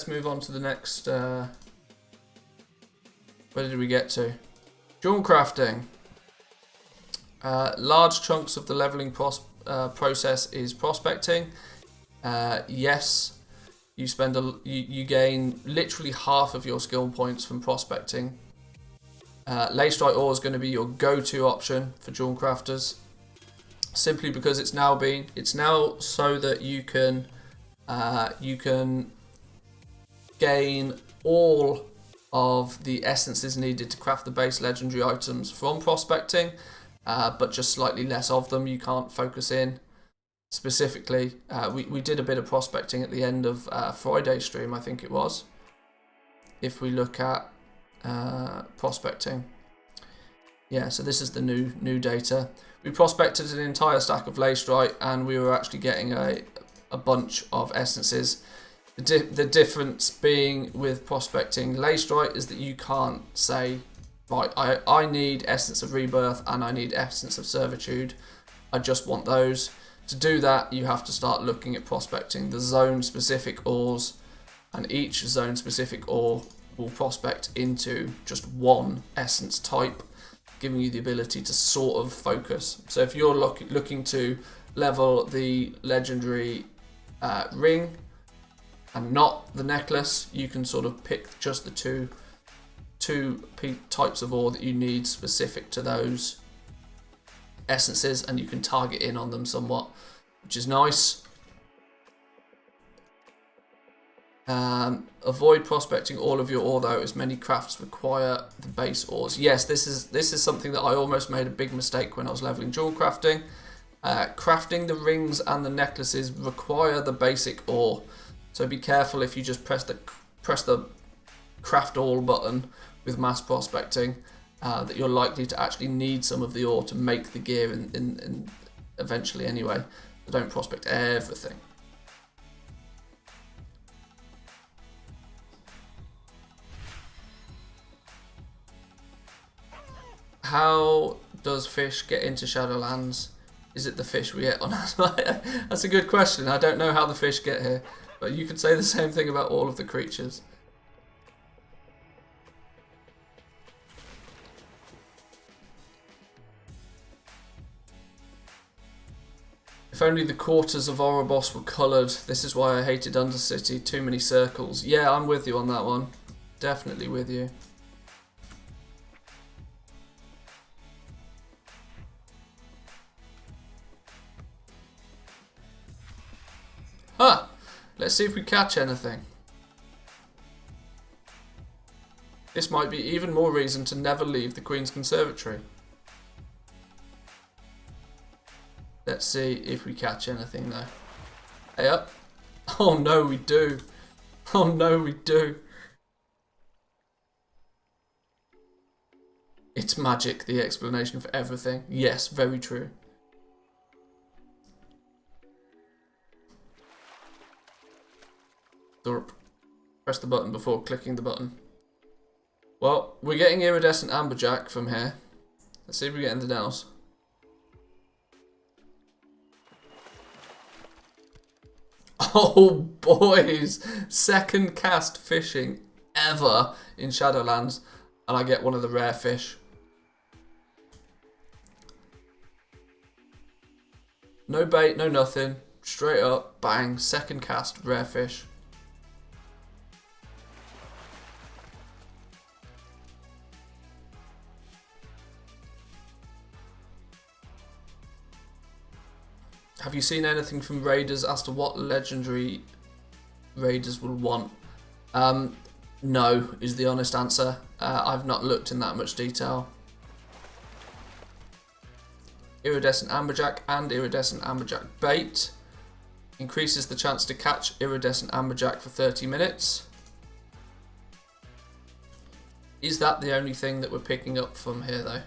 move on to the next. Where did we get to? Jewel crafting. Large chunks of the leveling process is prospecting. Yes, you gain literally half of your skill points from prospecting. Leystrite ore is going to be your go-to option for jewel crafters, simply because it's now so that you can gain all of the essences needed to craft the base legendary items from prospecting. But just slightly less of them. You can't focus in specifically. We did a bit of prospecting at the end of Friday's stream, I think it was. If we look at prospecting, yeah. So this is the new data. We prospected an entire stack of Leystrite, and we were actually getting a bunch of essences. The difference being with prospecting Leystrite is that you can't say, right, I need Essence of Rebirth and I need Essence of Servitude. I just want those. To do that, you have to start looking at prospecting the zone-specific ores, and each zone-specific ore will prospect into just one essence type, giving you the ability to sort of focus. So if you're looking to level the legendary ring and not the necklace, you can sort of pick just the two types of ore that you need specific to those essences, and you can target in on them somewhat, which is nice. Avoid prospecting all of your ore though, as many crafts require the base ores. Yes, this is something that I almost made a big mistake when I was leveling dual crafting. Crafting the rings and the necklaces require the basic ore, so be careful if you just press the craft all button with mass prospecting, that you're likely to actually need some of the ore to make the gear in eventually anyway. So don't prospect everything. How does fish get into Shadowlands? Is it the fish we get on? That's a good question. I don't know how the fish get here, but you could say the same thing about all of the creatures. If only the quarters of Oribos were coloured. This is why I hated Undercity. Too many circles. Yeah, I'm with you on that one. Definitely with you. Huh! Let's see if we catch anything. This might be even more reason to never leave the Queen's Conservatory. Let's see if we catch anything though. Hey up. Oh no, we do. Oh no, we do. It's magic, the explanation for everything. Yes, very true. Press the button before clicking the button. Well, we're getting iridescent amberjack from here. Let's see if we get anything else. Oh boys, second cast fishing ever in Shadowlands, and I get one of the rare fish. No bait, no nothing, straight up, bang, second cast, rare fish. Have you seen anything from raiders as to what legendary raiders will want? No, is the honest answer. I've not looked in that much detail. Iridescent amberjack and iridescent amberjack bait. Increases the chance to catch iridescent amberjack for 30 minutes. Is that the only thing that we're picking up from here though?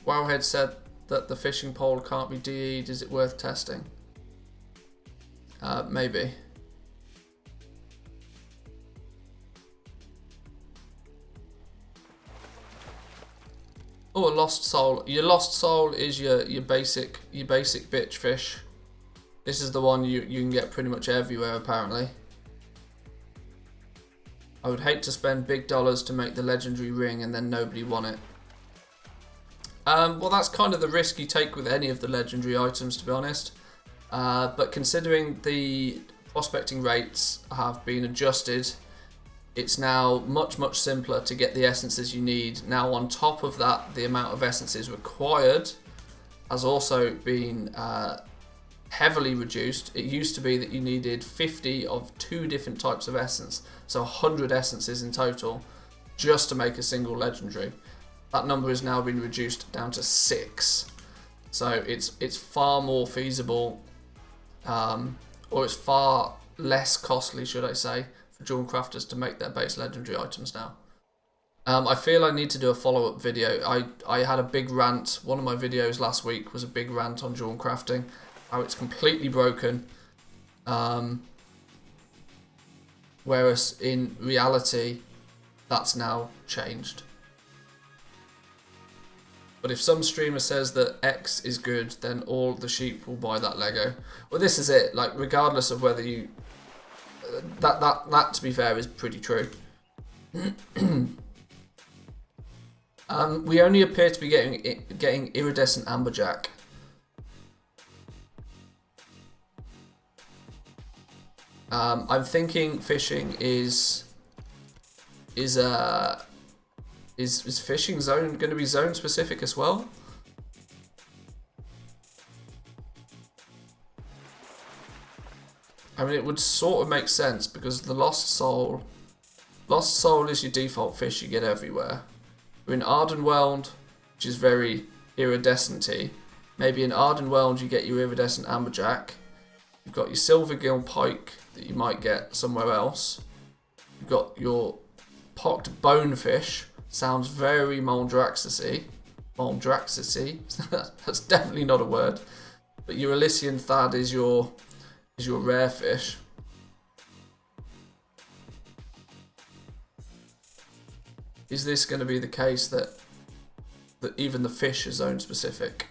WowHead said that the fishing pole can't be DE'd. Is it worth testing? Maybe. Oh, a lost soul. Your lost soul is your basic bitch fish. This is the one you can get pretty much everywhere apparently. I would hate to spend big dollars to make the legendary ring and then nobody want it. Well, that's kind of the risk you take with any of the legendary items, to be honest. But considering the prospecting rates have been adjusted, it's now much simpler to get the essences you need. Now, on top of that, the amount of essences required has also been heavily reduced. It used to be that you needed 50 of 2 different types of essence, so 100 essences in total, just to make a single legendary. That number has now been reduced down to 6. So it's far more feasible, or it's far less costly, should I say, for dual crafters to make their base legendary items now. I feel I need to do a follow-up video. I had a big rant. One of my videos last week was a big rant on Dawn crafting, how it's completely broken. Whereas in reality, that's now changed. But if some streamer says that X is good, then all the sheep will buy that Lego. Well, this is it. Like, regardless of whether you... That to be fair, is pretty true. We only appear to be getting iridescent amberjack. I'm thinking fishing is fishing zone going to be zone specific as well? I mean, it would sort of make sense because the Lost Soul is your default fish you get everywhere. We're in Ardenweld, which is very iridescent-y. Maybe in Ardenweld you get your iridescent amberjack. You've got your silvergill pike that you might get somewhere else. You've got your pocked bonefish. Sounds very Moldraxis-y. Moldraxis-y. That's definitely not a word. But your Elysian Thad is your rare fish. Is this going to be the case that even the fish are zone specific?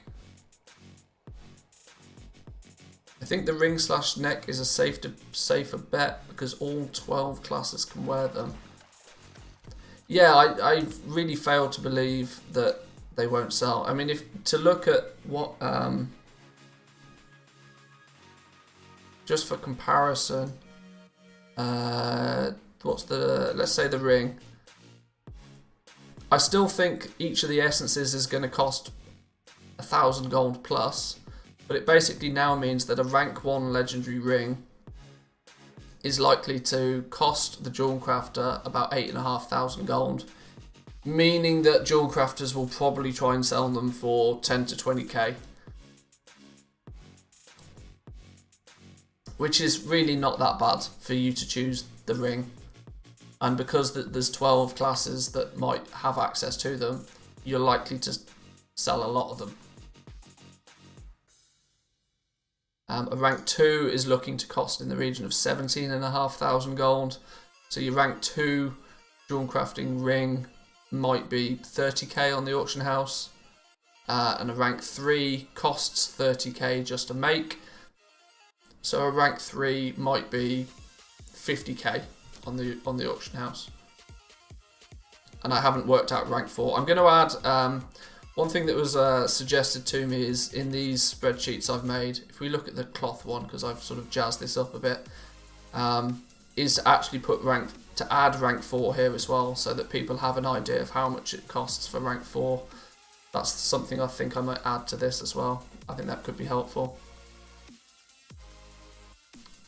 I think the ring/neck is a safer bet because all 12 classes can wear them. Yeah, I really fail to believe that they won't sell. I mean, to look at what, just for comparison, let's say the ring. I still think each of the essences is going to cost 1,000 gold plus, but it basically now means that a rank 1 legendary ring is likely to cost the Jewel Crafter about 8,500 gold, meaning that Jewel Crafters will probably try and sell them for 10 to 20k. Which is really not that bad for you to choose the ring. And because there's 12 classes that might have access to them, you're likely to sell a lot of them. A rank 2 is looking to cost in the region of 17,500 gold. So your rank 2 Jewel Crafting ring might be 30k on the auction house. And a rank 3 costs 30k just to make. So a rank 3 might be 50k on the auction house. And I haven't worked out rank 4. I'm going to add one thing that was suggested to me is in these spreadsheets I've made. If we look at the cloth one, because I've sort of jazzed this up a bit, is to actually add rank 4 here as well, so that people have an idea of how much it costs for rank 4. That's something I think I might add to this as well. I think that could be helpful.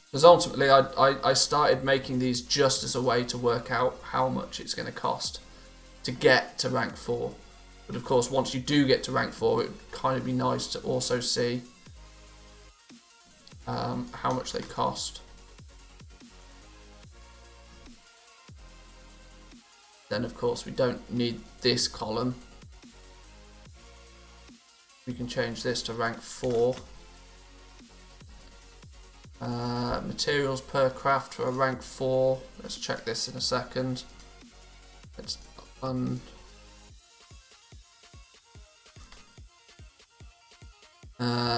Because ultimately, I started making these just as a way to work out how much it's going to cost to get to rank 4. But of course, once you do get to rank 4, it would kind of be nice to also see how much they cost. Then of course, we don't need this column. We can change this to rank 4. Materials per craft for a rank 4. Let's check this in a second. It's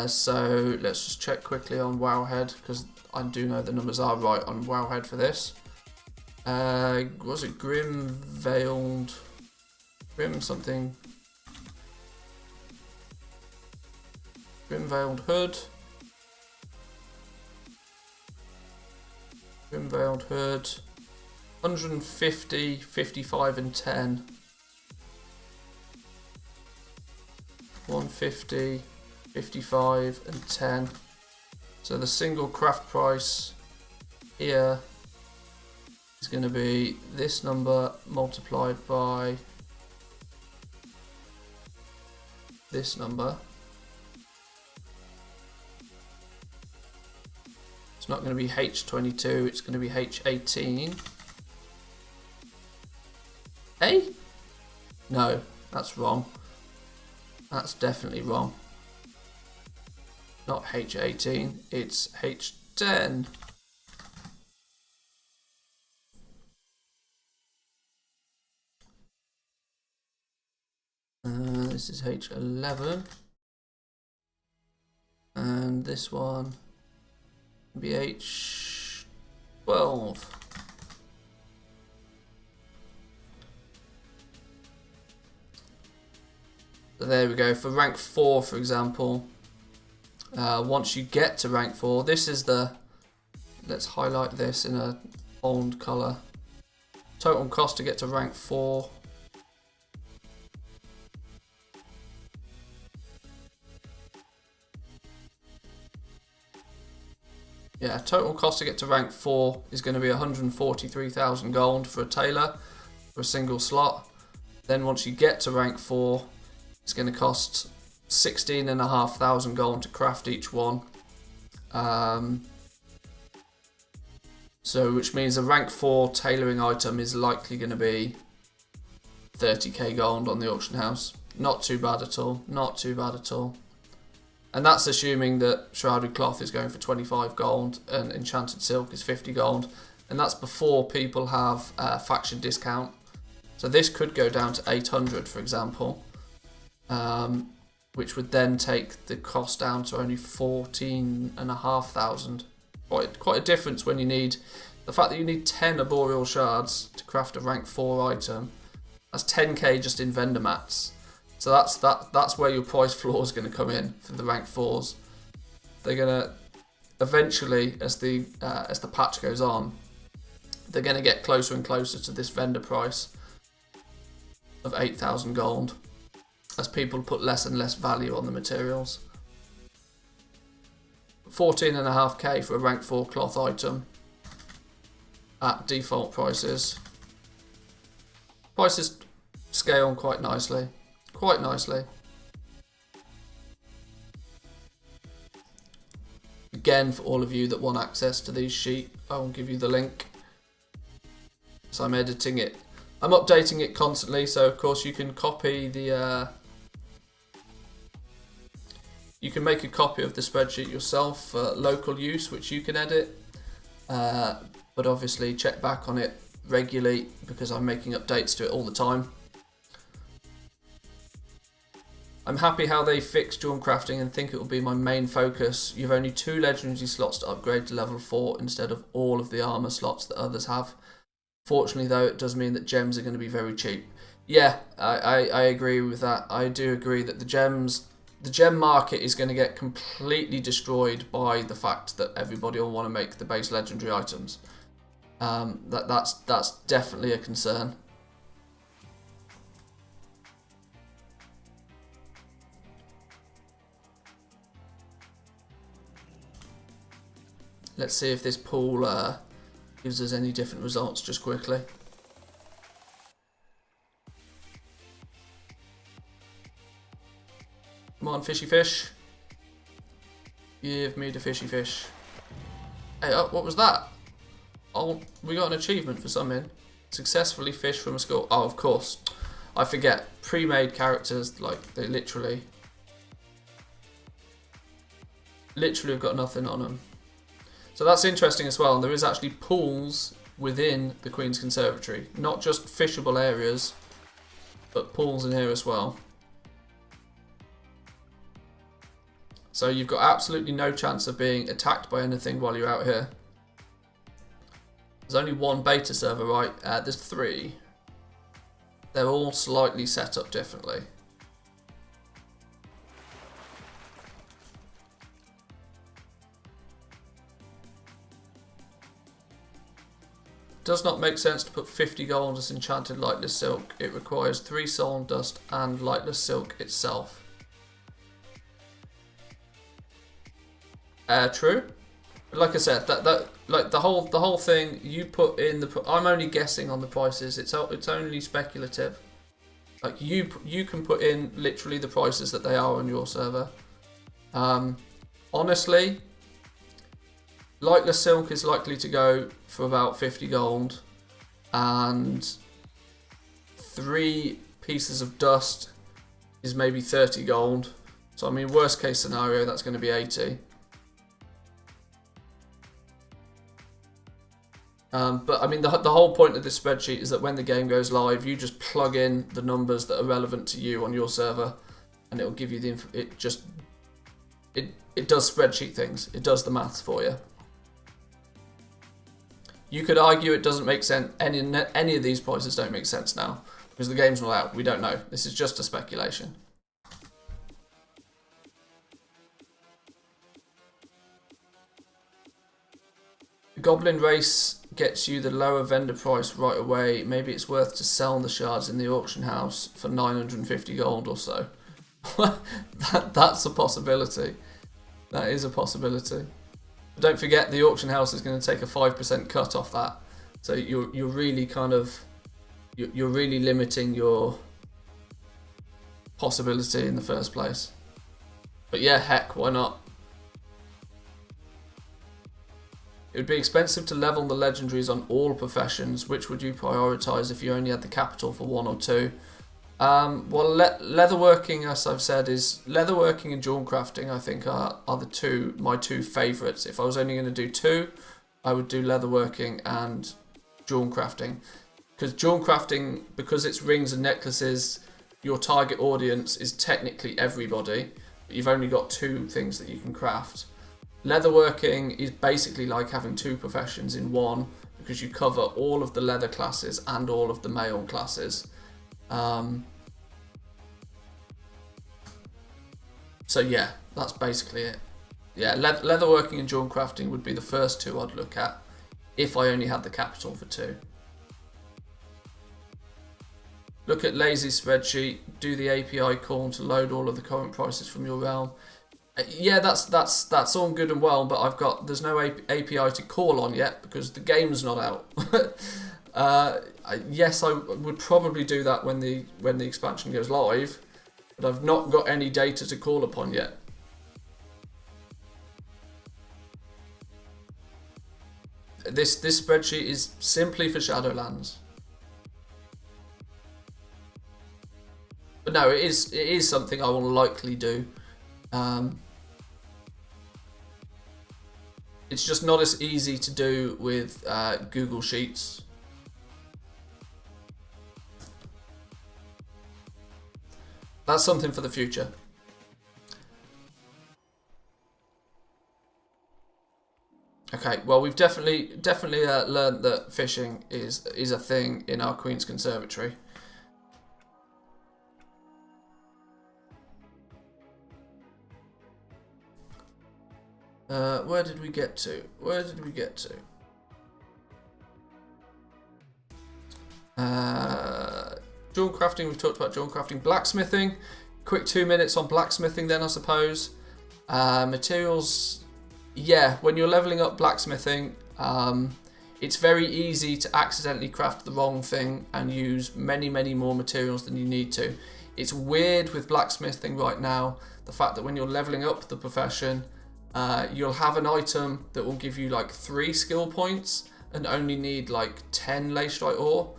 so let's just check quickly on WowHead, because I do know the numbers are right on WowHead for this. Was it Grim something? Grim Veiled Hood. Grim Veiled Hood. 150, 55 and 10. 150, 55 and 10. So the single craft price here is going to be this number multiplied by this number. It's not going to be H22, it's going to be H18. Hey? No, that's wrong. That's definitely wrong. Not H18, it's H10. This is H11. And this one will be H12. So there we go. For rank 4, for example, once you get to rank 4, this is the, let's highlight this in a bold colour. Total cost to get to rank 4. Yeah, total cost to get to rank 4 is going to be 143,000 gold for a tailor for a single slot. Then once you get to rank 4, it's going to cost 16,500 gold to craft each one. So which means a rank 4 tailoring item is likely going to be 30k gold on the auction house. Not too bad at all. Not too bad at all. And that's assuming that shrouded cloth is going for 25 gold and enchanted silk is 50 gold. And that's before people have faction discount. So this could go down to 800, for example. Which would then take the cost down to only 14,500. Quite a difference when you need, the fact that you need 10 arboreal shards to craft a rank 4 item. That's 10k just in vendor mats. So that's where your price floor is going to come in for the rank 4s. They're going to eventually, as the patch goes on, they're going to get closer and closer to this vendor price of 8,000 gold as people put less and less value on the materials. 14.5k for a rank 4 cloth item at default prices. Prices scale quite nicely. Quite nicely. Again, for all of you that want access to these sheets, I will give you the link. So I'm editing it. I'm updating it constantly, so of course you can copy the... you can make a copy of the spreadsheet yourself for local use, which you can edit. But obviously check back on it regularly because I'm making updates to it all the time. I'm happy how they fixed Dawn crafting and think it will be my main focus. You have only 2 legendary slots to upgrade to level 4 instead of all of the armor slots that others have. Fortunately though, it does mean that gems are going to be very cheap. Yeah, I agree with that. I do agree that the gem market is going to get completely destroyed by the fact that everybody will want to make the base legendary items. That's definitely a concern. Let's see if this pool gives us any different results just quickly. Come on, fishy fish. Give me the fishy fish. Hey, oh, what was that? Oh, we got an achievement for something. Successfully fished from a school. Oh, of course. I forget. Pre-made characters, like, they literally have got nothing on them. So that's interesting as well. There is actually pools within the Queen's Conservatory. Not just fishable areas, but pools in here as well. So you've got absolutely no chance of being attacked by anything while you're out here. There's only 1 beta server, right? There's 3. They're all slightly set up differently. Does not make sense to put 50 gold as enchanted lightless silk. It requires 3 soul dust and lightless silk itself. True. Like I said, like the whole thing you put in the. I'm only guessing on the prices. It's only speculative. Like you can put in literally the prices that they are on your server. Honestly, lightless silk is likely to go for about 50 gold, and 3 pieces of dust is maybe 30 gold. So I mean, worst case scenario, that's going to be 80. But I mean, the whole point of this spreadsheet is that when the game goes live, you just plug in the numbers that are relevant to you on your server, and it'll give you the info. It does spreadsheet things. It does the maths for you. You could argue it doesn't make sense. Any of these prices don't make sense now because the game's not out. We don't know. This is just a speculation. The Goblin race gets you the lower vendor price right away. Maybe it's worth to sell the shards in the auction house for 950 gold or so. That's a possibility. That is a possibility. But don't forget, the auction house is going to take a 5% cut off that. So you're really kind of you're really limiting your possibility in the first place. But yeah, heck, why not? It would be expensive to level the legendaries on all professions. Which would you prioritise if you only had the capital for one or two? Well, leatherworking, as I've said, is leatherworking and jewel crafting. I think are my two favourites. If I was only going to do two, I would do leatherworking and jewel crafting. Because jewel crafting, because it's rings and necklaces, your target audience is technically everybody, but you've only got two things that you can craft. Leatherworking is basically like having two professions in one, because you cover all of the leather classes and all of the mail classes. So yeah, that's basically it. Yeah, leatherworking and jewel crafting would be the first two I'd look at if I only had the capital for two. Look at Lazy's spreadsheet, do the API call to load all of the current prices from your realm. Yeah, that's all good and well, but there's no API to call on yet because the game's not out. Yes, I would probably do that when the expansion goes live, but I've not got any data to call upon yet. This spreadsheet is simply for Shadowlands. But no, it is something I will likely do. It's just not as easy to do with Google Sheets. That's something for the future. Okay, well, we've definitely learned that fishing is a thing in our Queen's Conservatory. Where did we get to? Jewel crafting, we've talked about jewel crafting. Blacksmithing, quick 2 minutes on blacksmithing then, I suppose. Materials, yeah, when you're leveling up blacksmithing, it's very easy to accidentally craft the wrong thing and use many more materials than you need to. It's weird with blacksmithing right now, the fact that when you're leveling up the profession, you'll have an item that will give you like 3 skill points and only need like 10 lacerite ore.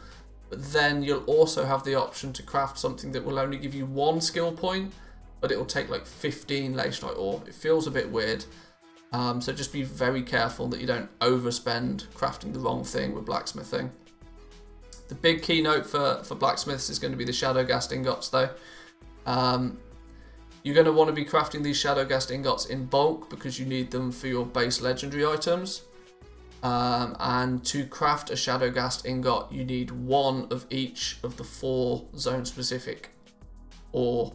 But then you'll also have the option to craft something that will only give you 1 skill point, but it will take like 15 lacerite ore. It feels a bit weird. So just be very careful that you don't overspend crafting the wrong thing with blacksmithing. The big keynote for blacksmiths is going to be the Shadowghast ingots though. You're going to want to be crafting these Shadowghast ingots in bulk because you need them for your base legendary items. And to craft a Shadowghast ingot, you need 1 of each of the 4 zone-specific ore,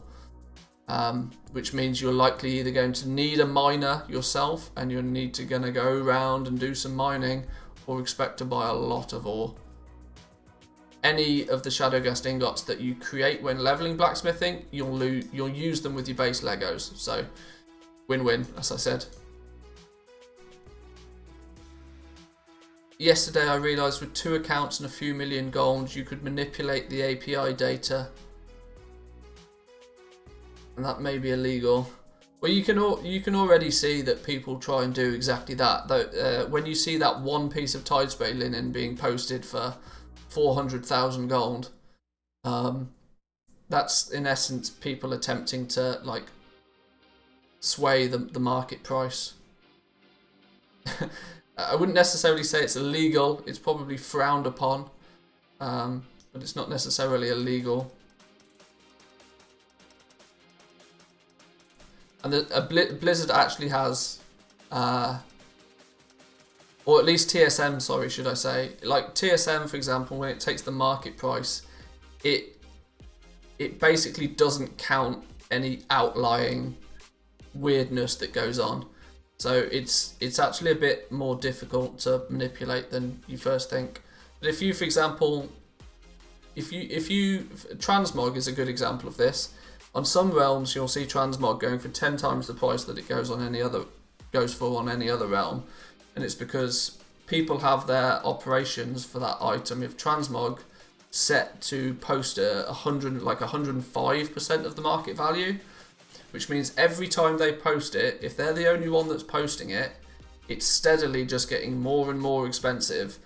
which means you're likely either going to need a miner yourself, and you're going to go around and do some mining, or expect to buy a lot of ore. Any of the Shadowghast ingots that you create when leveling blacksmithing, you'll use them with your base Legos. So, win-win, as I said. Yesterday I realised with 2 accounts and a few million gold, you could manipulate the API data. And that may be illegal. Well, you can already see that people try and do exactly that. Though, when you see that one piece of Tidespray linen being posted for 400,000 gold, That's in essence people attempting to like sway the market price. I wouldn't necessarily say it's illegal. It's probably frowned upon, but it's not necessarily illegal. And Blizzard actually has, or at least TSM, sorry, should I say. Like TSM, for example, when it takes the market price, it basically doesn't count any outlying weirdness that goes on. So it's actually a bit more difficult to manipulate than you first think. But if you, for example, if you transmog is a good example of this. On some realms, you'll see transmog going for 10 times the price that it goes for on any other realm, and it's because people have their operations for that item of transmog set to post at 105% of the market value, which means every time they post it, if they're the only one that's posting it, it's steadily just getting more and more expensive,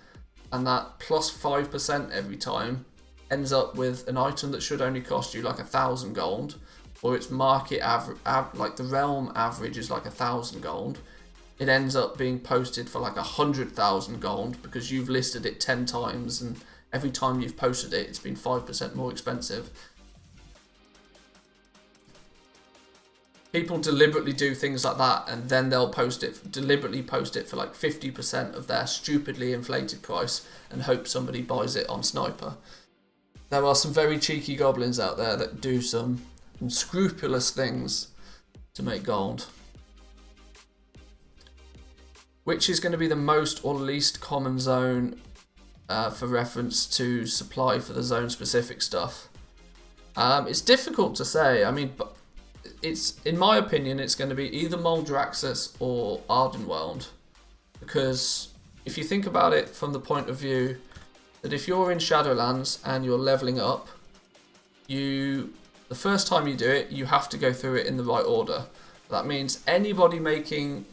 and that plus 5% every time ends up with an item that should only cost you like 1,000 gold, or its market average, like the realm average is like 1,000 gold. It ends up being posted for like 100,000 gold because you've listed it 10 times, and every time you've posted it, it's been 5% more expensive. People deliberately do things like that, and then they'll deliberately post it for like 50% of their stupidly inflated price and hope somebody buys it on Sniper. There are some very cheeky goblins out there that do some unscrupulous things to make gold. Which is going to be the most or least common zone for reference to supply for the zone specific stuff? It's difficult to say. I mean, but in my opinion, it's going to be either Moldraxxus or Ardenweld, because if you think about it from the point of view that if you're in Shadowlands and you're leveling up, the first time you do it, you have to go through it in the right order. That means anybody making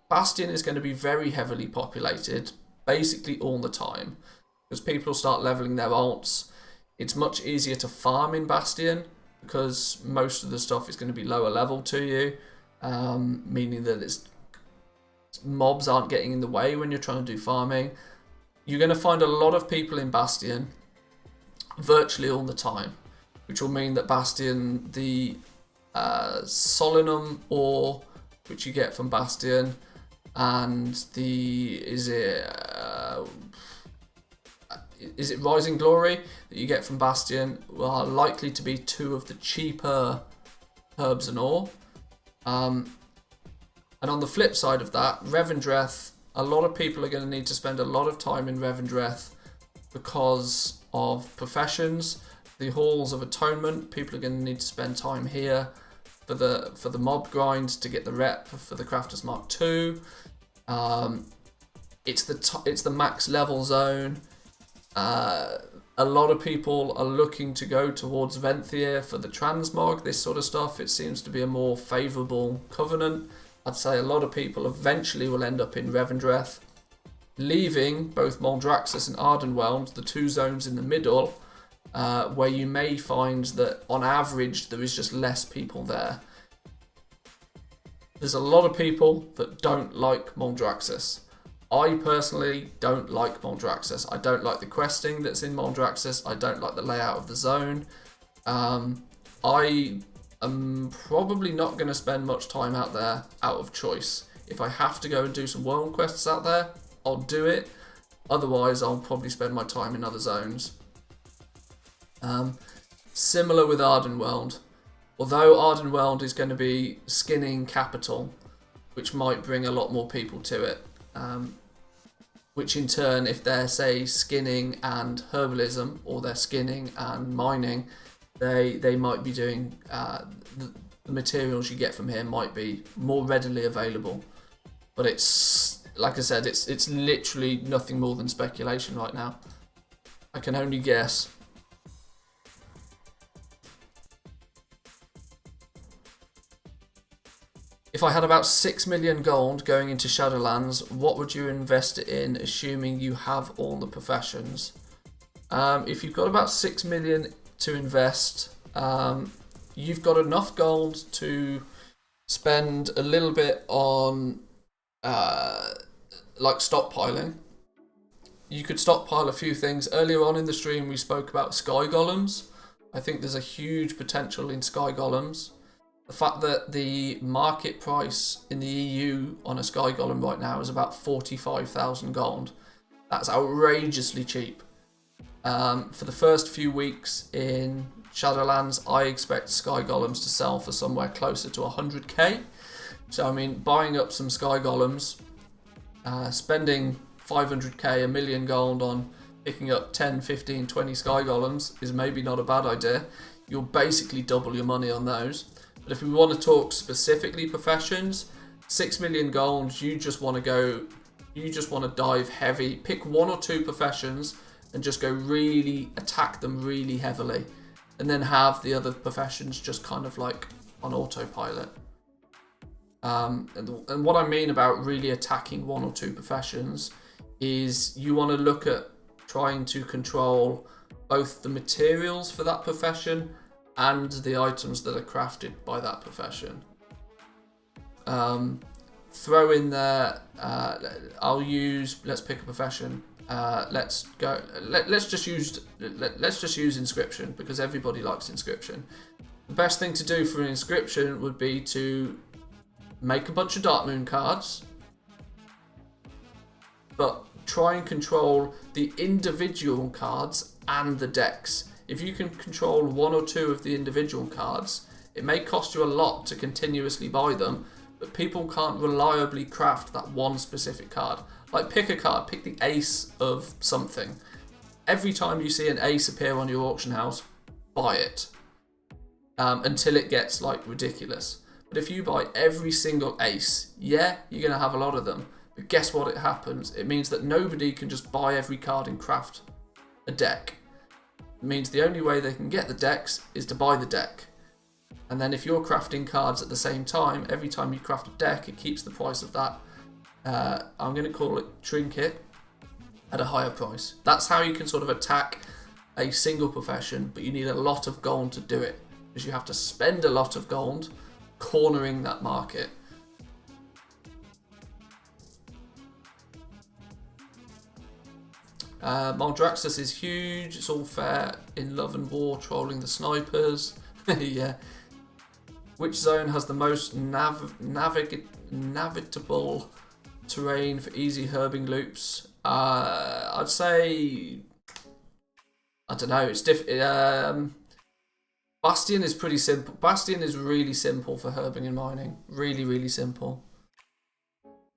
Bastion is going to be very heavily populated basically all the time, because people start leveling their alts. It's much easier to farm in Bastion because most of the stuff is going to be lower level to you, meaning that mobs aren't getting in the way when you're trying to do farming. You're going to find a lot of people in Bastion virtually all the time, which will mean that Bastion, the Solinum ore, which you get from Bastion, and is it Rising Glory that you get from Bastion, are likely to be two of the cheaper herbs and ore. And on the flip side of that, Revendreth, a lot of people are going to need to spend a lot of time in Revendreth because of professions. The Halls of Atonement, people are going to need to spend time here for the mob grind to get the rep for the Crafters Mark II. It's the max level zone. A lot of people are looking to go towards Venthyr for the transmog, this sort of stuff. It seems to be a more favourable covenant. I'd say a lot of people eventually will end up in Revendreth, leaving both Moldraxxus and Ardenweld, the two zones in the middle, where you may find that on average there is just less people there. There's a lot of people that don't like Moldraxxus. I personally don't like Moldraxxus. I don't like the questing that's in Moldraxxus. I don't like the layout of the zone. I am probably not going to spend much time out there out of choice. If I have to go and do some world quests out there, I'll do it. Otherwise, I'll probably spend my time in other zones. Similar with Ardenweld. Although Ardenweld is going to be skinning capital, which might bring a lot more people to it. Which in turn, if they're, say, skinning and herbalism, or they're skinning and mining, they might be doing, the materials you get from here might be more readily available. But it's, like I said, it's literally nothing more than speculation right now. I can only guess. If I had about 6 million gold going into Shadowlands, what would you invest it in, assuming you have all the professions? If you've got about 6 million to invest, you've got enough gold to spend a little bit on like stockpiling. You could stockpile a few things. Earlier on in the stream we spoke about sky golems. I think there's a huge potential in sky golems. The fact that the market price in the EU on a sky golem right now is about 45,000 gold. That's outrageously cheap. For the first few weeks in Shadowlands, I expect sky golems to sell for somewhere closer to 100k. So I mean, buying up some sky golems, spending 500k, a million gold on picking up 10, 15, 20 sky golems is maybe not a bad idea. You'll basically double your money on those. But if we want to talk specifically professions, 6 million gold, you just want to dive heavy, pick one or two professions and just go really attack them really heavily, and then have the other professions just kind of like on autopilot. And what I mean about really attacking one or two professions is you want to look at trying to control both the materials for that profession and the items that are crafted by that profession. Throw in there, let's pick a profession. Let's just use inscription, because everybody likes inscription. The best thing to do for an inscription would be to make a bunch of Dark Moon cards, but try and control the individual cards and the decks. If you can control one or two of the individual cards, it may cost you a lot to continuously buy them, but people can't reliably craft that one specific card. Like, pick a card, pick the ace of something. Every time you see an ace appear on your auction house, buy it. Until it gets like ridiculous. But if you buy every single ace, yeah, you're going to have a lot of them. But guess what? It happens. It means that nobody can just buy every card and craft a deck. It means the only way they can get the decks is to buy the deck. And then if you're crafting cards at the same time, every time you craft a deck, it keeps the price of that, I'm going to call it trinket, at a higher price. That's how you can sort of attack a single profession, but you need a lot of gold to do it, because you have to spend a lot of gold cornering that market. Maldraxxus is huge. It's all fair in Love and War, trolling the snipers. Yeah. Which zone has the most navigable terrain for easy herbing loops? I'd say, I don't know. It's Bastion is pretty simple. Bastion is really simple for herbing and mining. Really, really simple.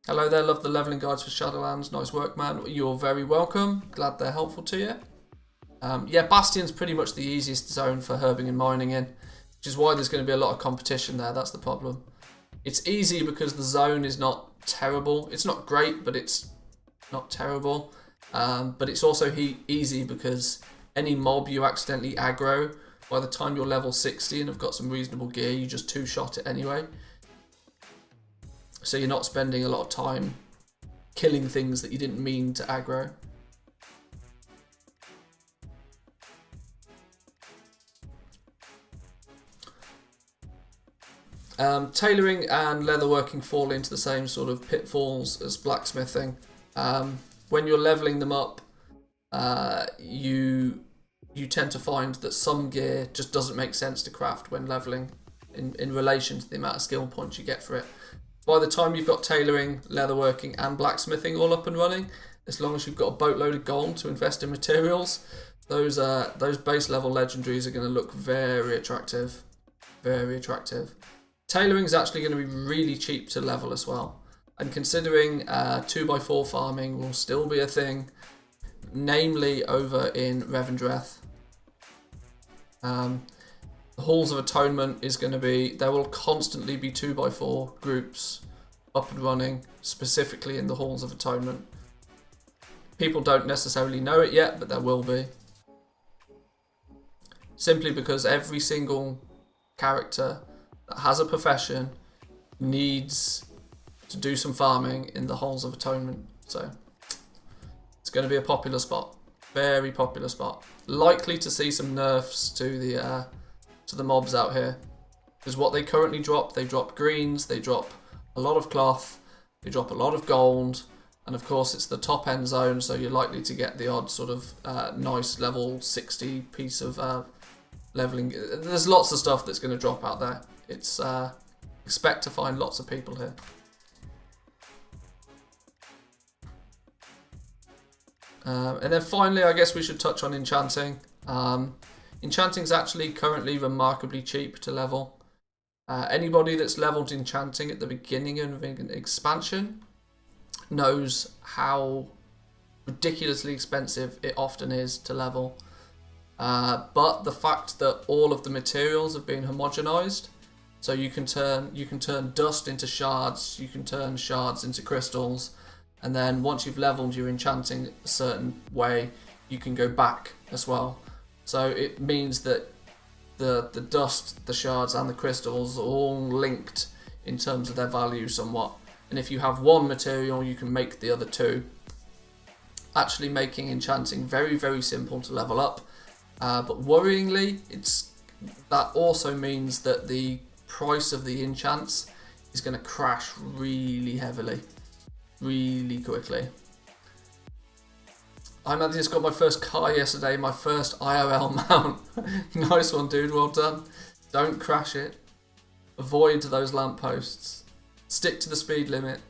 Hello there, love the leveling guides for Shadowlands. Nice work, man. You're very welcome. Glad they're helpful to you. Yeah, Bastion's pretty much the easiest zone for herbing and mining in, which is why there's going to be a lot of competition there. That's the problem. It's easy because the zone is not terrible. It's not great, but it's not terrible. But it's also easy because any mob you accidentally aggro, by the time you're level 60 and have got some reasonable gear, you just two-shot it anyway. So you're not spending a lot of time killing things that you didn't mean to aggro. Tailoring and leatherworking fall into the same sort of pitfalls as blacksmithing. When you're leveling them up, you tend to find that some gear just doesn't make sense to craft when leveling in relation to the amount of skill points you get for it. By the time you've got tailoring, leatherworking and blacksmithing all up and running, as long as you've got a boatload of gold to invest in materials, those base level legendaries are going to look very attractive. Very attractive. Tailoring is actually going to be really cheap to level as well. And considering 2x4 farming will still be a thing, namely over in Revendreth. The Halls of Atonement is going to be, there will constantly be 2x4 groups up and running, specifically in the Halls of Atonement. People don't necessarily know it yet, but there will be. Simply because every single character that has a profession needs to do some farming in the Halls of Atonement. So it's going to be a popular spot. Very popular spot. Likely to see some nerfs to the to the mobs out here. Because what they currently drop, they drop greens, they drop a lot of cloth, they drop a lot of gold, and of course it's the top end zone, so you're likely to get the odd sort of nice level 60 piece of leveling. There's lots of stuff that's going to drop out there. It's expect to find lots of people here. And then finally, I guess we should touch on enchanting. Enchanting is actually currently remarkably cheap to level. Anybody that's leveled enchanting at the beginning of an expansion knows how ridiculously expensive it often is to level. But the fact that all of the materials have been homogenized, so you can turn dust into shards, you can turn shards into crystals, and then once you've leveled your enchanting a certain way, you can go back as well. So it means that the dust, the shards and the crystals are all linked in terms of their value somewhat. And if you have one material, you can make the other two. Actually making enchanting very, very simple to level up. But worryingly, that also means that the price of the enchants is going to crash really heavily, really quickly. I Manthieus got my first car yesterday, my first IRL mount. Nice one, dude, well done. Don't crash it. Avoid those lampposts. Stick to the speed limit.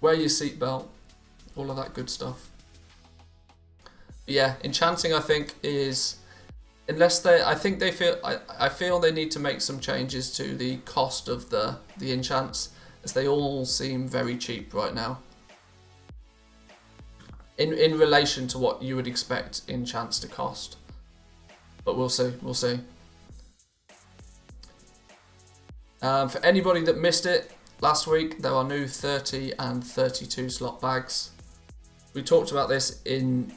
Wear your seatbelt. All of that good stuff. But yeah, enchanting I think is, unless I feel they need to make some changes to the cost of the enchants, as they all seem very cheap right now. In relation to what you would expect enchants to cost. But we'll see, we'll see. For anybody that missed it, last week there are new 30 and 32 slot bags. We talked about this in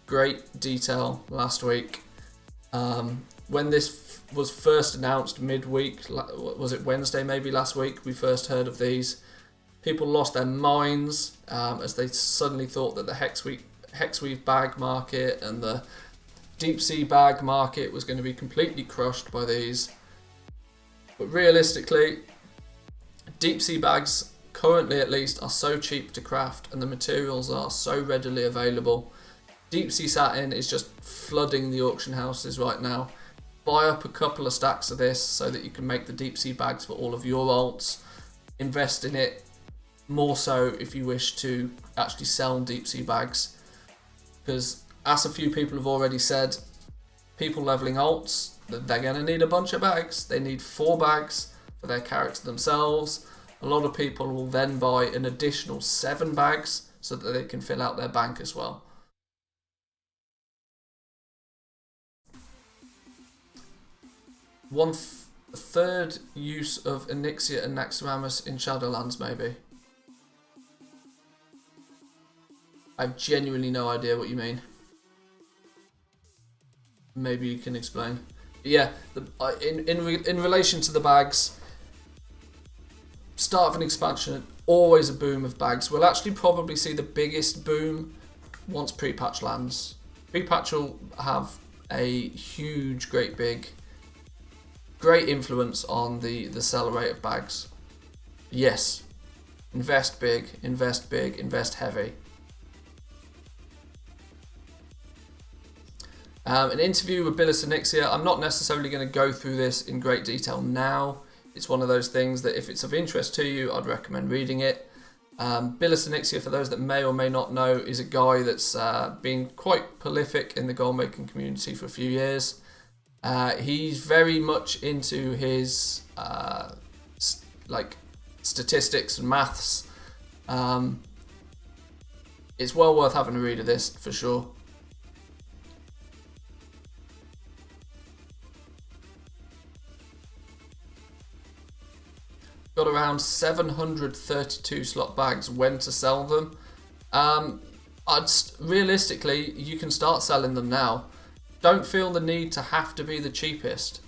great detail last week. When this was first announced midweek, was it Wednesday maybe last week, we first heard of these. People lost their minds as they suddenly thought that the Hexweave bag market and the deep sea bag market was going to be completely crushed by these. But realistically, deep sea bags, currently at least, are so cheap to craft and the materials are so readily available. Deep sea satin is just flooding the auction houses right now. Buy up a couple of stacks of this so that you can make the deep sea bags for all of your alts. Invest in it. More so if you wish to actually sell deep sea bags, because as a few people have already said, people leveling alts, they're going to need a bunch of bags. They need 4 bags for their character themselves. A lot of people will then buy an additional 7 bags so that they can fill out their bank as well. Third use of Onyxia and Naxxramas in Shadowlands maybe. I have genuinely no idea what you mean. Maybe you can explain. But yeah, in relation to the bags, start of an expansion, always a boom of bags. We'll actually probably see the biggest boom once prepatch lands. Prepatch will have a huge, great influence on the sell rate of bags. Yes, invest big, invest heavy. An interview with BilisOnyxia. I'm not necessarily going to go through this in great detail now. It's one of those things that if it's of interest to you, I'd recommend reading it. BilisOnyxia, for those that may or may not know, is a guy that's been quite prolific in the goal making community for a few years. He's very much into his statistics and maths. It's well worth having a read of this for sure. Got around 732 slot bags. When to sell them? Realistically, you can start selling them now. Don't feel the need to have to be the cheapest.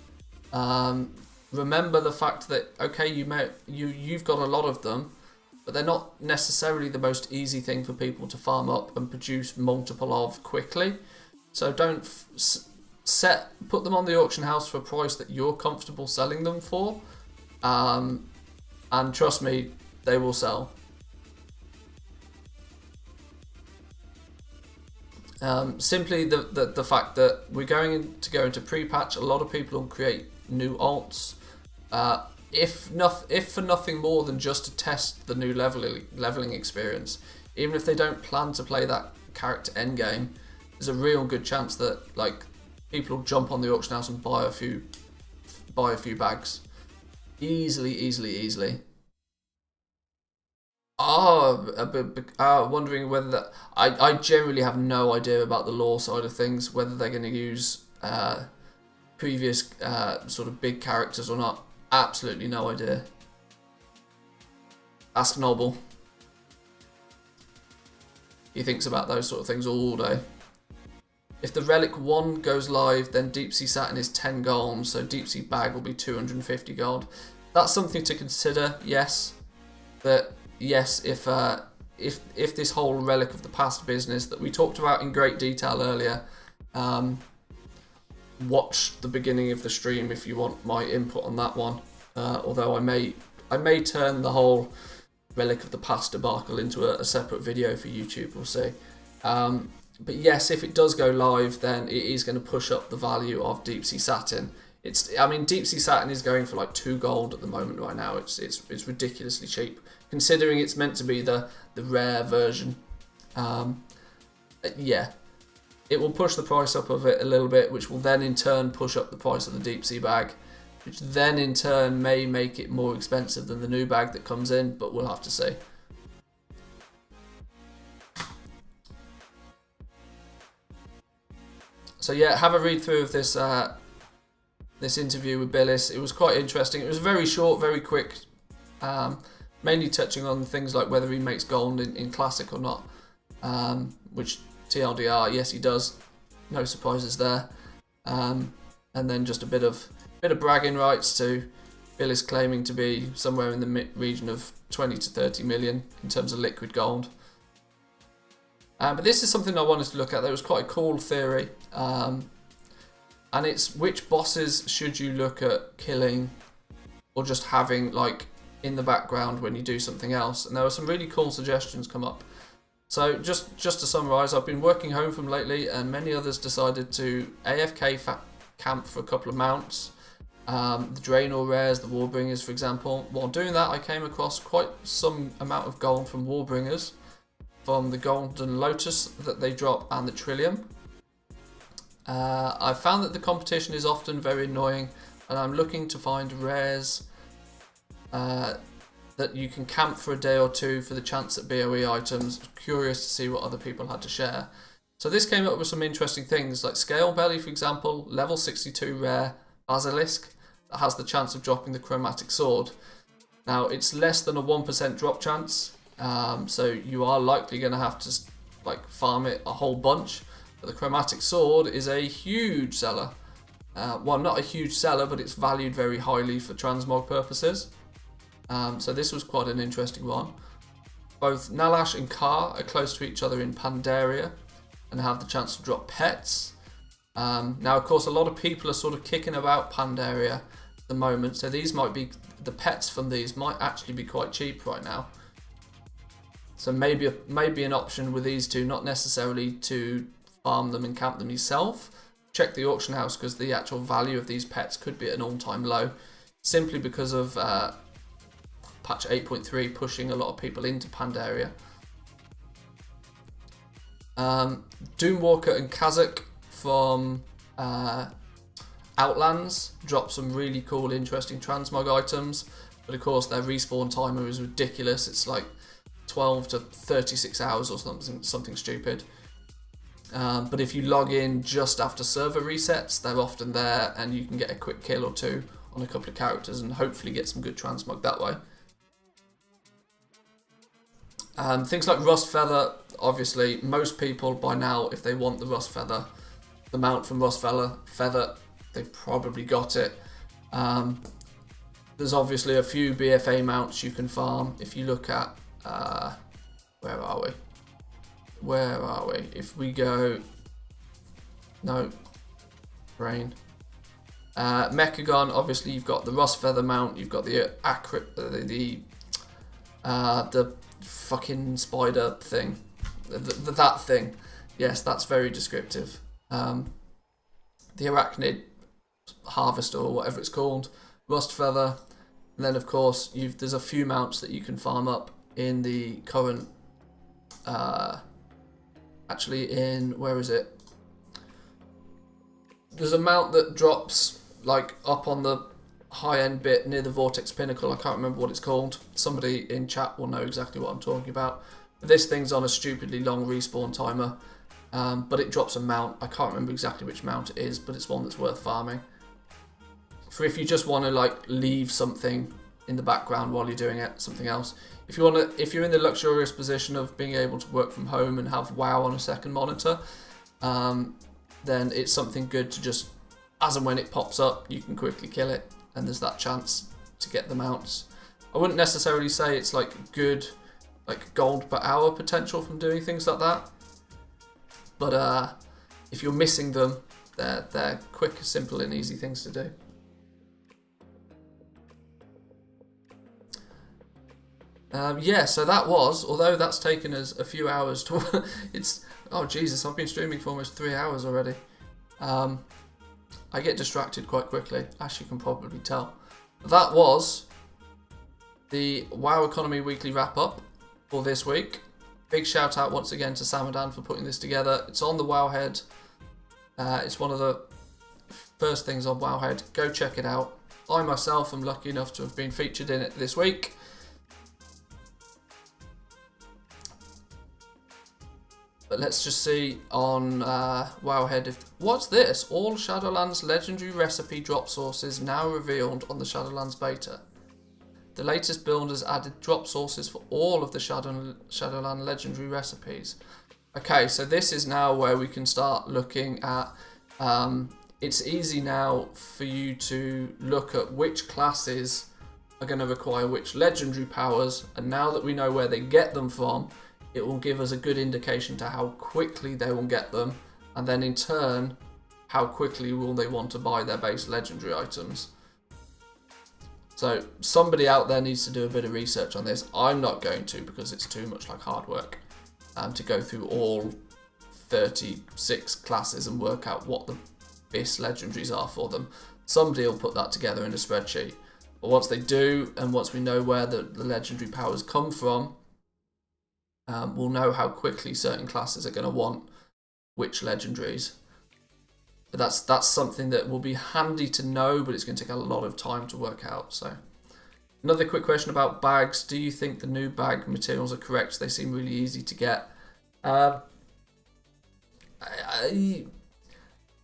Remember the fact that okay, you've got a lot of them, but they're not necessarily the most easy thing for people to farm up and produce multiple of quickly. So don't put them on the auction house for a price that you're comfortable selling them for, and trust me, they will sell. Simply the fact that we're going to go into pre-patch, a lot of people will create new alts, if for nothing more than just to test the new leveling experience. Even if they don't plan to play that character endgame, there's a real good chance that like people will jump on the auction house and buy a few bags, easily. Wondering whether that... I generally have no idea about the lore side of things, whether they're going to use previous sort of big characters or not. Absolutely no idea. Ask Noble. He thinks about those sort of things all day. If the Relic 1 goes live, then Deep Sea Satin is 10 gold, so Deep Sea Bag will be 250 gold. That's something to consider, yes. But yes, if this whole Relic of the Past business that we talked about in great detail earlier, watch the beginning of the stream if you want my input on that one. Although I may turn the whole Relic of the Past debacle into a separate video for YouTube, we'll see. But yes, if it does go live, then it is going to push up the value of Deep Sea Satin. Deep Sea Satin is going for like 2 gold at the moment right now. It's ridiculously cheap, considering it's meant to be the rare version. Yeah, it will push the price up of it a little bit, which will then in turn push up the price of the Deep Sea Bag, which then in turn may make it more expensive than the new bag that comes in, but we'll have to see. So yeah, have a read through of this this interview with Bilis. It was quite interesting. It was very short, very quick, mainly touching on things like whether he makes gold in Classic or not, which TLDR, yes he does, no surprises there. And then just a bit of bragging rights to Bilis claiming to be somewhere in the region of 20 to 30 million in terms of liquid gold. But this is something I wanted to look at. There was quite a cool theory, and it's which bosses should you look at killing or just having like in the background when you do something else. And there were some really cool suggestions come up. So just to summarise, I've been working home from lately, and many others decided to AFK camp for a couple of mounts. The Draenor rares, the Warbringers, for example. While doing that, I came across quite some amount of gold from Warbringers, from the Golden Lotus that they drop and the Trillium. I found that the competition is often very annoying, and I'm looking to find rares that you can camp for a day or two for the chance at BOE items. Curious to see what other people had to share. So this came up with some interesting things, like Scale Belly, for example, level 62 rare Basilisk that has the chance of dropping the Chromatic Sword. Now it's less than a 1% drop chance, so you are likely going to have to like farm it a whole bunch. But the Chromatic Sword is a huge seller. Well, not a huge seller, but it's valued very highly for transmog purposes. So this was quite an interesting one. Both Nalash and Ka are close to each other in Pandaria and have the chance to drop pets. Now, of course, a lot of people are sort of kicking about Pandaria at the moment, so these might be, the pets from these might actually be quite cheap right now. So maybe an option with these two, not necessarily to farm them and camp them yourself. Check the auction house, because the actual value of these pets could be at an all-time low, simply because of patch 8.3 pushing a lot of people into Pandaria. Doomwalker and Kazakh from Outlands drop some really cool, interesting transmog items, but of course their respawn timer is ridiculous. It's like 12 to 36 hours or something stupid. But if you log in just after server resets, they're often there, and you can get a quick kill or two on a couple of characters and hopefully get some good transmog that way. Things like Rust Feather, obviously most people by now, if they want the Rust Feather, the mount from Rust Feather, they've probably got it. There's obviously a few BFA mounts you can farm. If you look at, where are we? If we go, no, brain. Mechagon, obviously you've got the Rust Feather mount, you've got the the fucking spider thing, that thing. Yes, that's very descriptive. The Arachnid Harvester or whatever it's called, Rust Feather, and then of course there's a few mounts that you can farm up in the current. Actually, in where is it? There's a mount that drops like up on the high end bit near the Vortex Pinnacle. I can't remember what it's called. Somebody in chat will know exactly what I'm talking about. This thing's on a stupidly long respawn timer, but it drops a mount. I can't remember exactly which mount it is, but it's one that's worth farming. For if you just want to like leave something in the background while you're doing it, something else. If you're in the luxurious position of being able to work from home and have WoW on a second monitor, then it's something good to just, as and when it pops up, you can quickly kill it, and there's that chance to get the mounts. I wouldn't necessarily say it's like good, like gold per hour potential from doing things like that, but if you're missing them, they're quick, simple, and easy things to do. Yeah, so that was, although that's taken us a few hours to, oh Jesus, I've been streaming for almost 3 hours already. I get distracted quite quickly, as you can probably tell. That was the WoW Economy Weekly Wrap Up for this week. Big shout out once again to Samadan for putting this together. It's on the WowHead. It's one of the first things on WowHead. Go check it out. I myself am lucky enough to have been featured in it this week. But let's just see on WowHead if... What's this? All Shadowlands legendary recipe drop sources now revealed on the Shadowlands beta. The latest build has added drop sources for all of the Shadowland legendary recipes. Okay, so this is now where we can start looking at... it's easy now for you to look at which classes are going to require which legendary powers, and now that we know where they get them from, it will give us a good indication to how quickly they will get them, and then in turn, how quickly will they want to buy their base legendary items. So somebody out there needs to do a bit of research on this. I'm not going to, because it's too much like hard work to go through all 36 classes and work out what the base legendaries are for them. Somebody will put that together in a spreadsheet. But once they do, and once we know where the legendary powers come from, we'll know how quickly certain classes are going to want which legendaries. But that's something that will be handy to know, but it's going to take a lot of time to work out. So, another quick question about bags. Do you think the new bag materials are correct? They seem really easy to get. I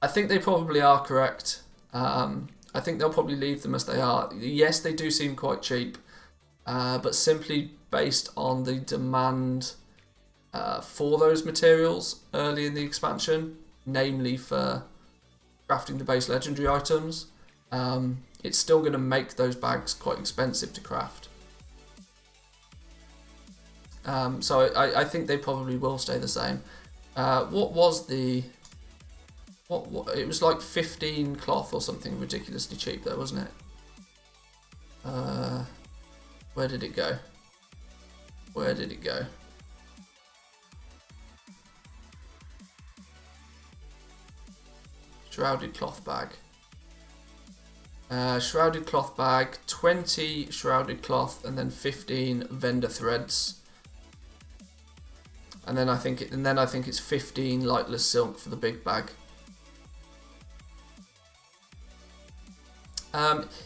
think they probably are correct. I think they'll probably leave them as they are. Yes, they do seem quite cheap, but simply based on the demand for those materials early in the expansion, namely for crafting the base legendary items, it's still going to make those bags quite expensive to craft. So I think they probably will stay the same. What was the... What it was like 15 cloth or something ridiculously cheap there, wasn't it? Where did it go? Where did it go? Shrouded cloth bag. Shrouded cloth bag, 20 shrouded cloth, and then 15 vendor threads. And then I think it's 15 lightless silk for the big bag.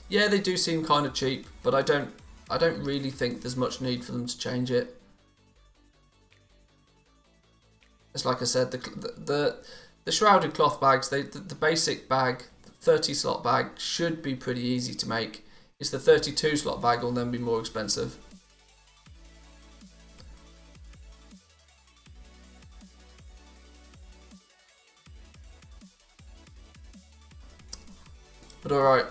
Yeah, they do seem kind of cheap, but I don't really think there's much need for them to change it. It's like I said, the shrouded cloth bags, the basic bag, 30 slot bag should be pretty easy to make. It's the 32 slot bag will then be more expensive. But alright,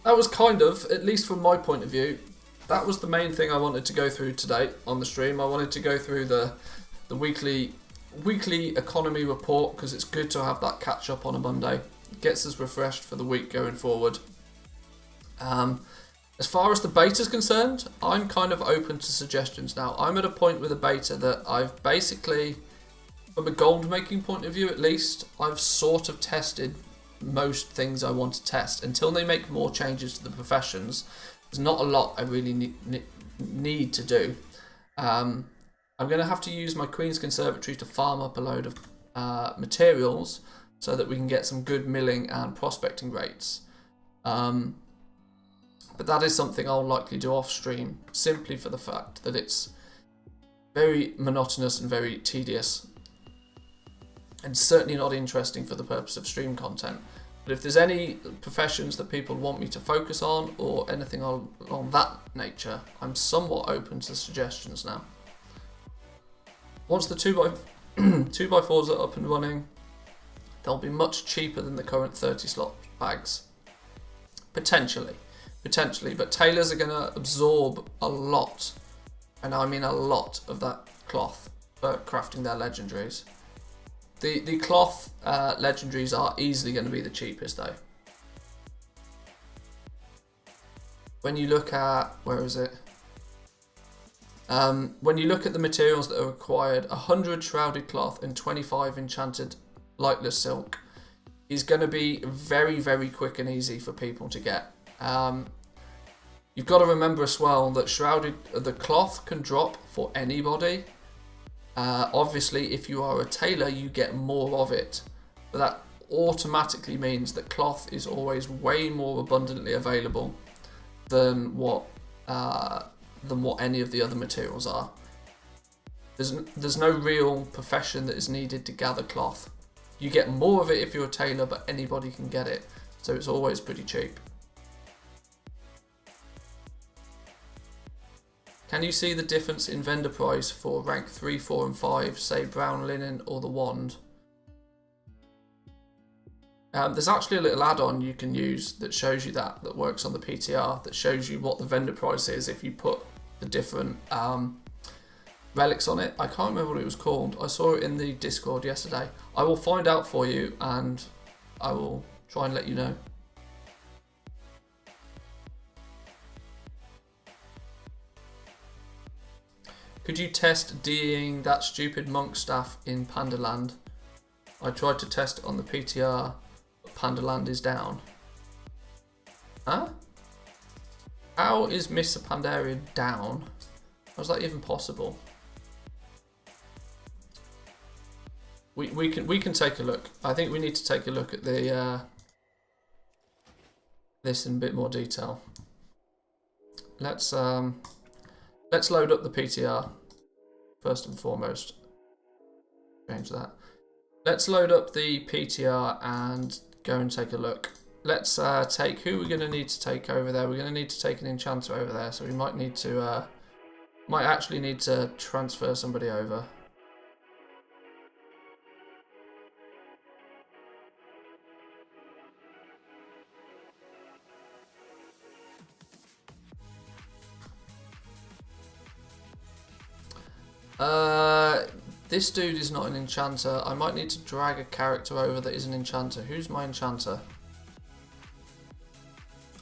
that was kind of, at least from my point of view, that was the main thing I wanted to go through today on the stream. I wanted to go through the weekly economy report, because it's good to have that catch up on a Monday. Gets us refreshed for the week going forward. As far as the beta is concerned, I'm kind of open to suggestions now. I'm at a point with the beta that I've basically, from a gold making point of view at least, I've sort of tested most things I want to test. Until they make more changes to the professions, there's not a lot I really need to do. I'm going to have to use my Queen's Conservatory to farm up a load of materials so that we can get some good milling and prospecting rates. But that is something I'll likely do off stream, simply for the fact that it's very monotonous and very tedious, and certainly not interesting for the purpose of stream content. But if there's any professions that people want me to focus on, or anything along that nature, I'm somewhat open to suggestions now. Once the 2x4s are up and running, they'll be much cheaper than the current 30 slot bags. Potentially, but tailors are going to absorb a lot, and I mean a lot, of that cloth for crafting their legendaries. The cloth legendaries are easily going to be the cheapest though. When you look at, where is it? When you look at the materials that are required, 100 shrouded cloth and 25 enchanted lightless silk is going to be very, very quick and easy for people to get. You've got to remember as well that the cloth can drop for anybody. Obviously, if you are a tailor, you get more of it, but that automatically means that cloth is always way more abundantly available than what any of the other materials are. There's no real profession that is needed to gather cloth. You get more of it if you're a tailor, but anybody can get it, so it's always pretty cheap. Can you see the difference in vendor price for rank 3, 4 and 5, say brown linen or the wand? There's actually a little add-on you can use that shows you that works on the PTR, that shows you what the vendor price is if you put the different relics on it. I can't remember what it was called. I saw it in the Discord yesterday. I will find out for you and I will try and let you know. Could you test DEing that stupid monk staff in Pandaland? I tried to test it on the PTR, but Pandaland is down. Huh? How is Mr. Pandaria down? How is that even possible? We can take a look. I think we need to take a look at the this in a bit more detail. Let's load up the PTR first and foremost. Change that. Let's load up the PTR and go and take a look. Let's take who we're going to need to take over there. We're going to need to take an enchanter over there, so we might need to might actually need to transfer somebody over. This dude is not an enchanter. I might need to drag a character over that is an enchanter. Who's my enchanter?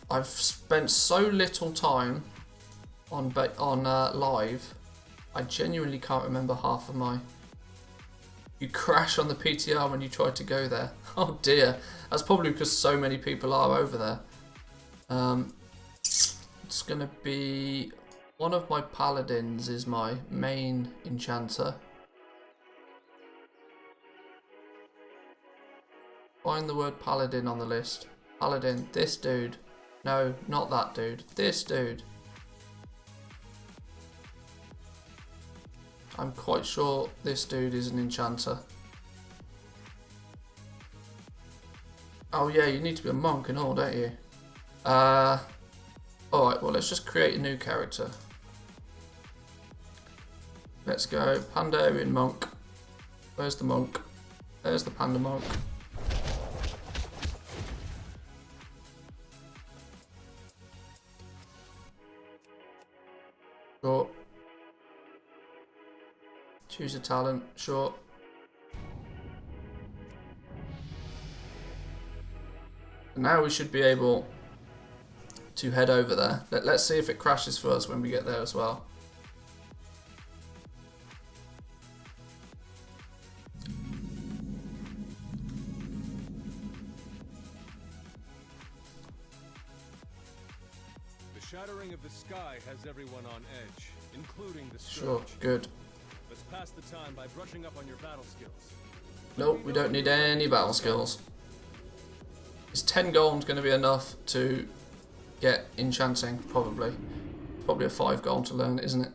I've spent so little time on live. I genuinely can't remember half of my... You crash on the PTR when you try to go there. Oh dear. That's probably because so many people are over there. It's going to be... One of my paladins is my main enchanter. Find the word paladin on the list. Paladin, this dude. No, not that dude. This dude. I'm quite sure this dude is an enchanter. Oh yeah, you need to be a monk and all, don't you? Alright, well let's just create a new character. Let's go Pandarian monk. Where's the monk? There's the panda monk. Sure. Choose a talent, sure. Now we should be able to head over there. Let's see if it crashes for us when we get there as well. The shattering of the sky has everyone on edge, including the Scourge. Sure, good. Let's pass the time by brushing up on your battle skills. Nope, we don't need any battle skills. Is 10 gold going to be enough to get enchanting? Probably. Probably a 5 gold to learn, isn't it?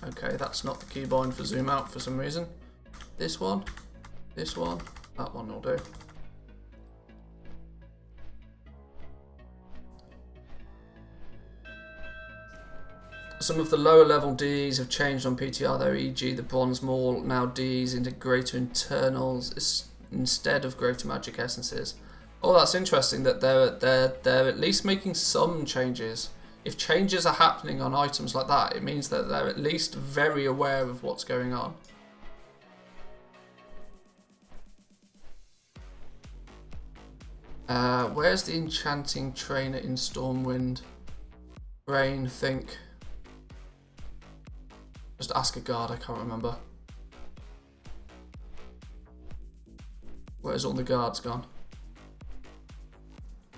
Okay, that's not the keybind for zoom out for some reason. This one, that one will do. Some of the lower level Ds have changed on PTR though, e.g. the Bronze Maul now Ds into greater internals instead of greater magic essences. Oh, that's interesting that they're at least making some changes. If changes are happening on items like that, it means that they're at least very aware of what's going on. Where's the enchanting trainer in Stormwind? Rain, think. Just ask a guard, I can't remember. Where's all the guards gone?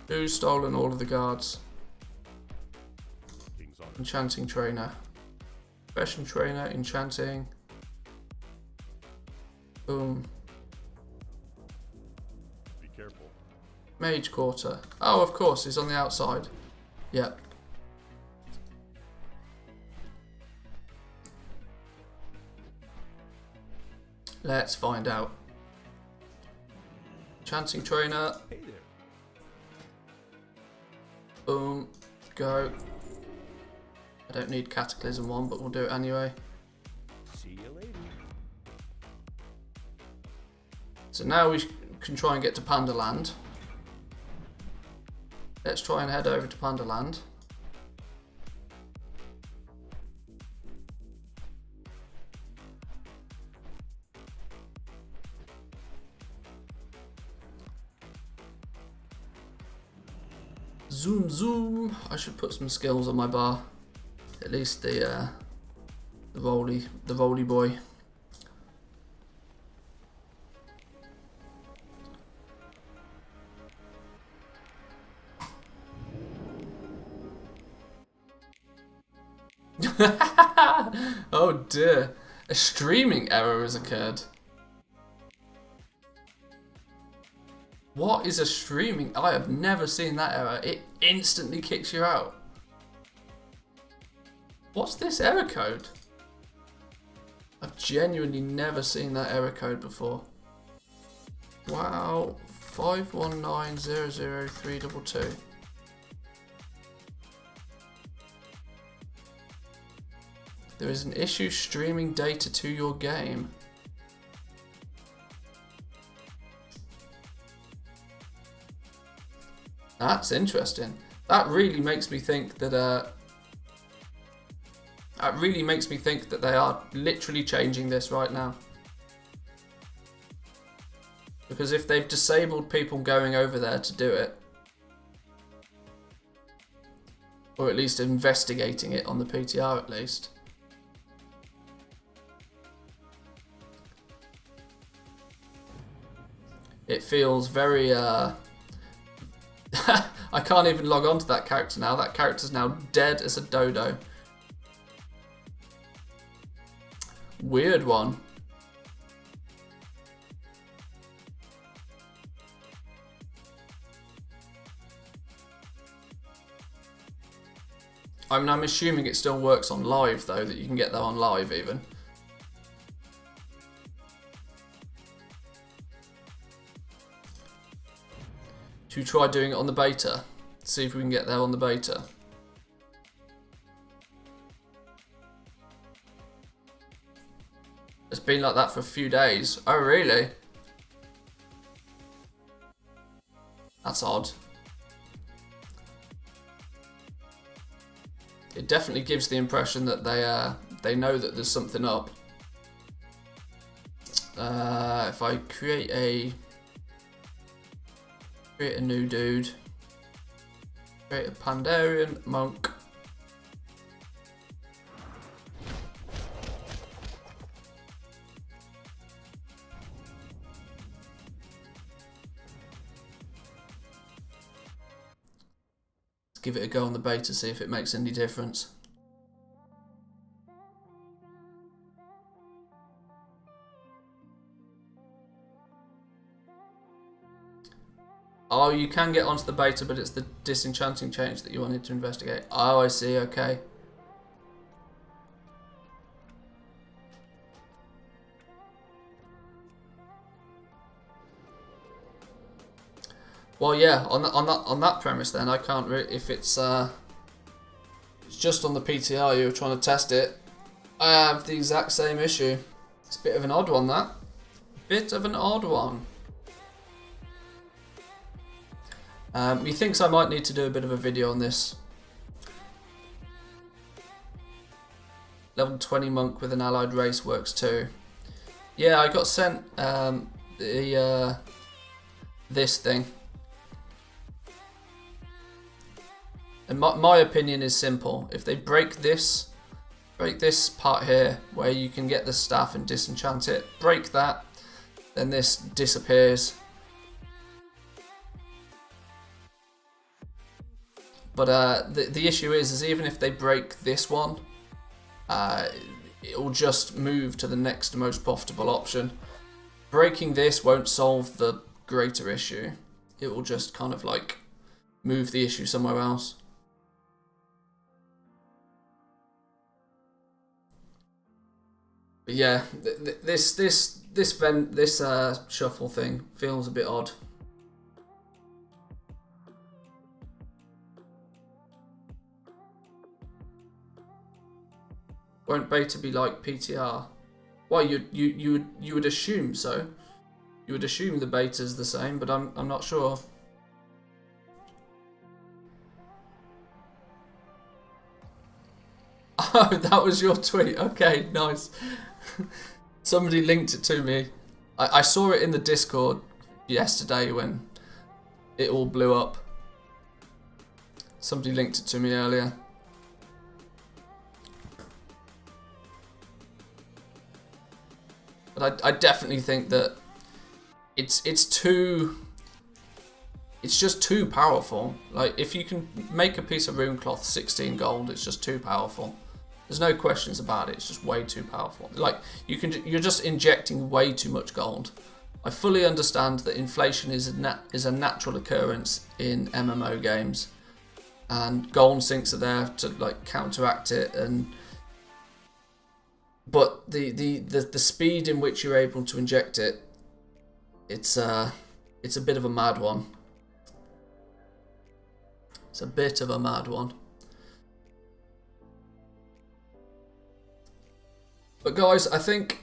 Who's stolen all of the guards? Enchanting trainer. Profession trainer, enchanting. Boom. Be careful. Mage quarter. Oh, of course, he's on the outside. Yep. Let's find out. Enchanting trainer. Hey there. Boom. Go. I don't need Cataclysm 1, but we'll do it anyway. See you later. So now we can try and get to Pandaland. Let's try and head over to Pandaland. Zoom, zoom. I should put some skills on my bar. At least the roly boy. Oh dear, a streaming error has occurred. What is a streaming? I have never seen that error. It instantly kicks you out. What's this error code? I've genuinely never seen that error code before. Wow, 51900322. There is an issue streaming data to your game. That's interesting. That really makes me think that they are literally changing this right now. Because if they've disabled people going over there to do it, or at least investigating it on the PTR at least, it feels very I can't even log on to that character now. That character's now dead as a dodo. Weird one. I mean, I'm assuming it still works on live though, that you can get that on live even. Should we try doing it on the beta? See if we can get there on the beta. It's been like that for a few days. Oh, really? That's odd. it definitely gives the impression that they know that there's something up. If I create a new dude, create a Pandarian monk. Give it a go on the beta, see if it makes any difference. Oh, you can get onto the beta, but it's the disenchanting change that you wanted to investigate. Oh, I see, okay. Well, yeah, on that premise, then I can't really. If it's just on the PTR, you're trying to test it. I have the exact same issue. It's a bit of an odd one, that. Bit of an odd one. Methinks I might need to do a bit of a video on this. Level 20 monk with an allied race works too. Yeah, I got sent this thing. And my opinion is simple. If they break this part here, where you can get the staff and disenchant it, break that, then this disappears. But the issue is even if they break this one, it will just move to the next most profitable option. Breaking this won't solve the greater issue. It will just kind of like move the issue somewhere else. But yeah, this shuffle thing feels a bit odd. Won't beta be like PTR? Well, you would assume so. You would assume the beta's the same, but I'm not sure. Oh, that was your tweet. Okay, nice. Somebody linked it to me. I saw it in the Discord yesterday when it all blew up. Somebody linked it to me earlier. But I definitely think that it's just too powerful. Like, if you can make a piece of rune cloth 16 gold, it's just too powerful. There's no questions about it. It's just way too powerful. Like, you're just injecting way too much gold. I fully understand that inflation is a natural occurrence in MMO games, and golem sinks are there to like counteract it. But the speed in which you're able to inject it, it's a bit of a mad one. It's a bit of a mad one. But guys, I think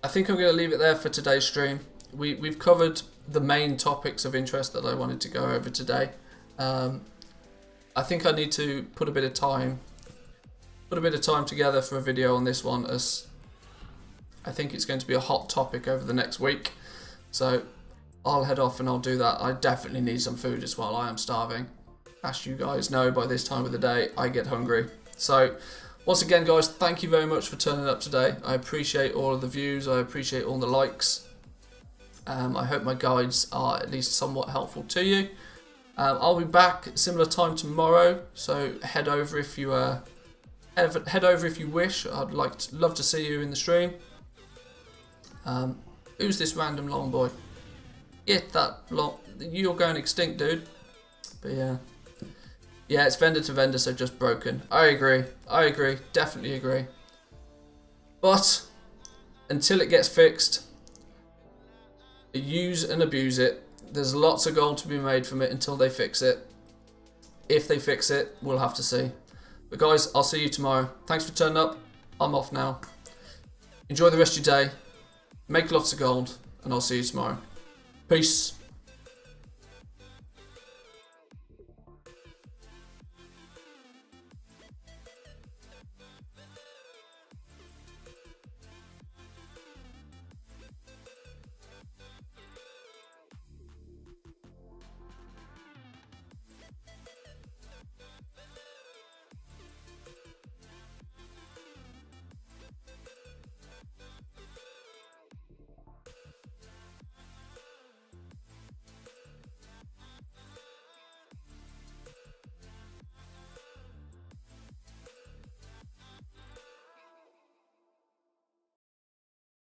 I'm going to leave it there for today's stream. We've covered the main topics of interest that I wanted to go over today. I think I need to put a bit of time together for a video on this one, as I think it's going to be a hot topic over the next week. So I'll head off and I'll do that. I definitely need some food as well. I am starving. As you guys know, by this time of the day, I get hungry. So once again, guys, thank you very much for turning up today. I appreciate all of the views. I appreciate all the likes. I hope my guides are at least somewhat helpful to you. I'll be back at similar time tomorrow, so head over if you wish. I'd love to see you in the stream. Who's this random long boy? Get that long. You're going extinct, dude. But yeah. Yeah, it's vendor to vendor, so just broken. I agree. Definitely agree. But until it gets fixed, use and abuse it. There's lots of gold to be made from it until they fix it. If they fix it, we'll have to see. But guys, I'll see you tomorrow. Thanks for turning up. I'm off now. Enjoy the rest of your day. Make lots of gold, and I'll see you tomorrow. Peace.